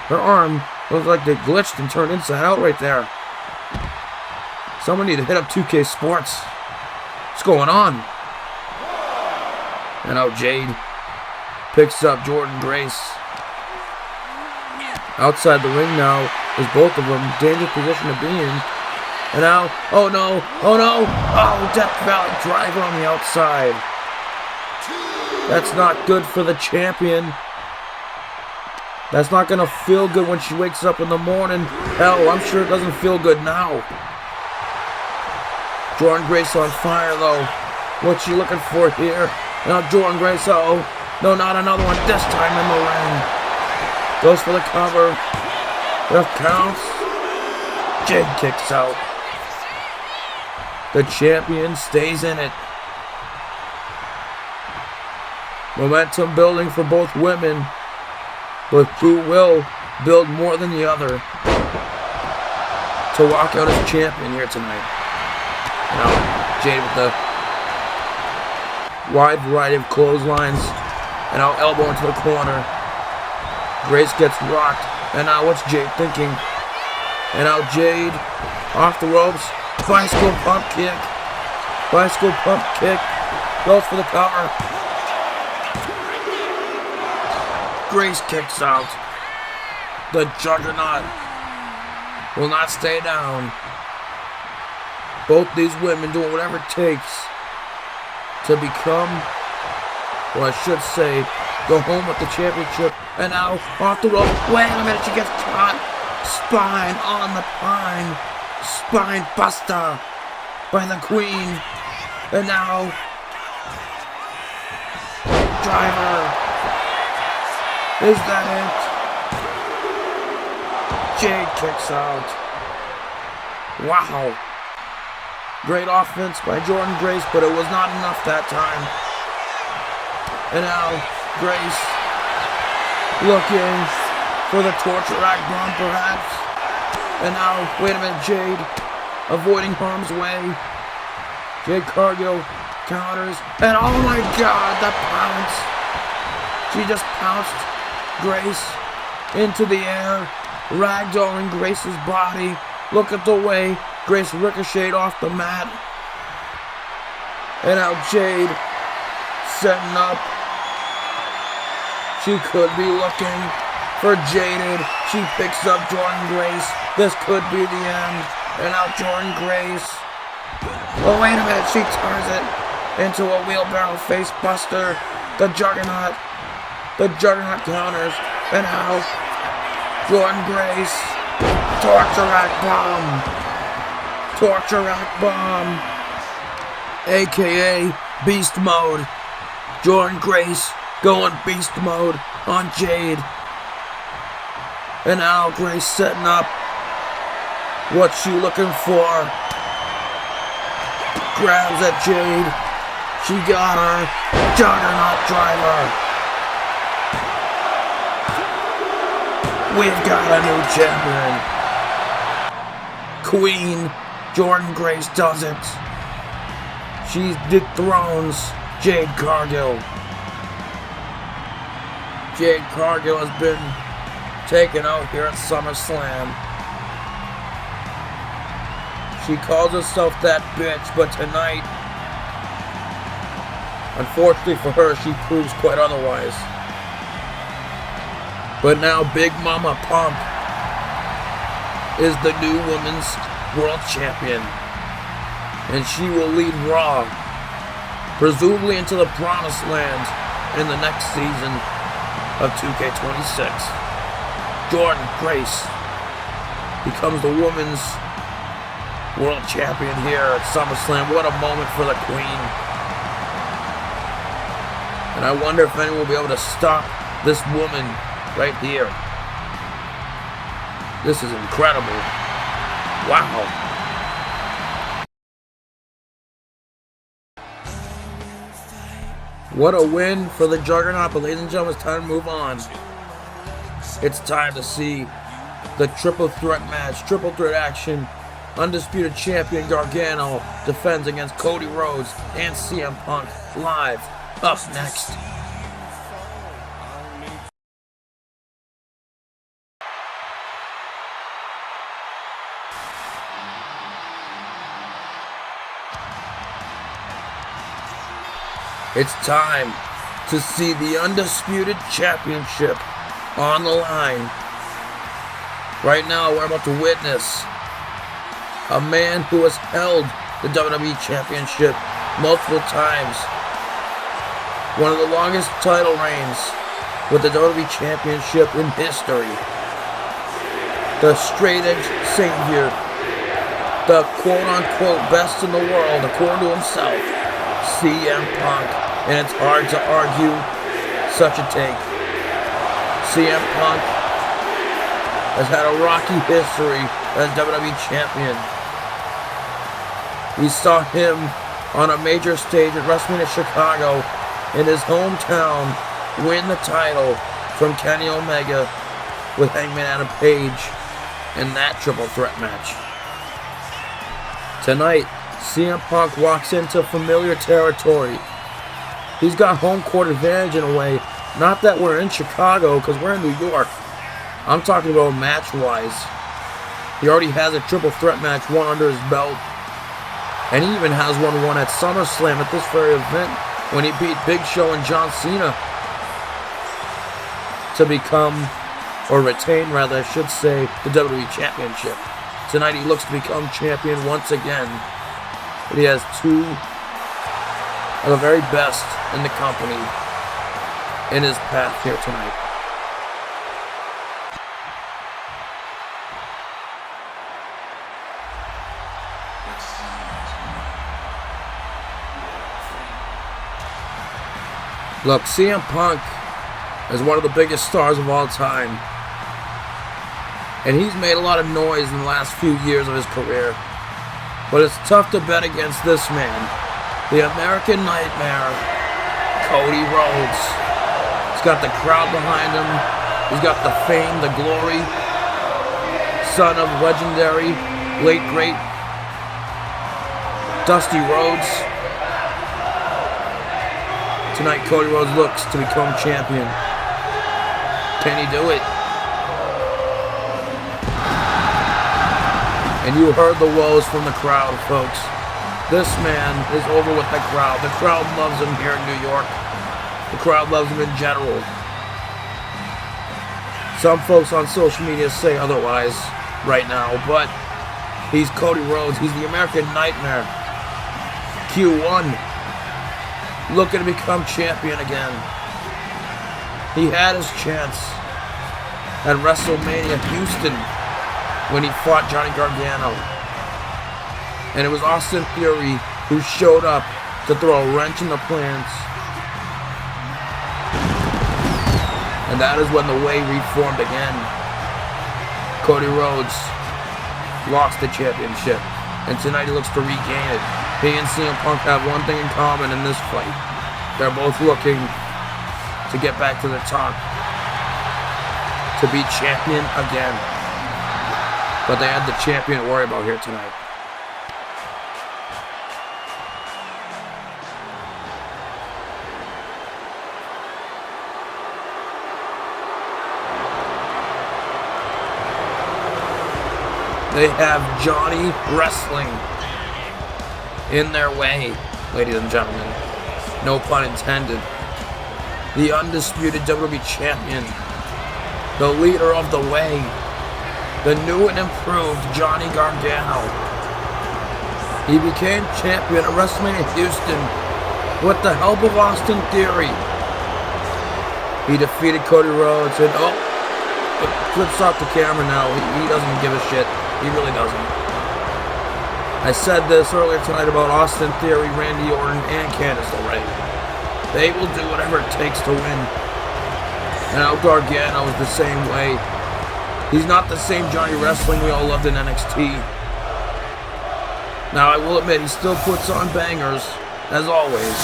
Her arm looks like they glitched and turned inside out right there. Someone need to hit up 2K Sports. What's going on? And now Jade picks up Jordynne Grace. Outside the ring now is both of them. Dangerous position to be in. And now, oh no, oh no, oh, Death Valley driver on the outside. That's not good for the champion. That's not gonna feel good when she wakes up in the morning. Hell, I'm sure it doesn't feel good now. Jordynne Grace on fire though. What's she looking for here? Now Jordynne Grace, uh-oh. No, not another one, this time in the ring. Goes for the cover. Ref counts. Jade kicks out. The champion stays in it. Momentum building for both women. But who will build more than the other to walk out as champion here tonight? Now, Jade with the wide variety of clotheslines. And now elbow into the corner. Grace gets rocked. And now what's Jade thinking? And now Jade off the ropes. Bicycle pump kick. Bicycle pump kick. Goes for the cover. Grace kicks out. The Juggernaut will not stay down. Both these women doing whatever it takes to become, or I should say, go home with the championship. And now off the rope. Wait a minute, she gets caught. Spine on the pine. Spine buster by the Queen. And now driver. Is that it? Jade kicks out. Wow. Great offense by Jordynne Grace, but it was not enough that time. And now Grace looking for the torture rack bomb perhaps. And now, wait a minute, Jade avoiding harm's way. Jade Cargill counters. And oh my god, the pounce. She just pounced Grace into the air, ragdolling Grace's body. Look at the way Grace ricocheted off the mat. And now Jade setting up. She could be looking for Jaded. She picks up Jordynne Grace. This could be the end. And now Jordynne Grace. Oh, wait a minute. She turns it into a wheelbarrow face buster. The Juggernaut. The Juggernaut counters. And now Jordynne Grace. Torture rack bomb. Torture rack bomb. AKA Beast Mode. Jordynne Grace going Beast Mode on Jade. And now Grace setting up. What's she looking for? Grabs at Jade. She got her. Juggernaut driver. We've got a new champion. Queen Jordynne Grace does it. She dethrones Jade Cargill. Jade Cargill has been taken out here at SummerSlam. She calls herself that bitch, but tonight, unfortunately for her, she proves quite otherwise. But now Big Mama Pump is the new Women's World Champion. And she will lead Raw, presumably into the Promised Land in the next season of 2K26. Jordynne Grace becomes the Women's World Champion here at SummerSlam. What a moment for the Queen. And I wonder if anyone will be able to stop this woman right here. This is incredible. Wow. What a win for the Juggernaut, but ladies and gentlemen, it's time to move on. It's time to see the triple threat match, triple threat action. Undisputed champion Gargano defends against Cody Rhodes and CM Punk live. Up next. It's time to see the Undisputed Championship on the line. Right now, we're about to witness a man who has held the WWE Championship multiple times. One of the longest title reigns with the WWE Championship in history. The straight edge savior, the quote-unquote best in the world, according to himself, CM Punk. And it's hard to argue such a take. CM Punk has had a rocky history as WWE Champion. We saw him on a major stage at WrestleMania Chicago in his hometown win the title from Kenny Omega with Hangman Adam Page in that triple threat match. Tonight, CM Punk walks into familiar territory. He's got home court advantage in a way. Not that we're in Chicago, because we're in New York. I'm talking about match-wise. He already has a triple threat match, one under his belt. And he even has one won at Summerslam at this very event when he beat Big Show and John Cena to become, or retain rather, I should say, the WWE Championship. Tonight he looks to become champion once again. But he has two of the very best in the company in his path here tonight. Look, CM Punk is one of the biggest stars of all time. And he's made a lot of noise in the last few years of his career. But it's tough to bet against this man. The American Nightmare, Cody Rhodes. He's got the crowd behind him. He's got the fame, the glory. Son of legendary, late great Dusty Rhodes. Tonight, Cody Rhodes looks to become champion. Can he do it? And you heard the woes from the crowd, folks. This man is over with the crowd. The crowd loves him here in New York. The crowd loves him in general. Some folks on social media say otherwise right now, but he's Cody Rhodes. He's the American Nightmare. Q1. Looking to become champion again. He had his chance at WrestleMania Houston when he fought Johnny Gargano. And it was Austin Theory who showed up to throw a wrench in the plans. And that is when the way reformed again. Cody Rhodes lost the championship, and tonight he looks to regain it. He and CM Punk have one thing in common in this fight. They're both looking to get back to the top, to be champion again. But they had the champion to worry about here tonight. They have Johnny Wrestling in their way, ladies and gentlemen. No pun intended. The undisputed WWE champion. The leader of the way. The new and improved Johnny Gargano. He became champion at WrestleMania Houston with the help of Austin Theory. He defeated Cody Rhodes and it flips off the camera now. He doesn't give a shit. He really doesn't. I said this earlier tonight about Austin Theory, Randy Orton, and Candice LeRae. They will do whatever it takes to win. And now Gargano is the same way. He's not the same Johnny Wrestling we all loved in NXT. Now I will admit he still puts on bangers, as always.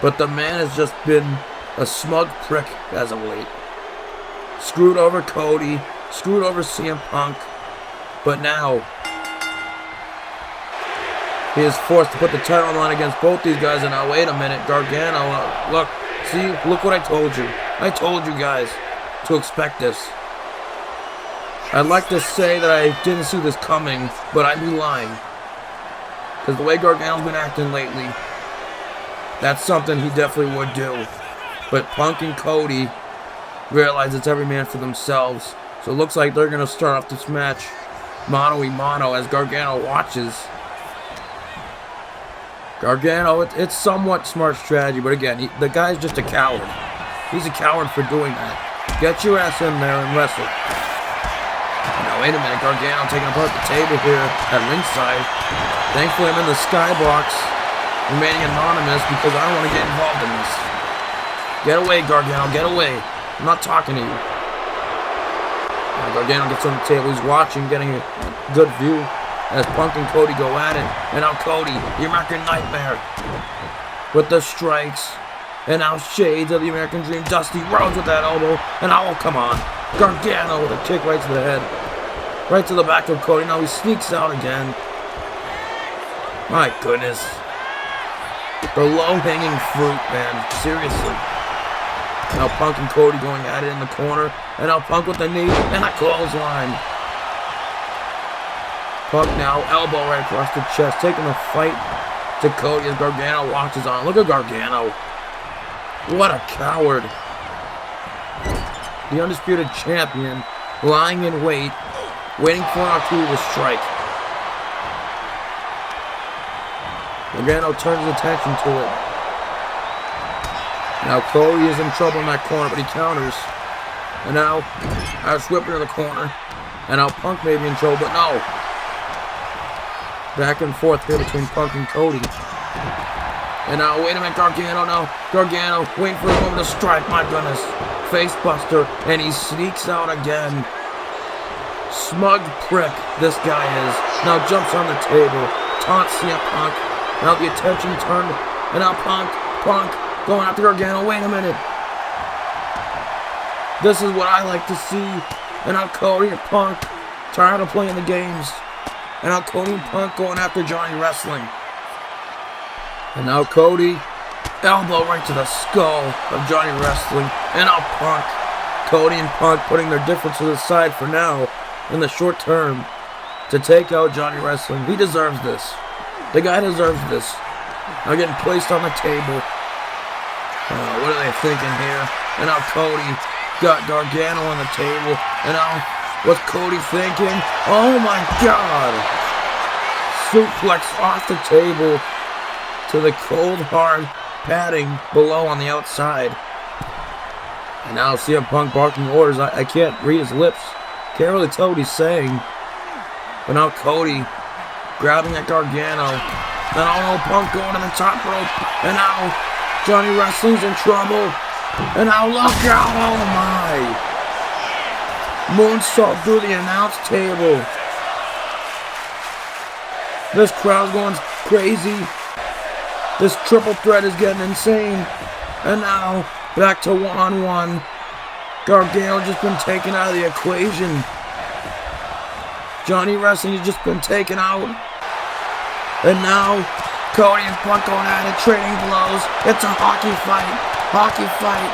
But the man has just been a smug prick as of late. Screwed over Cody, screwed over CM Punk, but now he is forced to put the title on the line against both these guys, and now wait a minute, Gargano, look what I told you. I told you guys to expect this. I'd like to say that I didn't see this coming, but I'd be lying. Because the way Gargano's been acting lately, that's something he definitely would do. But Punk and Cody realize it's every man for themselves. So it looks like they're going to start off this match mano-a-mano as Gargano watches. Gargano, it's somewhat smart strategy, but again, the guy's just a coward. He's a coward for doing that. Get your ass in there and wrestle. Now, wait a minute. Gargano taking apart the table here at ringside. Thankfully, I'm in the skybox, remaining anonymous because I don't want to get involved in this. Get away, Gargano. Get away. I'm not talking to you. Now, Gargano gets on the table. He's watching, getting a good view as Punk and Cody go at it. And now Cody, the American Nightmare, with the strikes. And now shades of the American Dream. Dusty Rhodes with that elbow. And now, oh, come on. Gargano with a kick right to the head. Right to the back of Cody. Now he sneaks out again. My goodness. The low-hanging fruit, man. Seriously. Now Punk and Cody going at it in the corner. And now Punk with the knee. And a clothesline. Punk now, elbow right across the chest. Taking the fight to Cody as Gargano watches on. Look at Gargano. What a coward. The Undisputed Champion lying in wait, waiting for an opportunity to strike. Gargano turns his attention to it. Now Cody is in trouble in that corner, but he counters. And now, Irish Whip into the corner. And now Punk may be in trouble, but no. Back and forth here between Punk and Cody. And now, wait a minute, Gargano now. Gargano waiting for a moment to strike, my goodness. Face buster, and he sneaks out again. Smug prick, this guy is. Now jumps on the table. Taunts CM Punk. Now the attention turned. And now Punk going after Gargano. Wait a minute. This is what I like to see. And now Cody and Punk tired of playing the games. And now Cody and Punk going after Johnny Wrestling. And now Cody, elbow right to the skull of Johnny Wrestling. And now Punk. Cody and Punk putting their differences aside for now, in the short term, to take out Johnny Wrestling. He deserves this. The guy deserves this. Now getting placed on the table. What are they thinking here? And now Cody got Gargano on the table. And now, what's Cody thinking? Oh my God! Suplex off the table to the cold, hard padding below on the outside. And now CM Punk barking orders. I can't read his lips. Can't really tell what he's saying. But now Cody grabbing at Gargano. Then Punk going to the top rope. And now Johnny Wrestling's in trouble. And now look out. Oh my. Moonsault through the announce table. This crowd's going crazy. This triple threat is getting insane. And now, back to one-on-one. Gargano just been taken out of the equation. Johnny Wrestling has just been taken out. And now, Cody and Punk going at it, trading blows. It's a hockey fight. Hockey fight.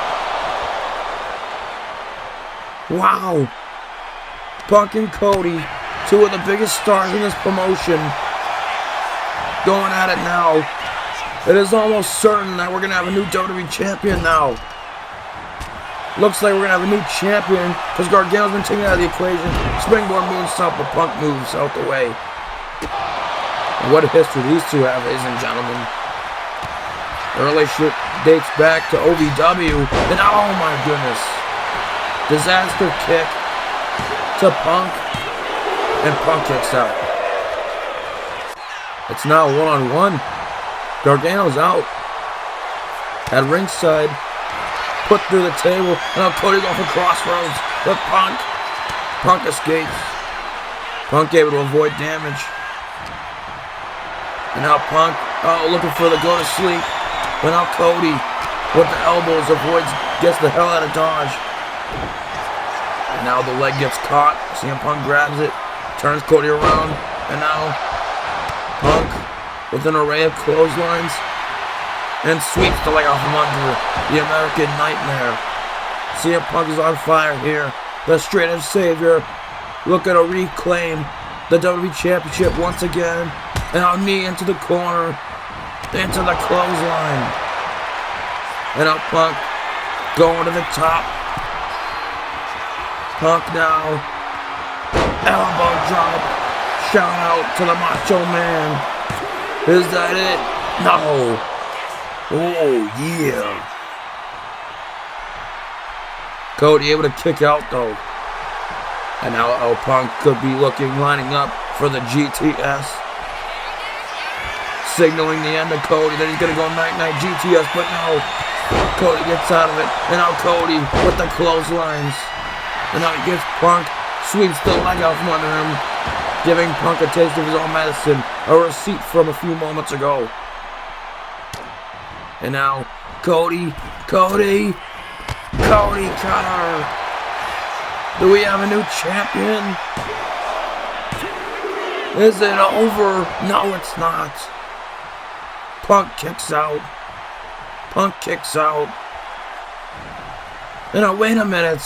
Wow. Punk and Cody, two of the biggest stars in this promotion, going at it now. It is almost certain that we're going to have a new WWE champion now. Looks like we're going to have a new champion because Gargano's been taken out of the equation. Springboard moonsault, but Punk moves out the way. And what a history these two have, ladies and gentlemen. The relationship dates back to OVW. And oh my goodness. Disaster kick to Punk. And Punk kicks out. It's now one-on-one. Gargano's out. At ringside. Put through the table. And now Cody going for crossroads. But Punk. Punk escapes. Punk able to avoid damage. And now Punk. Looking for the go to sleep. But now Cody. With the elbows avoids. Gets the hell out of dodge. And now the leg gets caught. CM Punk grabs it. Turns Cody around. And now Punk with an array of clotheslines, and sweeps the leg off from under the American Nightmare. CM Punk is on fire here. The straight-edge savior looking to reclaim the WWE Championship once again. And now knee into the corner, into the clothesline. And now Punk going to the top. Punk now, elbow drop. Shout out to the Macho Man. Is that it? No. Oh, yeah. Cody able to kick out though. And now Punk could be lining up for the GTS. Signaling the end of Cody. Then he's going to go night-night GTS, but no. Cody gets out of it. And now Cody with the clotheslines. And now he gets Punk. Sweeps the leg out from under him. Giving Punk a taste of his own medicine. A receipt from a few moments ago. And now Cody Cutter. Do we have a new champion? Is it over? No, it's not. Punk kicks out. And now, wait a minute.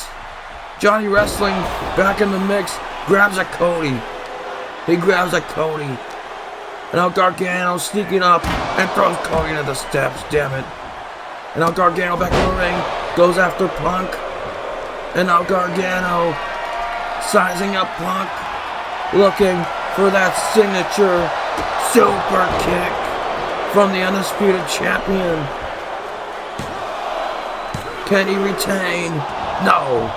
Johnny Wrestling back in the mix. Grabs at Cody. He grabs at Cody. And now Gargano sneaking up and throws Cody into the steps. Damn it. And now Gargano back in the ring. Goes after Punk. And now Gargano sizing up Punk. Looking for that signature super kick from the Undisputed Champion. Can he retain? No.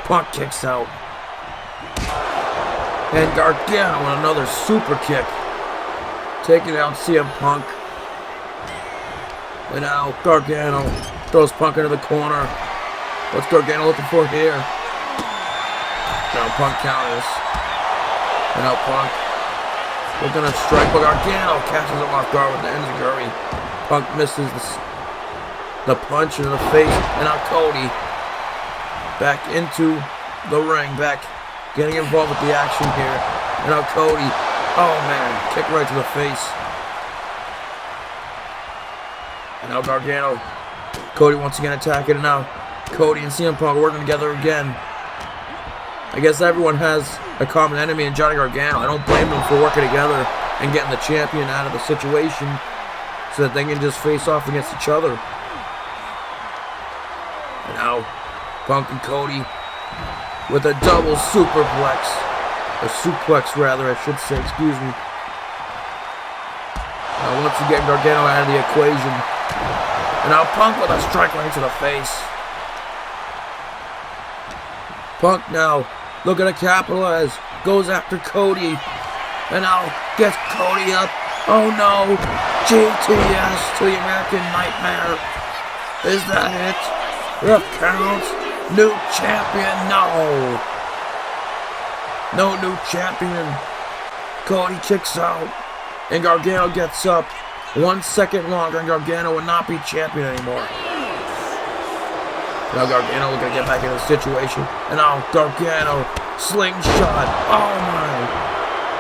Punk kicks out. And Gargano with another super kick. Taking out CM Punk. And now Gargano throws Punk into the corner. What's Gargano looking for here? Now Punk counters. And now Punk. We're gonna strike, but Gargano catches him off guard with the enziguri. Punk misses the punch in the face. And now Cody back into the ring. Back getting involved with the action here. And now Cody. Oh man, kick right to the face. And now Gargano. Cody once again attacking. And now Cody and CM Punk working together again. I guess everyone has a common enemy in Johnny Gargano. I don't blame them for working together and getting the champion out of the situation so that they can just face off against each other. And now Punk and Cody with a double superplex. A suplex rather, I should say, excuse me. Now once again Gargano out of the equation. And now Punk with a strike right to the face. Punk now looking to capitalize. Goes after Cody. And now gets Cody up. Oh no. GTS to the American Nightmare. Is that it? Ref count. New champion. No. No new champion. Cody kicks out. And Gargano gets up. 1 second longer and Gargano would not be champion anymore. Now Gargano looking to get back into the situation. And now Gargano slingshot. Oh my.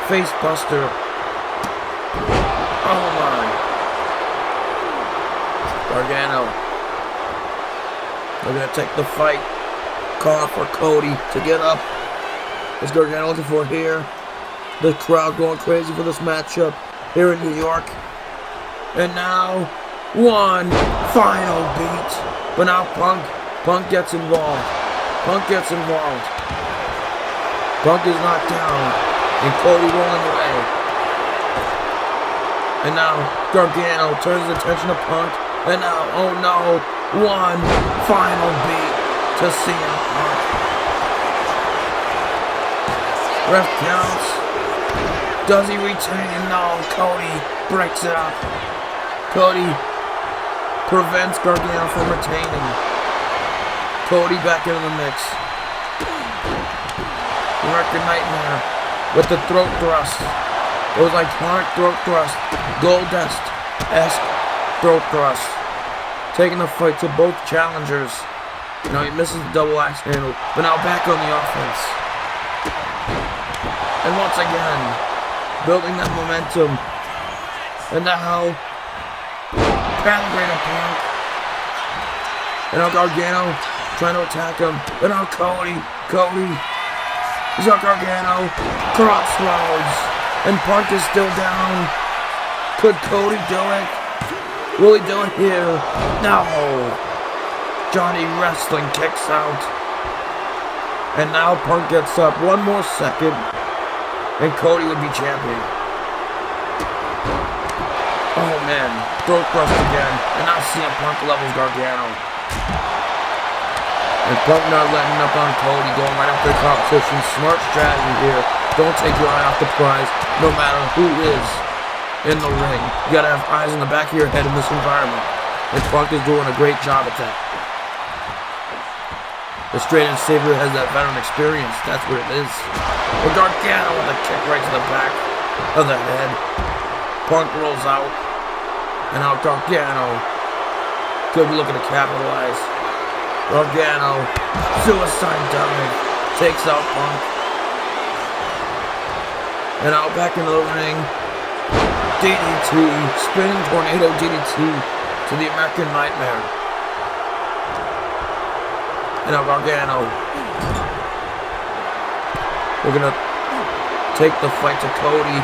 Face buster. Oh my. Gargano looking to take the fight. Calling for Cody to get up. What's Gargano looking for here? The crowd going crazy for this matchup here in New York. And now, one final beat. But now Punk gets involved. Punk is knocked down. And Cody rolling away. And now Gargano turns his attention to Punk. And now, oh no, one final beat to CM Punk. Ref counts. Does he retain? No, Cody breaks it up. Cody prevents Gargano from retaining. Cody back into the mix. American Nightmare with the throat thrust. It was iconic throat thrust. Goldust-esque throat thrust. Taking the fight to both challengers. Now he misses the double axe handle, but now back on the offense. And once again, building that momentum. And now, Panther Punk. And now Gargano trying to attack him. And now Cody. He's got Gargano. Crossroads. And Punk is still down. Could Cody do it? Will he do it here? No. Johnny Wrestling kicks out. And now Punk gets up. 1 more second. And Cody would be champion. Oh man, throat thrust again. And now CM Punk levels Gargano. And Punk not letting up on Cody, going right after the competition. Smart strategy here. Don't take your eye off the prize, no matter who is in the ring. You gotta have eyes in the back of your head in this environment. And Punk is doing a great job at that. The straight and savior has that veteran experience. That's what it is. Or Gargano with a kick right to the back of the head. Punk rolls out. And now Gargano could be looking to capitalize. Gargano, suicide dive, takes out Punk. And now back into the ring. DDT, spinning tornado DDT to the American Nightmare. And now Gargano. We're gonna take the fight to Cody.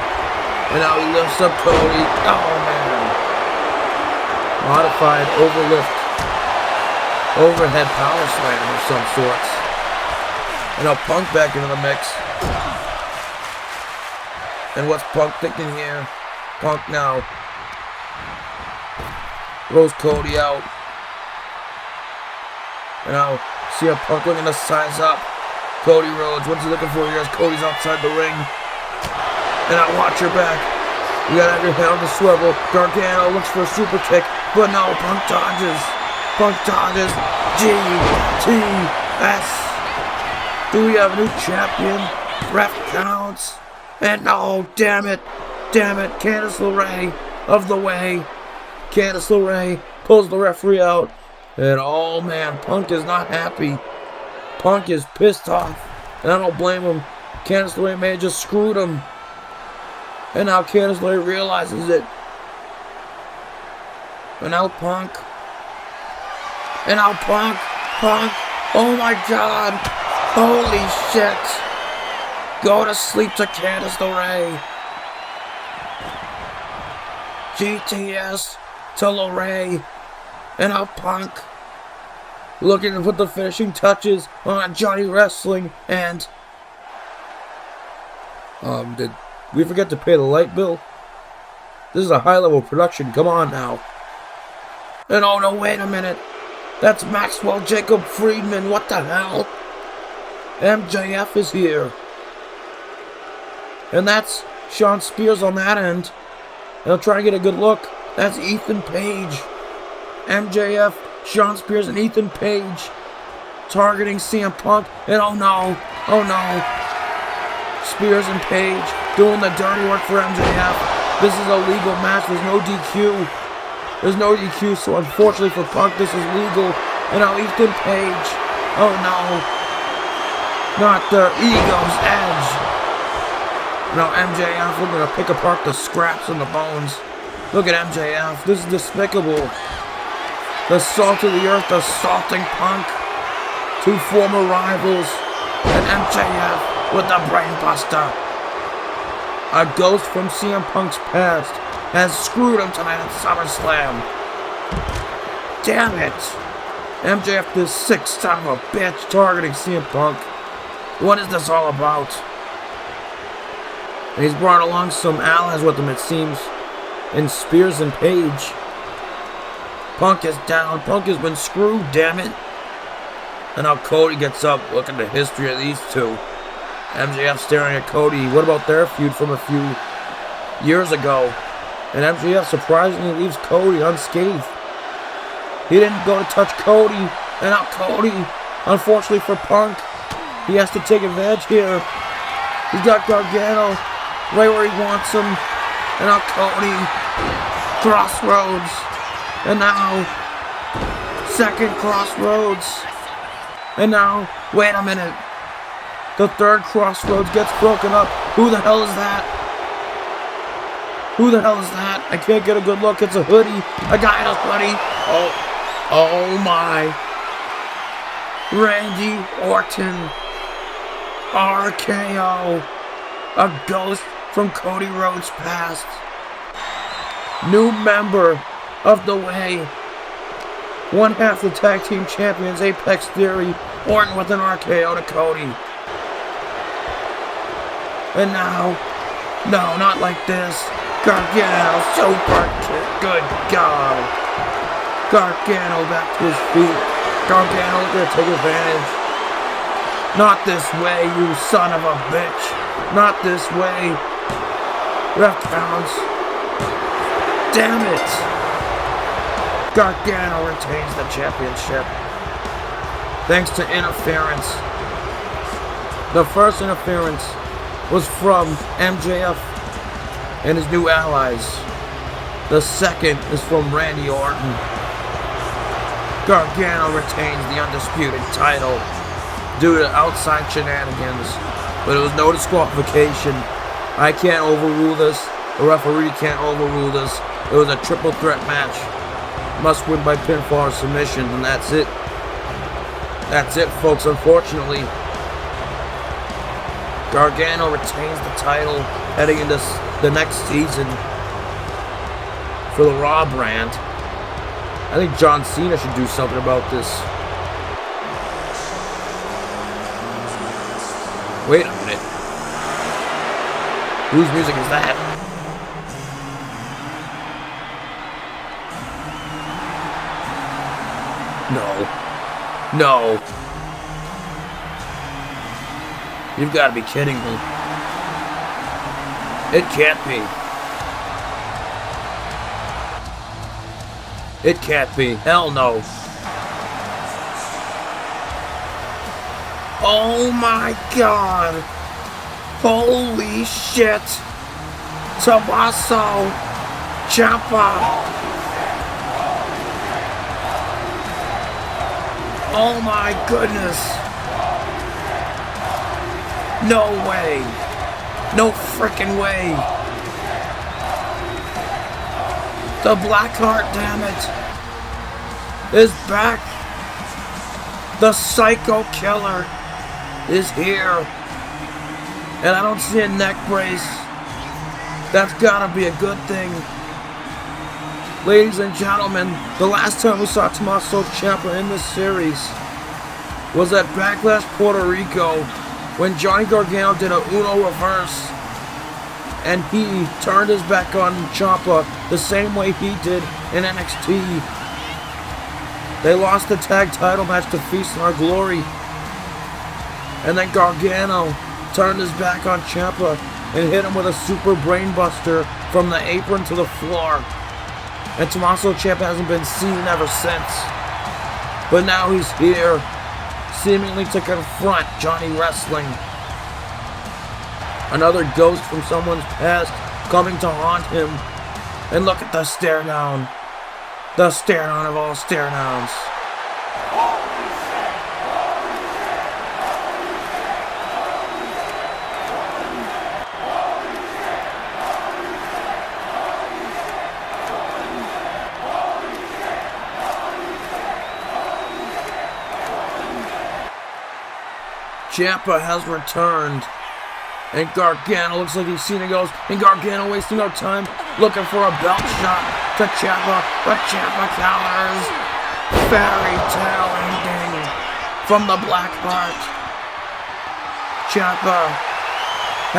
And now he lifts up Cody. Oh man. Modified overlift. Overhead power slam of some sorts. And now Punk back into the mix. And what's Punk thinking here? Punk now rolls Cody out. And now CM Punk looking to size up Cody Rhodes. What's he looking for here as Cody's outside the ring? And now watch your back. You gotta have your head on the swivel. Gargano looks for a super kick, but no, Punk dodges. Punk dodges. GTS. Do we have a new champion? Ref counts. And no, damn it. Damn it. Candice LeRae of the way. Candice LeRae pulls the referee out. And oh man, Punk is not happy. Punk is pissed off. And I don't blame him. Candice LeRae may have just screwed him. And now Candice LeRae realizes it. And now Punk. And now Punk. Punk. Oh my god. Holy shit. Go to sleep to Candice LeRae. GTS to LeRae. And now Punk. Looking to put the finishing touches on Johnny Wrestling. And did we forget to pay the light bill? This is a high-level production. Come on now. And oh no, wait a minute. That's Maxwell Jacob Friedman. What the hell? MJF is here. And that's Sean Spears on that end. And I'll try to get a good look. That's Ethan Page. MJF, Sean Spears, and Ethan Page targeting CM Punk. And oh no. Spears and Page doing the dirty work for MJF. This is a legal match. There's no DQ. There's no DQ, so unfortunately for Punk, this is legal. And now Ethan Page. Oh no. Not the Ego's Edge. Now MJF looking to pick apart the scraps and the bones. Look at MJF. This is despicable. The salt of the earth assaulting Punk. Two former rivals. And MJF with the brain buster. A ghost from CM Punk's past has screwed him tonight at SummerSlam. Damn it. MJF, this sick son of a bitch, targeting CM Punk. What is this all about? And he's brought along some allies with him, it seems. In Spears and Page. Punk is down. Punk has been screwed, damn it. And now Cody gets up, looking at the history of these two. MJF staring at Cody. What about their feud from a few years ago? And MJF surprisingly leaves Cody unscathed. He didn't go to touch Cody. And now Cody, unfortunately for Punk, he has to take advantage here. He's got Gargano right where he wants him. And now Cody, crossroads. And now, second crossroads. And now, wait a minute. The third crossroads gets broken up. Who the hell is that? Who the hell is that? I can't get a good look. It's a hoodie. A guy in a hoodie. Oh my. Randy Orton. RKO. A ghost from Cody Rhodes' past. New member of the Way. One half the tag team champions, Apex Theory. Orton with an RKO to Cody. And now, no, not like this. Gargano, super kick. Good God. Gargano back to his feet. Gargano gonna take advantage. Not this way, you son of a bitch. Not this way. Ref counts. Damn it. Gargano retains the championship. Thanks to interference. The first interference was from MJF and his new allies. The second is from Randy Orton. Gargano retains the Undisputed title due to outside shenanigans, but it was no disqualification. I can't overrule this. The referee can't overrule this. It was a triple threat match. Must win by pinfall or submission, and that's it. That's it, folks, unfortunately. Gargano retains the title heading into the next season for the Raw brand. I think John Cena should do something about this. Wait a minute. Whose music is that? No. No. You've got to be kidding me. It can't be. It can't be. Hell no. Oh my god. Holy shit. Tommaso Ciampa. Oh my goodness. No way. No frickin' way. The Blackheart, damn it, is back. The Psycho Killer is here. And I don't see a neck brace. That's gotta be a good thing. Ladies and gentlemen, the last time we saw Tommaso Ciampa in this series was at Backlash Puerto Rico when Johnny Gargano did a Uno reverse and he turned his back on Ciampa the same way he did in NXT. They lost the tag title match to Feast in Our Glory. And then Gargano turned his back on Ciampa and hit him with a super brainbuster from the apron to the floor. And Tommaso Ciampa hasn't been seen ever since. But now he's here, seemingly to confront Johnny Wrestling. Another ghost from someone's past coming to haunt him. And look at the stare down. The stare down of all stare downs. Ciampa has returned, and Gargano looks like he's seen it goes, and Gargano wasting no time, looking for a belt shot to Ciampa, but Ciampa counters. Fairy tale ending from the Blackheart. Ciampa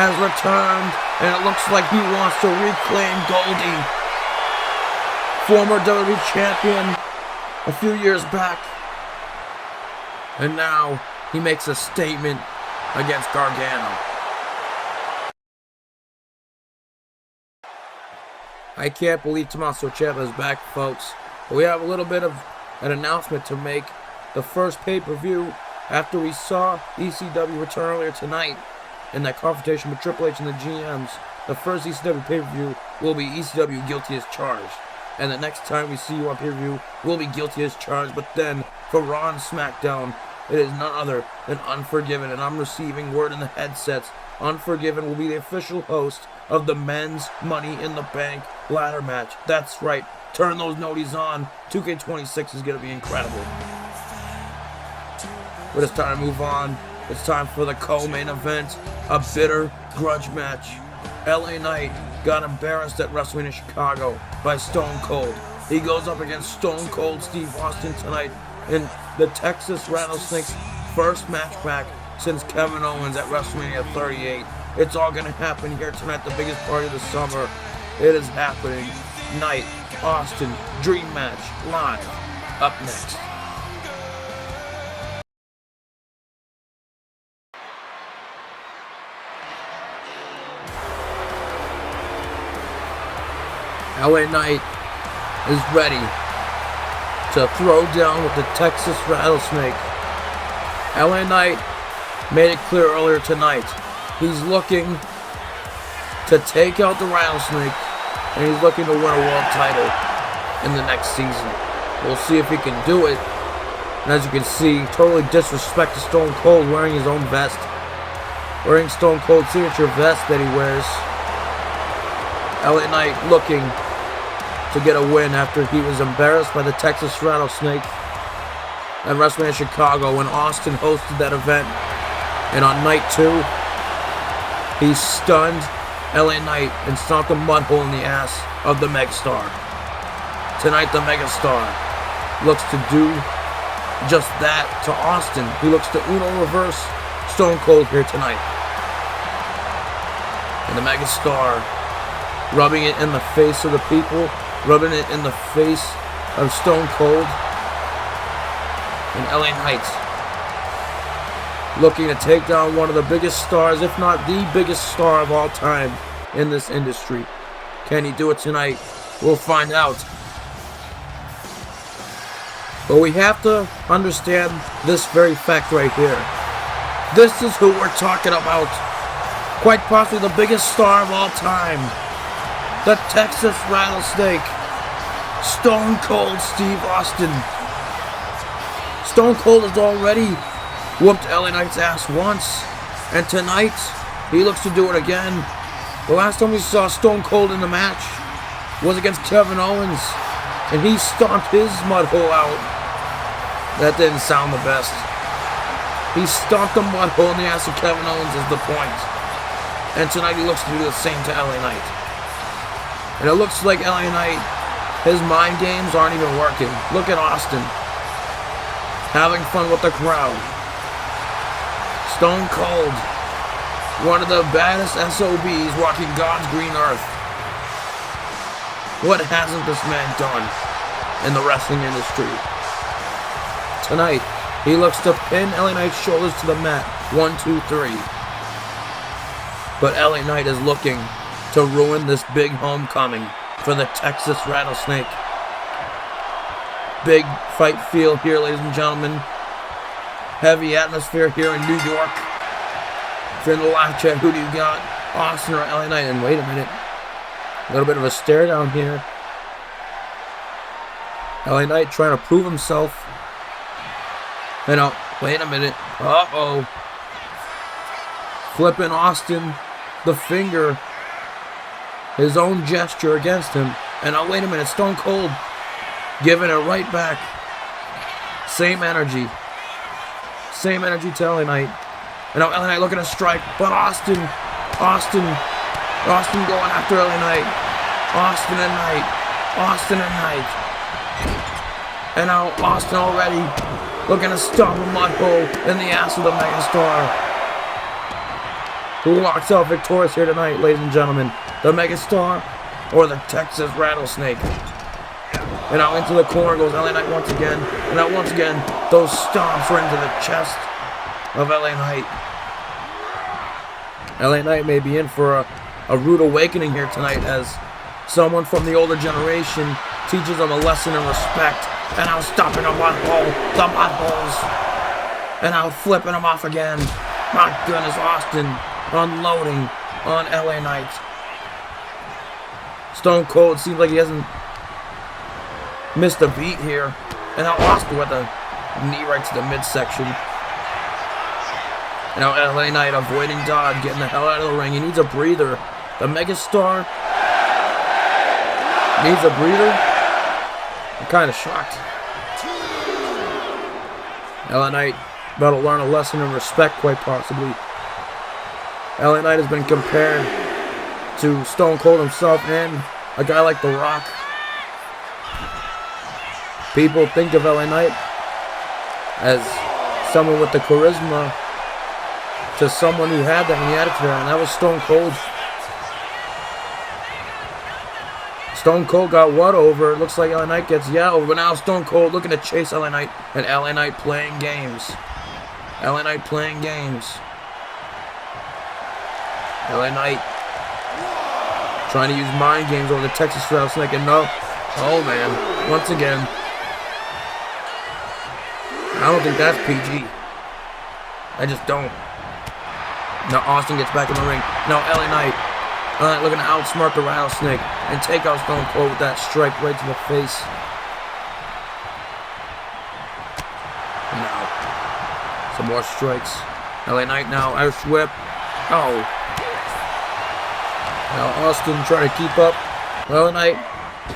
has returned, and it looks like he wants to reclaim Goldie, former WWE champion a few years back, and now he makes a statement against Gargano. I can't believe Tommaso Ciampa is back, folks. But we have a little bit of an announcement to make. The first pay-per-view after we saw ECW return earlier tonight in that confrontation with Triple H and the GMs. The first ECW pay-per-view will be ECW Guilty as Charged. And the next time we see you on pay-per-view, we'll be Guilty as Charged. But then, for Raw and SmackDown, it is none other than Unforgiven, and I'm receiving word in the headsets. Unforgiven will be the official host of the Men's Money in the Bank ladder match. That's right. Turn those noties on. 2K26 is going to be incredible. But it's time to move on. It's time for the co-main event. A bitter grudge match. LA Knight got embarrassed at WrestleMania Chicago by Stone Cold. He goes up against Stone Cold Steve Austin tonight in the Texas Rattlesnakes' first match back since Kevin Owens at WrestleMania 38. It's all going to happen here tonight, the biggest party of the summer. It is happening. Knight, Austin, Dream Match, live. Up next. LA Knight is ready to throw down with the Texas Rattlesnake. LA Knight made it clear earlier tonight. He's looking to take out the Rattlesnake, and he's looking to win a world title in the next season. We'll see if he can do it. And as you can see, totally disrespect to Stone Cold wearing his own vest. Wearing Stone Cold's signature vest that he wears. LA Knight looking to get a win after he was embarrassed by the Texas Rattlesnake at WrestleMania Chicago when Austin hosted that event. And on night 2, he stunned LA Knight and stomped a mud hole in the ass of the Megastar. Tonight, the Megastar looks to do just that to Austin. He looks to Uno reverse Stone Cold here tonight. And the Megastar rubbing it in the face of the people, rubbing it in the face of Stone Cold. And LA Knight looking to take down one of the biggest stars, if not the biggest star of all time in this industry. Can he do it tonight? We'll find out. But we have to understand this very fact right here. This is who we're talking about. Quite possibly the biggest star of all time. The Texas Rattlesnake. Stone Cold Steve Austin. Stone Cold has already whooped LA Knight's ass once. And tonight, he looks to do it again. The last time we saw Stone Cold in the match was against Kevin Owens. And he stomped his mud hole out. That didn't sound the best. He stomped a mud hole in the ass of Kevin Owens is the point. And tonight he looks to do the same to LA Knight. And it looks like LA Knight, his mind games aren't even working. Look at Austin. Having fun with the crowd. Stone Cold. One of the baddest SOBs walking God's green earth. What hasn't this man done in the wrestling industry? Tonight, he looks to pin LA Knight's shoulders to the mat. 1, 2, 3. But LA Knight is looking to ruin this big homecoming for the Texas Rattlesnake. Big fight field here, ladies and gentlemen. Heavy atmosphere here in New York. If you're in the live chat, who do you got? Austin or LA Knight? And wait a minute. A little bit of a stare down here. LA Knight trying to prove himself. And wait a minute. Uh-oh. Flipping Austin the finger. His own gesture against him. And wait a minute. Stone Cold giving it right back. Same energy. Same energy to LA Knight. And now LA Knight looking to strike. But Austin going after LA Knight. Austin and Knight. And now Austin already looking to stop a mud hole in the ass of the Megastar. Who walks out victorious here tonight, ladies and gentlemen? The Megastar or the Texas Rattlesnake? And now into the corner goes LA Knight once again. And now once again, those stomps are into the chest of LA Knight. LA Knight may be in for a rude awakening here tonight as someone from the older generation teaches him a lesson in respect. And now stopping the mud holes. And now flipping him off again. My goodness, Austin unloading on LA Knight. Stone Cold seems like he hasn't missed a beat here. And now Austin with a knee right to the midsection. And now LA Knight avoiding dodge, getting the hell out of the ring. He needs a breather. The Megastar needs a breather. I'm kind of shocked. LA Knight about to learn a lesson in respect, quite possibly. LA Knight has been compared to Stone Cold himself and a guy like The Rock. People think of LA Knight as someone with the charisma to someone who had that in the attitude, and that was Stone Cold. Stone Cold got what over? It looks like LA Knight gets over, but now Stone Cold looking to chase LA Knight, and LA Knight playing games. LA Knight playing games. LA Knight Trying to use mind games over the Texas Rattlesnake, and no. Oh man, once again. I don't think that's PG. I just don't. Now Austin gets back in the ring. Now LA Knight looking to outsmart the Rattlesnake and take out Stone Cold with that strike right to the face. Now, some more strikes. LA Knight now, Irish whip. Oh. Now Austin trying to keep up. LA Knight,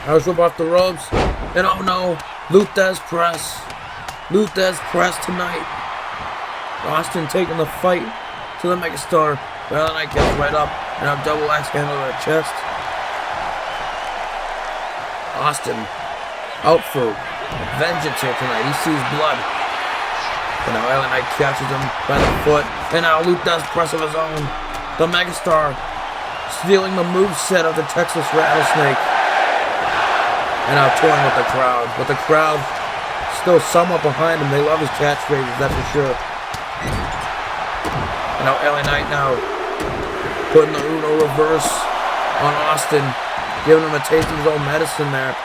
Irish whip off the ropes. And oh no, Luthez press. Luthez press tonight. Austin taking the fight to the Megastar. LA Knight gets right up and a double axe handle to the chest. Austin out for vengeance here tonight. He sees blood. But now LA Knight catches him by the foot. And now Luthez press of his own. The Megastar stealing the moveset of the Texas Rattlesnake. And now toying with the crowd. But the crowd still somewhat behind him. They love his catchphrases, that's for sure. And now LA Knight now putting the Uno reverse on Austin, giving him a taste of his own medicine there.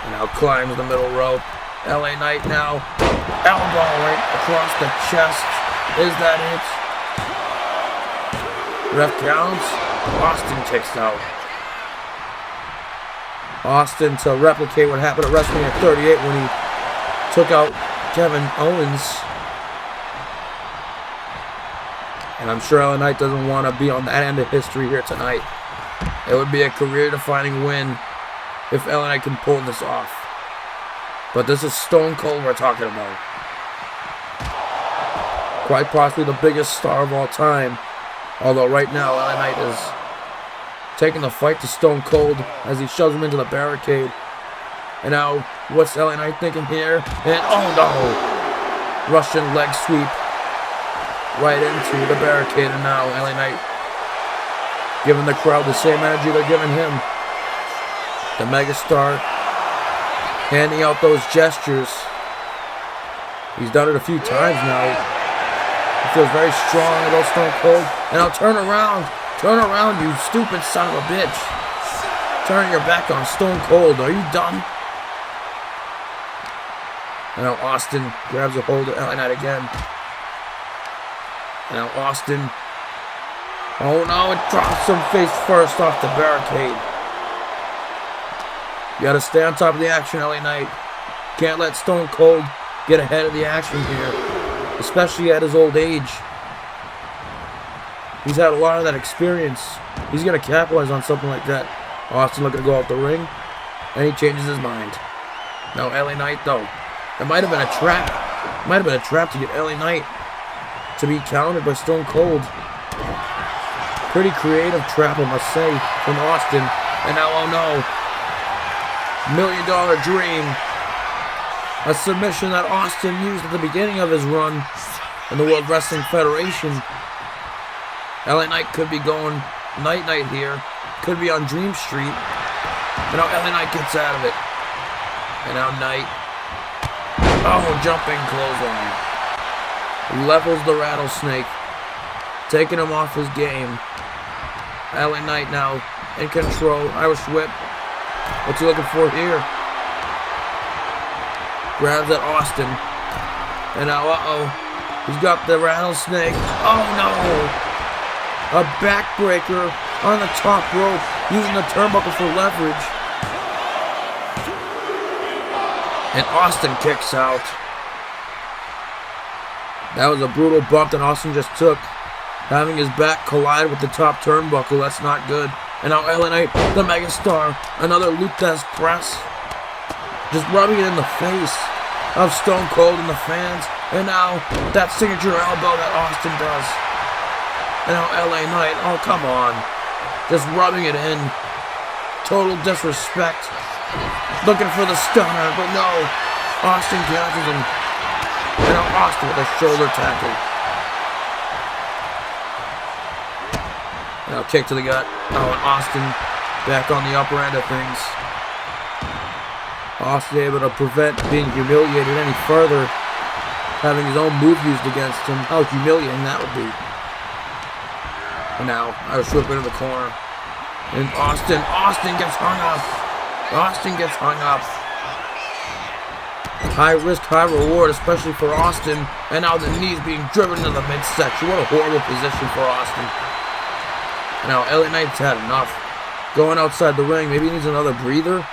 And now climbs the middle rope. LA Knight now elbow right across the chest. Is that it? Ref counts. Austin kicks out. Austin to replicate what happened at WrestleMania 38 when he took out Kevin Owens. And I'm sure LA Knight doesn't want to be on that end of history here tonight. It would be a career-defining win if LA Knight can pull this off. But this is Stone Cold we're talking about. Quite possibly the biggest star of all time. Although right now LA Knight is taking the fight to Stone Cold as he shoves him into the barricade. And now, what's LA Knight thinking here? And oh no! Russian leg sweep right into the barricade. And now LA Knight giving the crowd the same energy they're giving him. The Megastar handing out those gestures. He's done it a few times now. He feels very strong about Stone Cold. And now turn around. Turn around, you stupid son of a bitch. Turn your back on Stone Cold. Are you done? And now Austin grabs a hold of LA Knight again. And now Austin. Oh no, it drops him face first off the barricade. You gotta stay on top of the action, LA Knight. Can't let Stone Cold get ahead of the action here. Especially at his old age. He's had a lot of that experience. He's going to capitalize on something like that. Austin looking to go out the ring. And he changes his mind. Now LA Knight though. It might have been a trap. It might have been a trap to get LA Knight to be countered by Stone Cold. Pretty creative trap, I must say, from Austin. And now, oh no. $1 Million Dream. A submission that Austin used at the beginning of his run in the World Wrestling Federation. LA Knight could be going night-night here. Could be on Dream Street. And now LA Knight gets out of it. And now Knight. Oh, jumping clothesline. Levels the Rattlesnake. Taking him off his game. LA Knight now in control. Irish whip. What's he looking for here? Grabs at Austin. And now, uh-oh. He's got the Rattlesnake. Oh, no. A backbreaker on the top rope. Using the turnbuckle for leverage. And Austin kicks out. That was a brutal bump that Austin just took. Having his back collide with the top turnbuckle. That's not good. And now LA Knight, the Megastar. Another Luthez press. Just rubbing it in the face of Stone Cold and the fans. And now, that signature elbow that Austin does. And now LA Knight, oh come on. Just rubbing it in. Total disrespect. Looking for the stunner, but no. Austin catches him. And now Austin with a shoulder tackle. Now kick to the gut. Oh, and Austin back on the upper end of things. Austin able to prevent being humiliated any further, having his own move used against him. How humiliating that would be. And now Irish whip into the corner. And Austin gets hung up. Austin gets hung up. High risk, high reward, especially for Austin. And now the knee's being driven to the midsection. What a horrible position for Austin. And now LA Knight's had enough. Going outside the ring. Maybe he needs another breather.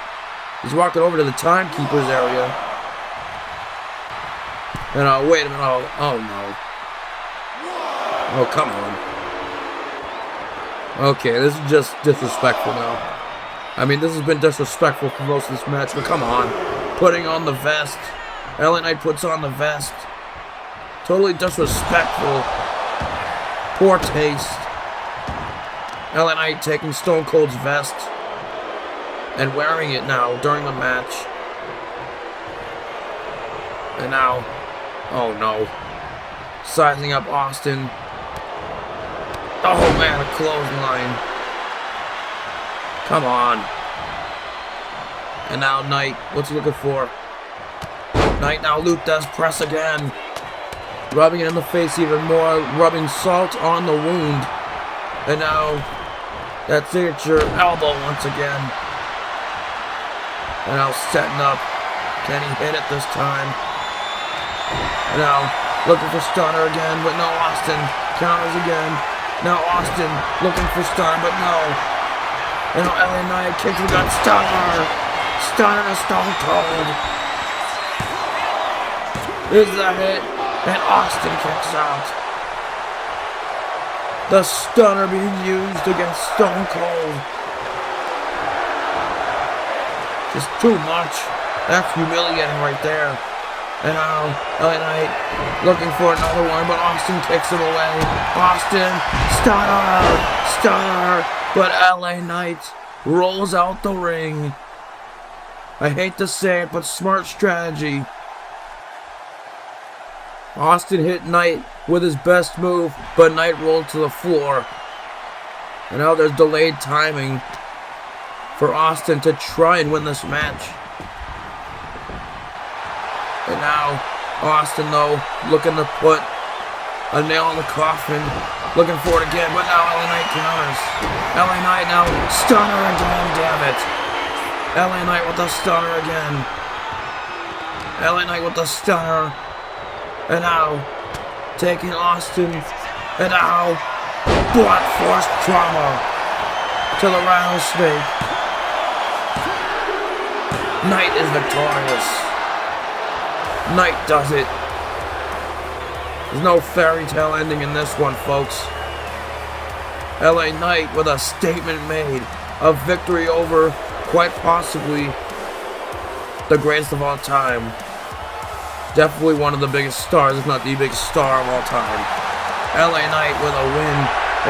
He's walking over to the timekeeper's area. And wait a minute. Oh no. Oh, come on. Okay, this is just disrespectful now. I mean, this has been disrespectful for most of this match, but come on. Putting on the vest. LA Knight puts on the vest. Totally disrespectful. Poor taste. LA Knight taking Stone Cold's vest and wearing it now during the match. And now, oh no. Sizing up Austin. Oh man, a clothesline. Come on. And now Knight, what's he looking for? Knight now Luke does press again. Rubbing it in the face even more, rubbing salt on the wound. And now, that signature elbow once again. And now setting up. Can he hit it this time? And now, looking for stunner again, but no, Austin counters again. Now Austin looking for stunner, but no. And now LA Knight kicks the gun. Stunner! Stunner to Stone Cold. This is a hit, and Austin kicks out. The stunner being used against Stone Cold. Just too much. That's humiliating right there. And now, LA Knight looking for another one, but Austin kicks him away. Austin, stunner, but LA Knight rolls out the ring. I hate to say it, but smart strategy. Austin hit Knight with his best move, but Knight rolled to the floor. And now there's delayed timing for Austin to try and win this match. And now, Austin, though, looking to put a nail in the coffin. Looking for it again, but now LA Knight counters. LA Knight now, stunner again, damn it. LA Knight with the stunner again. LA Knight with the stunner. And now, taking Austin. And now, blunt force trauma to the rattlesnake. Knight is victorious. Knight does it. There's no fairy tale ending in this one, folks. LA Knight with a statement made. A victory over, quite possibly, the greatest of all time. Definitely one of the biggest stars, if not the biggest star of all time. LA Knight with a win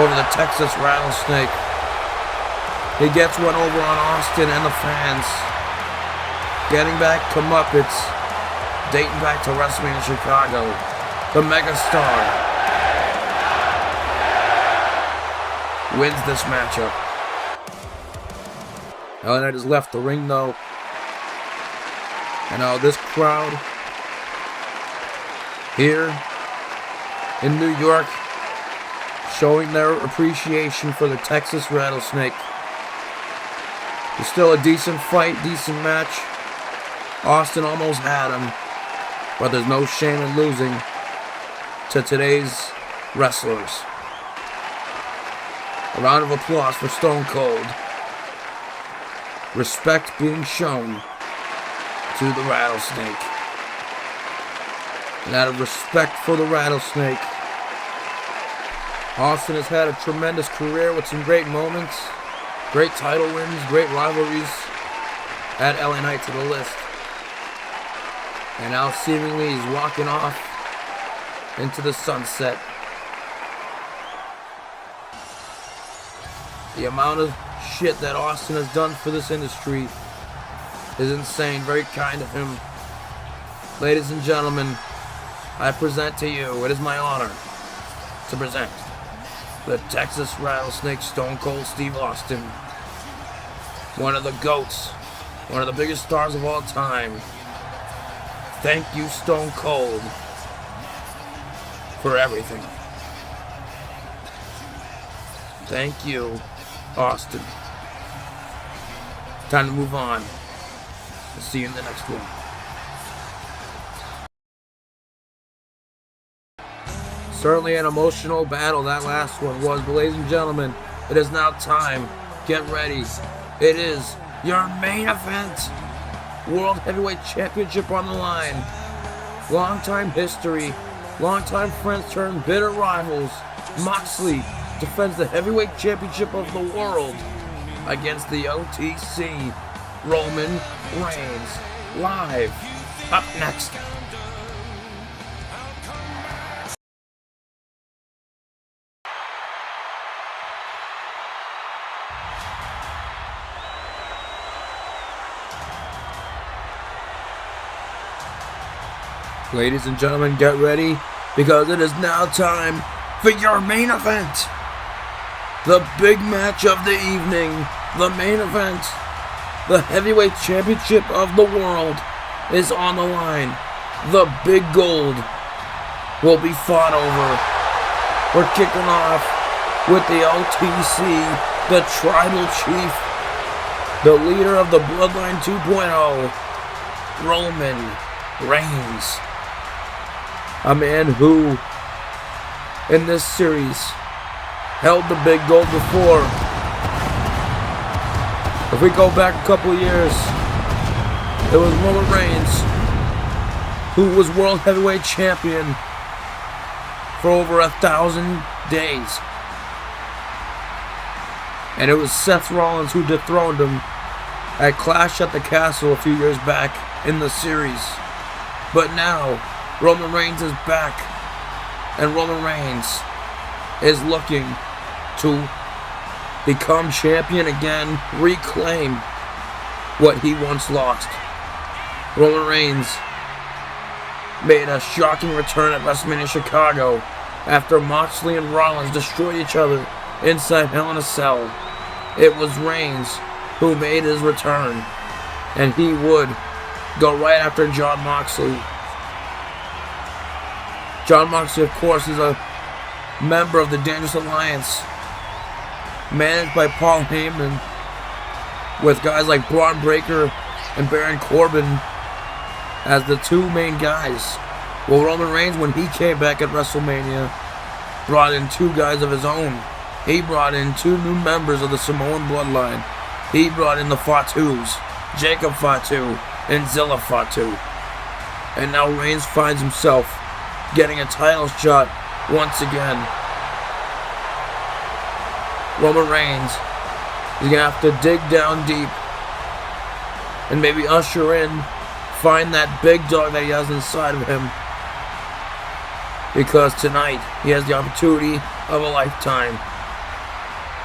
over the Texas Rattlesnake. He gets one over on Austin and the fans. Getting back comeuppance. Dating back to WrestleMania Chicago, the megastar wins this matchup. LA Knight has left the ring though, and now this crowd here in New York showing their appreciation for the Texas Rattlesnake. It's still a decent fight, decent match. Austin almost had him. But there's no shame in losing to today's wrestlers. A round of applause for Stone Cold. Respect being shown to the Rattlesnake. And out of respect for the Rattlesnake, Austin has had a tremendous career with some great moments, great title wins, great rivalries. Add LA Knight to the list. And now seemingly he's walking off into the sunset. The amount of shit that Austin has done for this industry is insane. Very kind of him. Ladies and gentlemen, I present to you, it is my honor to present the Texas Rattlesnake Stone Cold Steve Austin. One of the GOATs. One of the biggest stars of all time. Thank you, Stone Cold, for everything. Thank you, Austin. Time to move on. I'll see you in the next one. Certainly an emotional battle that last one was, but ladies and gentlemen, it is now time. Get ready. It is your main event. World Heavyweight Championship on the line. Long-time history. Long-time friends turned bitter rivals. Moxley defends the Heavyweight Championship of the world against the OTC. Roman Reigns. Live. Up next. Ladies and gentlemen, get ready, because it is now time for your main event. The big match of the evening, the main event. The Heavyweight Championship of the world is on the line. The big gold will be fought over. We're kicking off with the OTC, the Tribal Chief, the leader of the Bloodline 2.0, Roman Reigns. A man who, in this series, held the big gold before. If we go back a couple of years, it was Roman Reigns, who was World Heavyweight Champion for over 1,000 days. And it was Seth Rollins who dethroned him at Clash at the Castle a few years back in the series. But now, Roman Reigns is back, and Roman Reigns is looking to become champion again, reclaim what he once lost. Roman Reigns made a shocking return at WrestleMania Chicago after Moxley and Rollins destroyed each other inside Hell in a Cell. It was Reigns who made his return, and he would go right after Jon Moxley. Jon Moxley, of course, is a member of the Dangerous Alliance, managed by Paul Heyman, with guys like Braun Breaker and Baron Corbin as the two main guys. Well, Roman Reigns, when he came back at WrestleMania, brought in two guys of his own. He brought in two new members of the Samoan bloodline. He brought in the Fatus, Jacob Fatu and Zilla Fatu. And now Reigns finds himself getting a title shot once again. Roman Reigns is going to have to dig down deep and maybe usher in, find that big dog that he has inside of him. Because tonight, he has the opportunity of a lifetime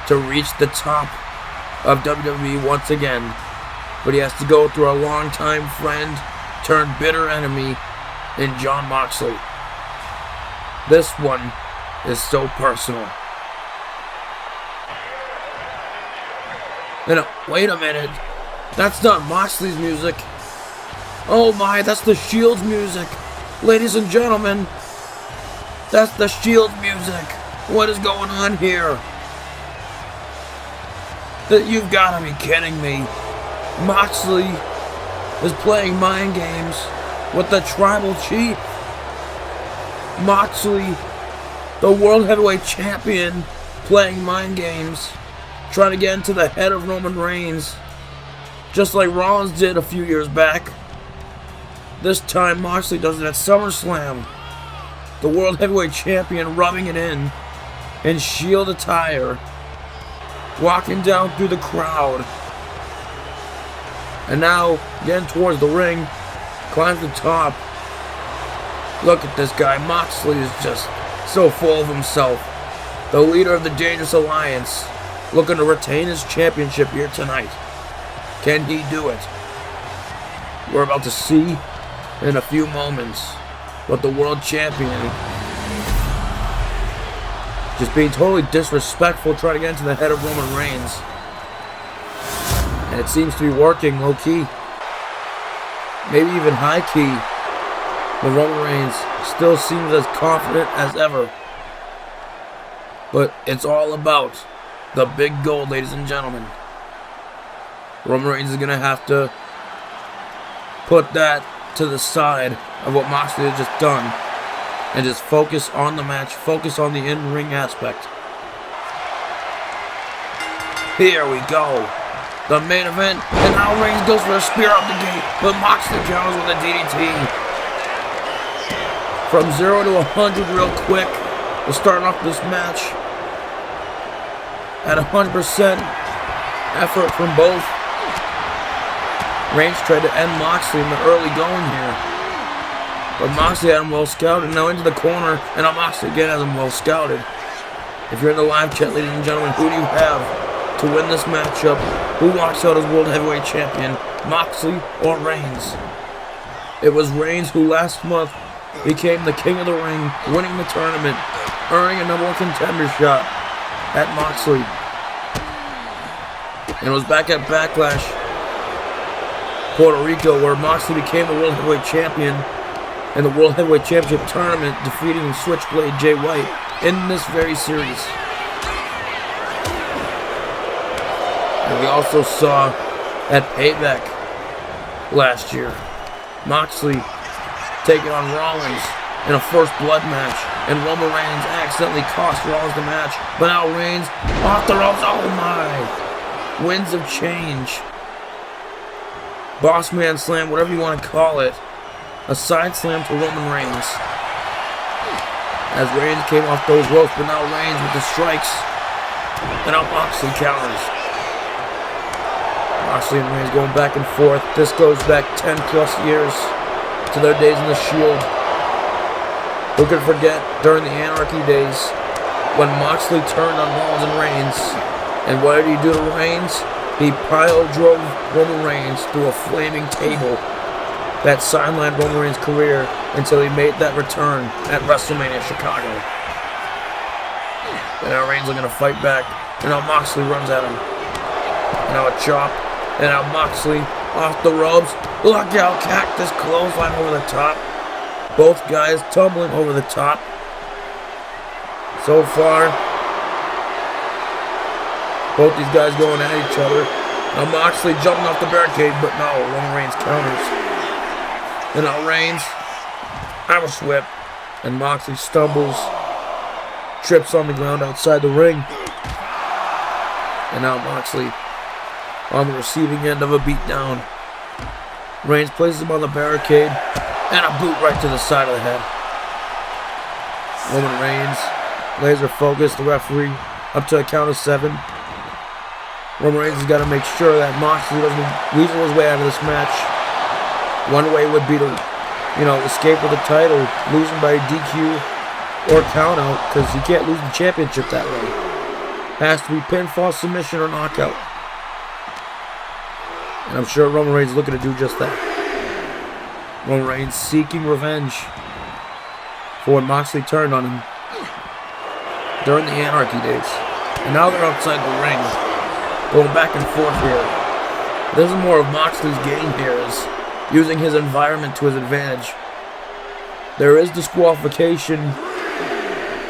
to reach the top of WWE once again. But he has to go through a longtime friend turned bitter enemy in Jon Moxley. This one is so personal. And wait a minute, that's not Moxley's music. Oh my, that's the Shield's music. Ladies and gentlemen, that's the Shield's music. What is going on here? You've got to be kidding me. Moxley is playing mind games with the Tribal Chief. Moxley, the World Heavyweight Champion, playing mind games, trying to get into the head of Roman Reigns, just like Rollins did a few years back. This time Moxley does it at SummerSlam. The World Heavyweight Champion rubbing it in Shield attire, walking down through the crowd. And now, getting towards the ring, climbs the top. Look at this guy. Moxley is just so full of himself. The leader of the Dangerous Alliance, looking to retain his championship here tonight. Can he do it? We're about to see in a few moments, but the world champion just being totally disrespectful, trying to get into the head of Roman Reigns. And it seems to be working low-key. Maybe even high-key. But Roman Reigns still seems as confident as ever. But it's all about The big goal, ladies and gentlemen. Roman Reigns is going to have to put that to the side of what Moxley has just done and just focus on the match, focus on the in-ring aspect. Here we go. The main event, and now Reigns goes for a spear out the gate, but Moxley counters with a DDT. From 0 to 100 real quick. We're starting off this match at 100% effort from both. Reigns tried to end Moxley in the early going here, but Moxley had him well scouted. Now into the corner, and now Moxley again has him well scouted. If you're in the live chat, ladies and gentlemen, who do you have to win this matchup? Who walks out as World Heavyweight Champion, Moxley or Reigns? It was Reigns who last month became the King of the Ring, winning the tournament, earning a #1 contender shot at Moxley. And it was back at Backlash, Puerto Rico, where Moxley became the World Heavyweight Champion in the World Heavyweight Championship tournament, defeating Switchblade Jay White in this very series. And we also saw at Payback last year, Moxley taking on Rollins in a first blood match, and Roman Reigns accidentally cost Rollins the match, but now Reigns off the ropes. Oh my! Winds of change. Boss Man Slam, whatever you want to call it. A side slam to Roman Reigns. As Reigns came off those ropes, but now Reigns with the strikes. And now Moxley counters. Moxley and Reigns going back and forth. This goes back 10 plus years to their days in the Shield. Who could forget during the Anarchy days when Moxley turned on Rollins and Reigns, and what did he do to Reigns? He pile drove Roman Reigns through a flaming table that sidelined Roman Reigns' career until he made that return at WrestleMania Chicago. And now Reigns looking to fight back, and now Moxley runs at him. And now a chop, and now Moxley off the ropes. Look out, cactus clothesline over the top. Both guys tumbling over the top. So far, both these guys going at each other. Now Moxley jumping off the barricade, but no, Roman Reigns counters. And now Reigns, Irish whip, and Moxley stumbles, trips on the ground outside the ring. And now Moxley on the receiving end of a beatdown. Reigns places him on the barricade, and a boot right to the side of the head. Roman Reigns, laser focused, the referee up to a count of 7. Roman Reigns has got to make sure that Moxley doesn't weasel his way out of this match. One way would be to, escape with the title, losing by DQ or count out, because you can't lose the championship that way. Has to be pinfall, submission, or knockout. And I'm sure Roman Reigns is looking to do just that. Roman Reigns seeking revenge for when Moxley turned on him during the Anarchy days. And now they're outside the ring, going back and forth here. This is more of Moxley's game here, is using his environment to his advantage. There is disqualification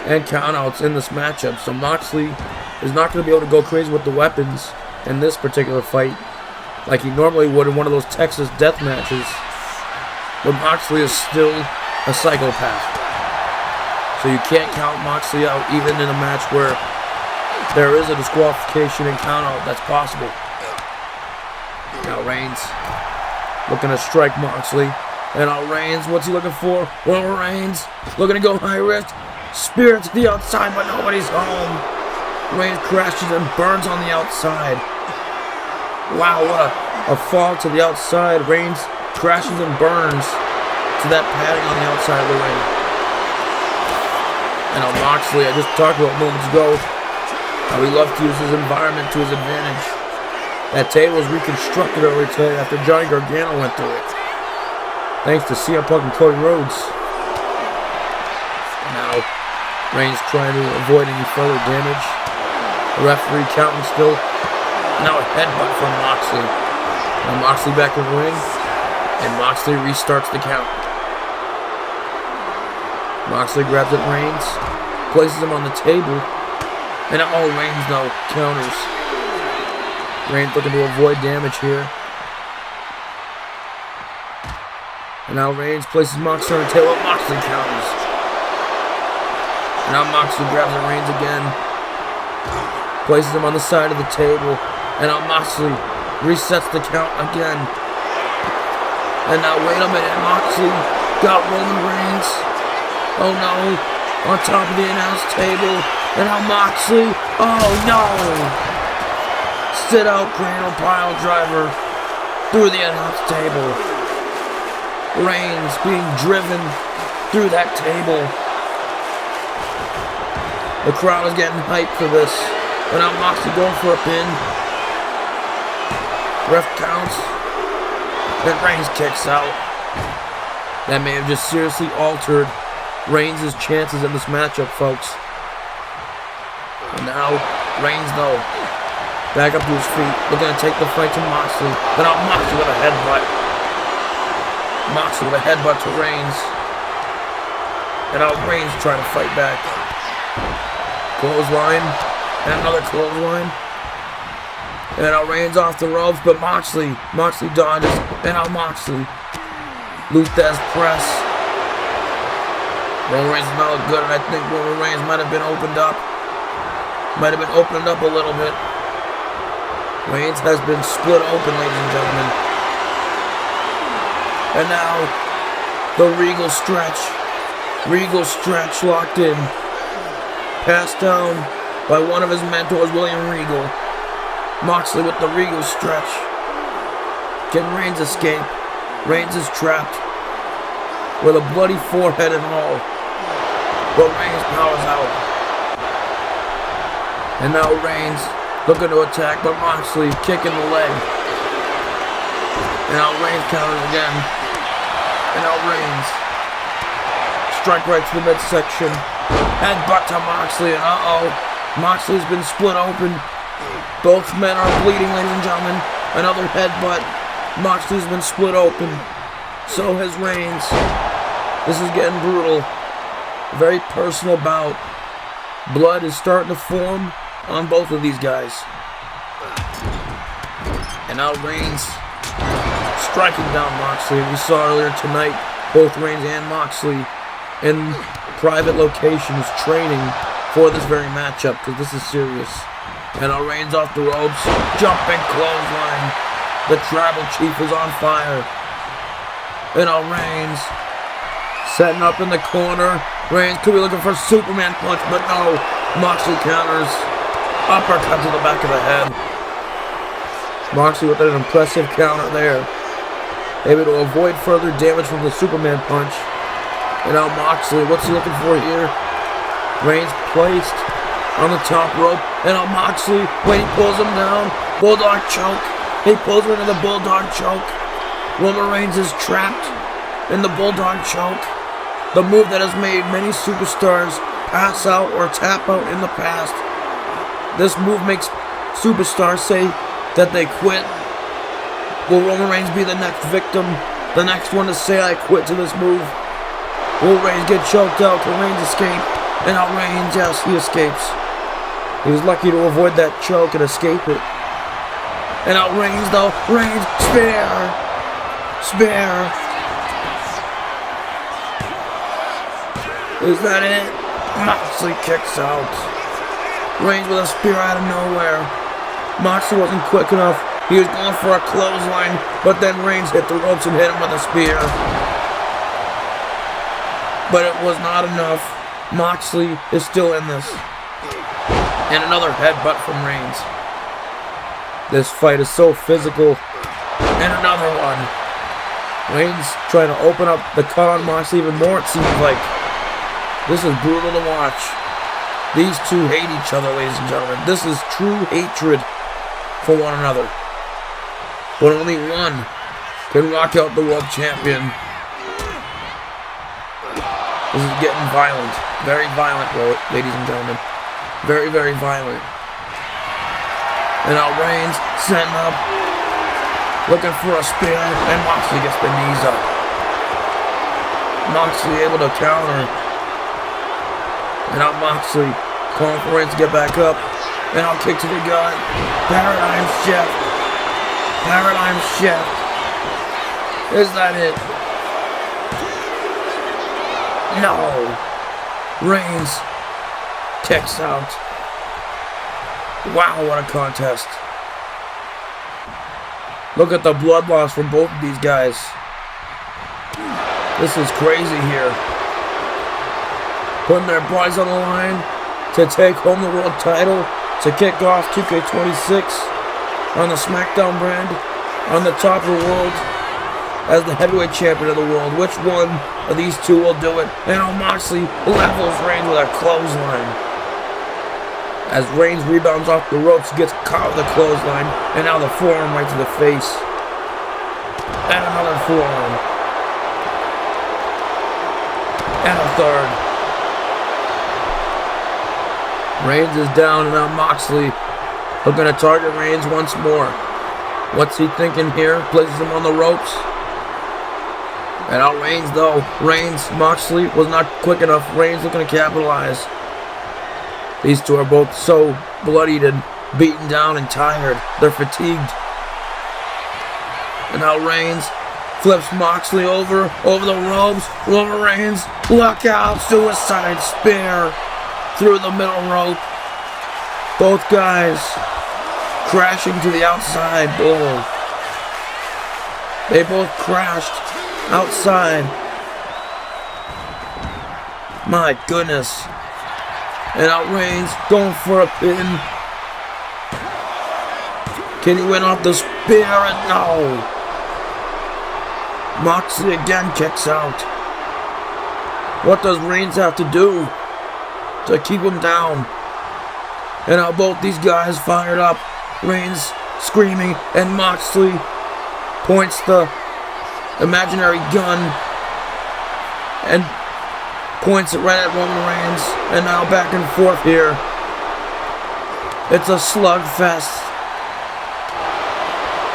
and countouts in this matchup, so Moxley is not going to be able to go crazy with the weapons in this particular fight like he normally would in one of those Texas death matches. But Moxley is still a psychopath. So you can't count Moxley out even in a match where there is a disqualification and countout that's possible. Now Reigns looking to strike Moxley. And now Reigns, what's he looking for? Roman Reigns looking to go high risk. Spear to the outside, but nobody's home. Reigns crashes and burns on the outside. Wow, what a fall to the outside. Reigns crashes and burns to that padding on the outside of the ring. And now Moxley, I just talked about moments ago, how he loves to use his environment to his advantage. That table was reconstructed earlier today after Johnny Gargano went through it, thanks to CM Punk and Cody Rhodes. And now Reigns trying to avoid any further damage. The referee counting still. Now a headbutt from Moxley. Now Moxley back in the ring, and Moxley restarts the count. Moxley grabs at Reigns, places him on the table, And now Reigns now counters. Reigns looking to avoid damage here. And now Reigns places Moxley on the table. Moxley counters. And now Moxley grabs Reigns again. Places him on the side of the table. And now Moxley resets the count again. And now wait a minute. Moxley got Roman Reigns. Oh no. On top of the announce table. And now Moxley. Oh no. Sit out cradle pile driver through the announce table. Reigns being driven through that table. The crowd is getting hyped for this. And now Moxley going for a pin. Ref counts. Then Reigns kicks out. That may have just seriously altered Reigns' chances in this matchup, folks. And now Reigns, though, back up to his feet, looking to take the fight to Moxley. Then now Moxley with a headbutt. Moxley with a headbutt to Reigns. And now Reigns trying to fight back. Clothesline. And another clothesline. And now Reigns off the ropes, but Moxley dodges. And now Moxley. Luthez press. Roman Reigns is not good, and I think Roman Reigns might have been opened up. Might have been opened up a little bit. Reigns has been split open, ladies and gentlemen. And now, the Regal stretch. Regal stretch locked in. Passed down by one of his mentors, William Regal. Moxley with the Regal stretch. Can Reigns escape? Reigns is trapped. With a bloody forehead and all. But Reigns powers out. And now Reigns looking to attack, but Moxley kicking the leg. And now Reigns counters again. And now Reigns. Strike right to the midsection. Headbutt to Moxley, and Moxley's been split open. Both men are bleeding, ladies and gentlemen. Another headbutt. Moxley's been split open. So has Reigns. This is getting brutal. A very personal bout. Blood is starting to form on both of these guys. And now Reigns striking down Moxley. We saw earlier tonight both Reigns and Moxley in private locations training for this very matchup, because this is serious. And now Reigns off the ropes, jumping clothesline. The Tribal Chief is on fire. And now Reigns setting up in the corner. Reigns could be looking for a Superman punch, but no. Moxley counters. Uppercut to the back of the head. Moxley with an impressive counter there. Able to avoid further damage from the Superman punch. And now Moxley, what's he looking for here? Reigns placed on the top rope. And now Moxley, when he pulls him down, Bulldog choke. He pulls him into the Bulldog choke. Roman Reigns is trapped in the Bulldog choke. The move that has made many superstars pass out or tap out in the past. This move makes superstars say that they quit. Will Roman Reigns be the next victim? The next one to say I quit to this move? Will Reigns get choked out? Can Reigns escape? And now Reigns, yes, he escapes. He was lucky to avoid that choke and escape it. And now Reigns, though. Reigns, spare. Spare. Is that it? Moxley kicks out. Reigns with a spear out of nowhere. Moxley wasn't quick enough. He was going for a clothesline, but then Reigns hit the ropes and hit him with a spear. But it was not enough. Moxley is still in this. And another headbutt from Reigns. This fight is so physical. And another one. Reigns trying to open up the cut on Moxley even more, it seems like. This is brutal to watch. These two hate each other, ladies and gentlemen. This is true hatred for one another. But only one can rock out the world champion. This is getting violent. Very violent, ladies and gentlemen. Very, very violent. And now Reigns setting up. Looking for a spear. And Moxley gets the knees up. Moxley able to counter. And now Moxley Calling for Reigns to get back up. And I'll kick to the gut. Paradigm shift. Paradigm shift. Is that it? No. Reigns kicks out. Wow, what a contest. Look at the blood loss from both of these guys. This is crazy here. Putting their bodies on the line to take home the world title, to kick off 2K26 on the SmackDown brand, on the top of the world, as the heavyweight champion of the world. Which one of these two will do it? And Moxley levels Reigns with a clothesline. As Reigns rebounds off the ropes, gets caught with a clothesline, and now the forearm right to the face. And another forearm. And a third. Reigns is down, and now Moxley looking to target Reigns once more. What's he thinking here? Places him on the ropes. And now Reigns, though. Reigns, Moxley was not quick enough. Reigns looking to capitalize. These two are both so bloodied and beaten down and tired. They're fatigued. And now Reigns flips Moxley over the ropes. Over Reigns. Look out. Suicide spear through the middle rope. Both guys crashing to the outside. Boom. They both crashed outside. My goodness. And now Reigns going for a pin. Can he win off the spear? No. Moxley again kicks out. What does Reigns have to do to keep him down? And now both these guys fired up. Reigns screaming, and Moxley points the imaginary gun and points it right at Roman Reigns. And now back and forth here. It's a slugfest.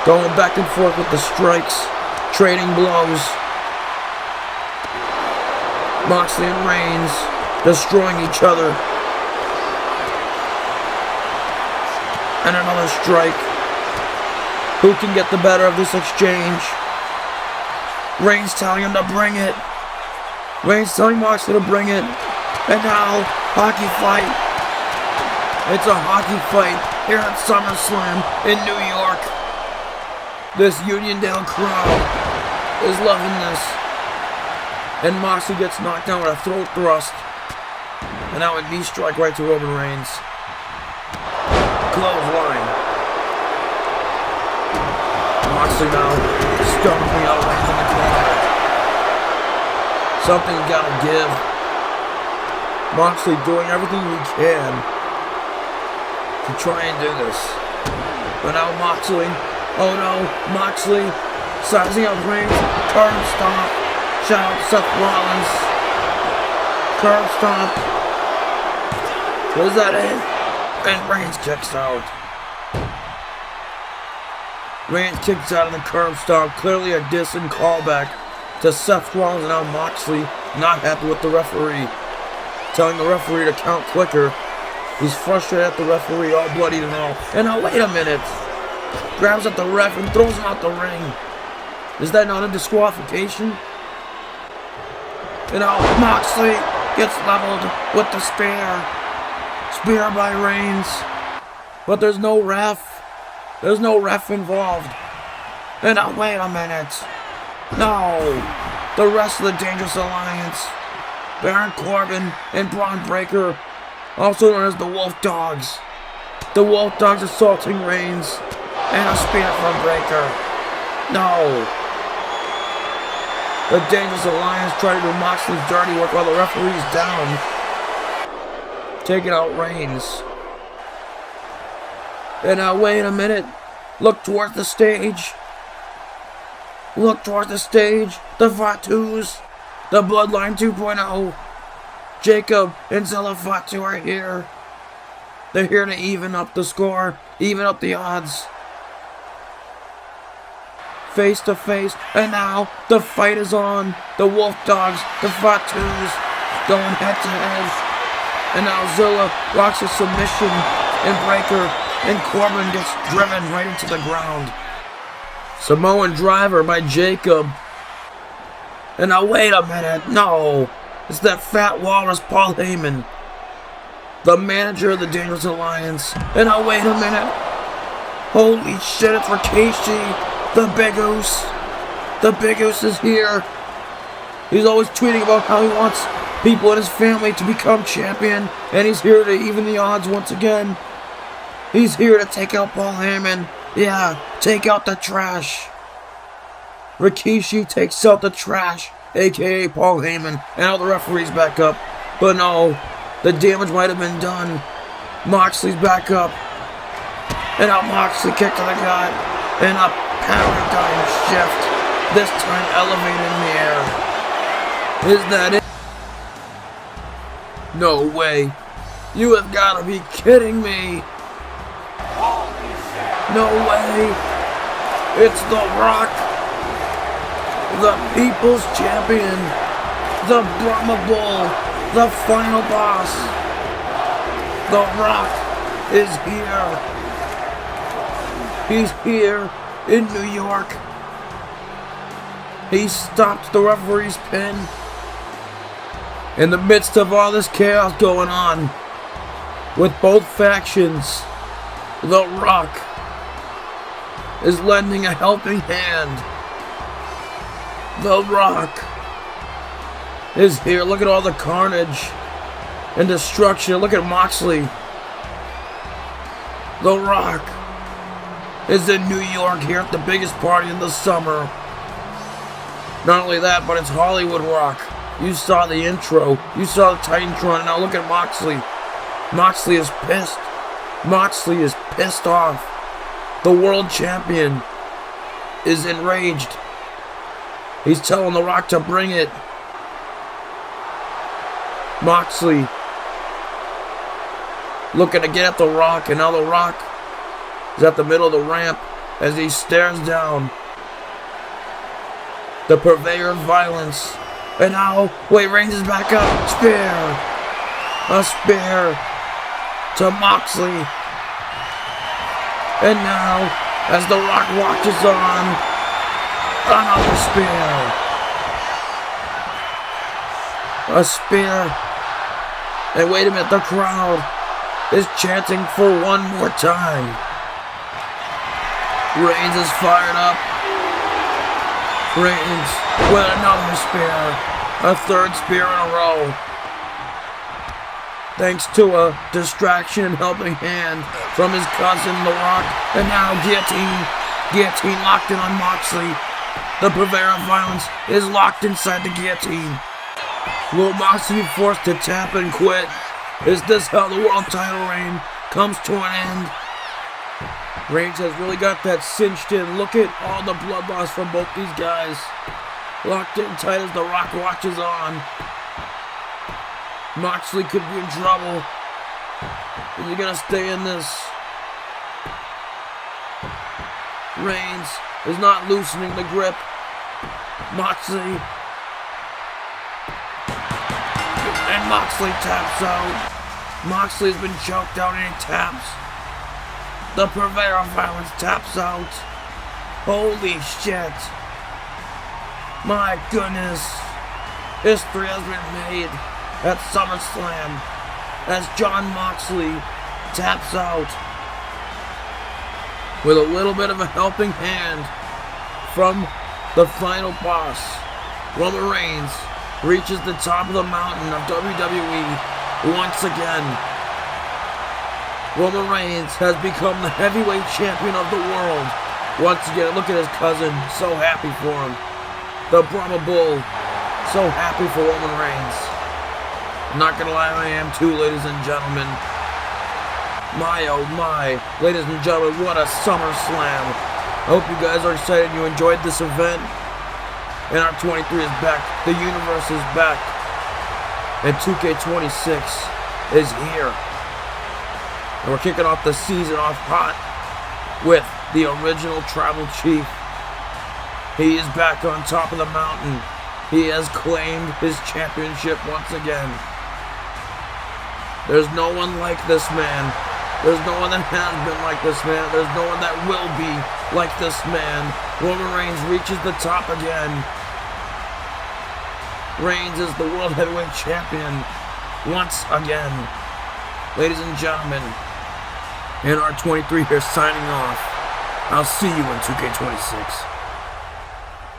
Going back and forth with the strikes. Trading blows. Moxley and Reigns destroying each other. And another strike. Who can get the better of this exchange? Reigns telling him to bring it. Reigns telling Moxley to bring it. And now, hockey fight. It's a hockey fight here at SummerSlam in New York. This Uniondale crowd is loving this. And Moxley gets knocked down with a throat thrust. And now a knee strike right to Roman Reigns. Clothesline. Moxley now stomping out Reigns in the corner. Something's gotta give. Moxley doing everything he can to try and do this. But now Moxley, oh no, Moxley sizing up Reigns, curb stomp, shout Seth Rollins, curb stomp. Was that it? And Reigns kicks out. Reigns kicks out of the curb stomp, clearly a diss and callback to Seth Rollins, and now Moxley not happy with the referee, telling the referee to count quicker. He's frustrated at the referee, all bloodied and all. And now wait a minute. Grabs at the ref and throws him out the ring. Is that not a disqualification? And now Moxley gets leveled with the spear. Spear by Reigns. But there's no ref. There's no ref involved. And now wait a minute. No. The rest of the Dangerous Alliance. Baron Corbin and Braun Breaker, also known as the Wolf Dogs. The Wolf Dogs assaulting Reigns. And a spear from Breaker. No. The Dangerous Alliance try to do Moxley's dirty work while the referee's down. Taking out Reigns. And now wait a minute. Look towards the stage. Look towards the stage. The Fatus. The Bloodline 2.0. Jacob and Zilla Fatu are here. They're here to even up the score. Even up the odds. Face to face. And now the fight is on. The Wolf Dogs. The Fatus. Going head to head. And now Zilla rocks a submission and breaker, and Corbin gets driven right into the ground. Samoan driver by Jacob. And now wait a minute, no. It's that fat walrus Paul Heyman, the manager of the Dangerous Alliance. And now wait a minute. Holy shit, it's Rikishi, the Big Oos. The Big Oos is here. He's always tweeting about how he wants people in his family to become champion, and he's here to even the odds once again. He's here to take out Paul Heyman. Yeah, take out the trash. Rikishi takes out the trash, aka Paul Heyman, and now the referee's back up. But no, the damage might have been done. Moxley's back up. And now Moxley kick to the gut, and a paradigm shift, this time elevated in the air. Is that it? No way. You have got to be kidding me. No way. It's The Rock, the People's Champion, the Brahma Bull, the final boss. The Rock is here. He's here in New York. He stopped the referee's pin. In the midst of all this chaos going on, with both factions, The Rock is lending a helping hand. The Rock is here. Look at all the carnage and destruction. Look at Moxley. The Rock is in New York here at the biggest party in the summer. Not only that, but it's Hollywood Rock. You saw the intro. You saw the Titantron. Now look at Moxley. Moxley is pissed. Moxley is pissed off. The world champion is enraged. He's telling The Rock to bring it. Moxley looking to get at The Rock, and now The Rock is at the middle of the ramp as he stares down. The purveyor of violence. And now, wait, Reigns is back up. Spear. A spear to Moxley. And now, as The Rock watches on, another spear. A spear. And wait a minute, the crowd is chanting for one more time. Reigns is fired up. Reigns with another spear. A third spear in a row. Thanks to a distraction and helping hand from his cousin, The Rock. And now guillotine. Guillotine locked in on Moxley. The purveyor of violence is locked inside the guillotine. Will Moxley be forced to tap and quit? Is this how the world title reign comes to an end? Reigns has really got that cinched in. Look at all the blood loss from both these guys. Locked in tight as The Rock watches on. Moxley could be in trouble. Is he gonna stay in this? Reigns is not loosening the grip. Moxley. And Moxley taps out. Moxley's been choked out and he taps. The purveyor of violence taps out. Holy shit. My goodness. History has been made at SummerSlam as Jon Moxley taps out with a little bit of a helping hand from the final boss. Roman Reigns reaches the top of the mountain of WWE once again. Roman Reigns has become the heavyweight champion of the world. Once again, look at his cousin, so happy for him. The Brahma Bull, so happy for Roman Reigns. I'm not gonna lie, I am too, ladies and gentlemen. My oh my, ladies and gentlemen, what a SummerSlam. I hope you guys are excited you enjoyed this event. And our 23 is back, the universe is back. And 2K26 is here. And we're kicking off the season off hot with the original Tribal Chief. He is back on top of the mountain. He has claimed his championship once again. There's no one like this man. There's no one that has been like this man. There's no one that will be like this man. Roman Reigns reaches the top again. Reigns is the World Heavyweight Champion once again. Ladies and gentlemen, NR23 here signing off. I'll see you in 2K26.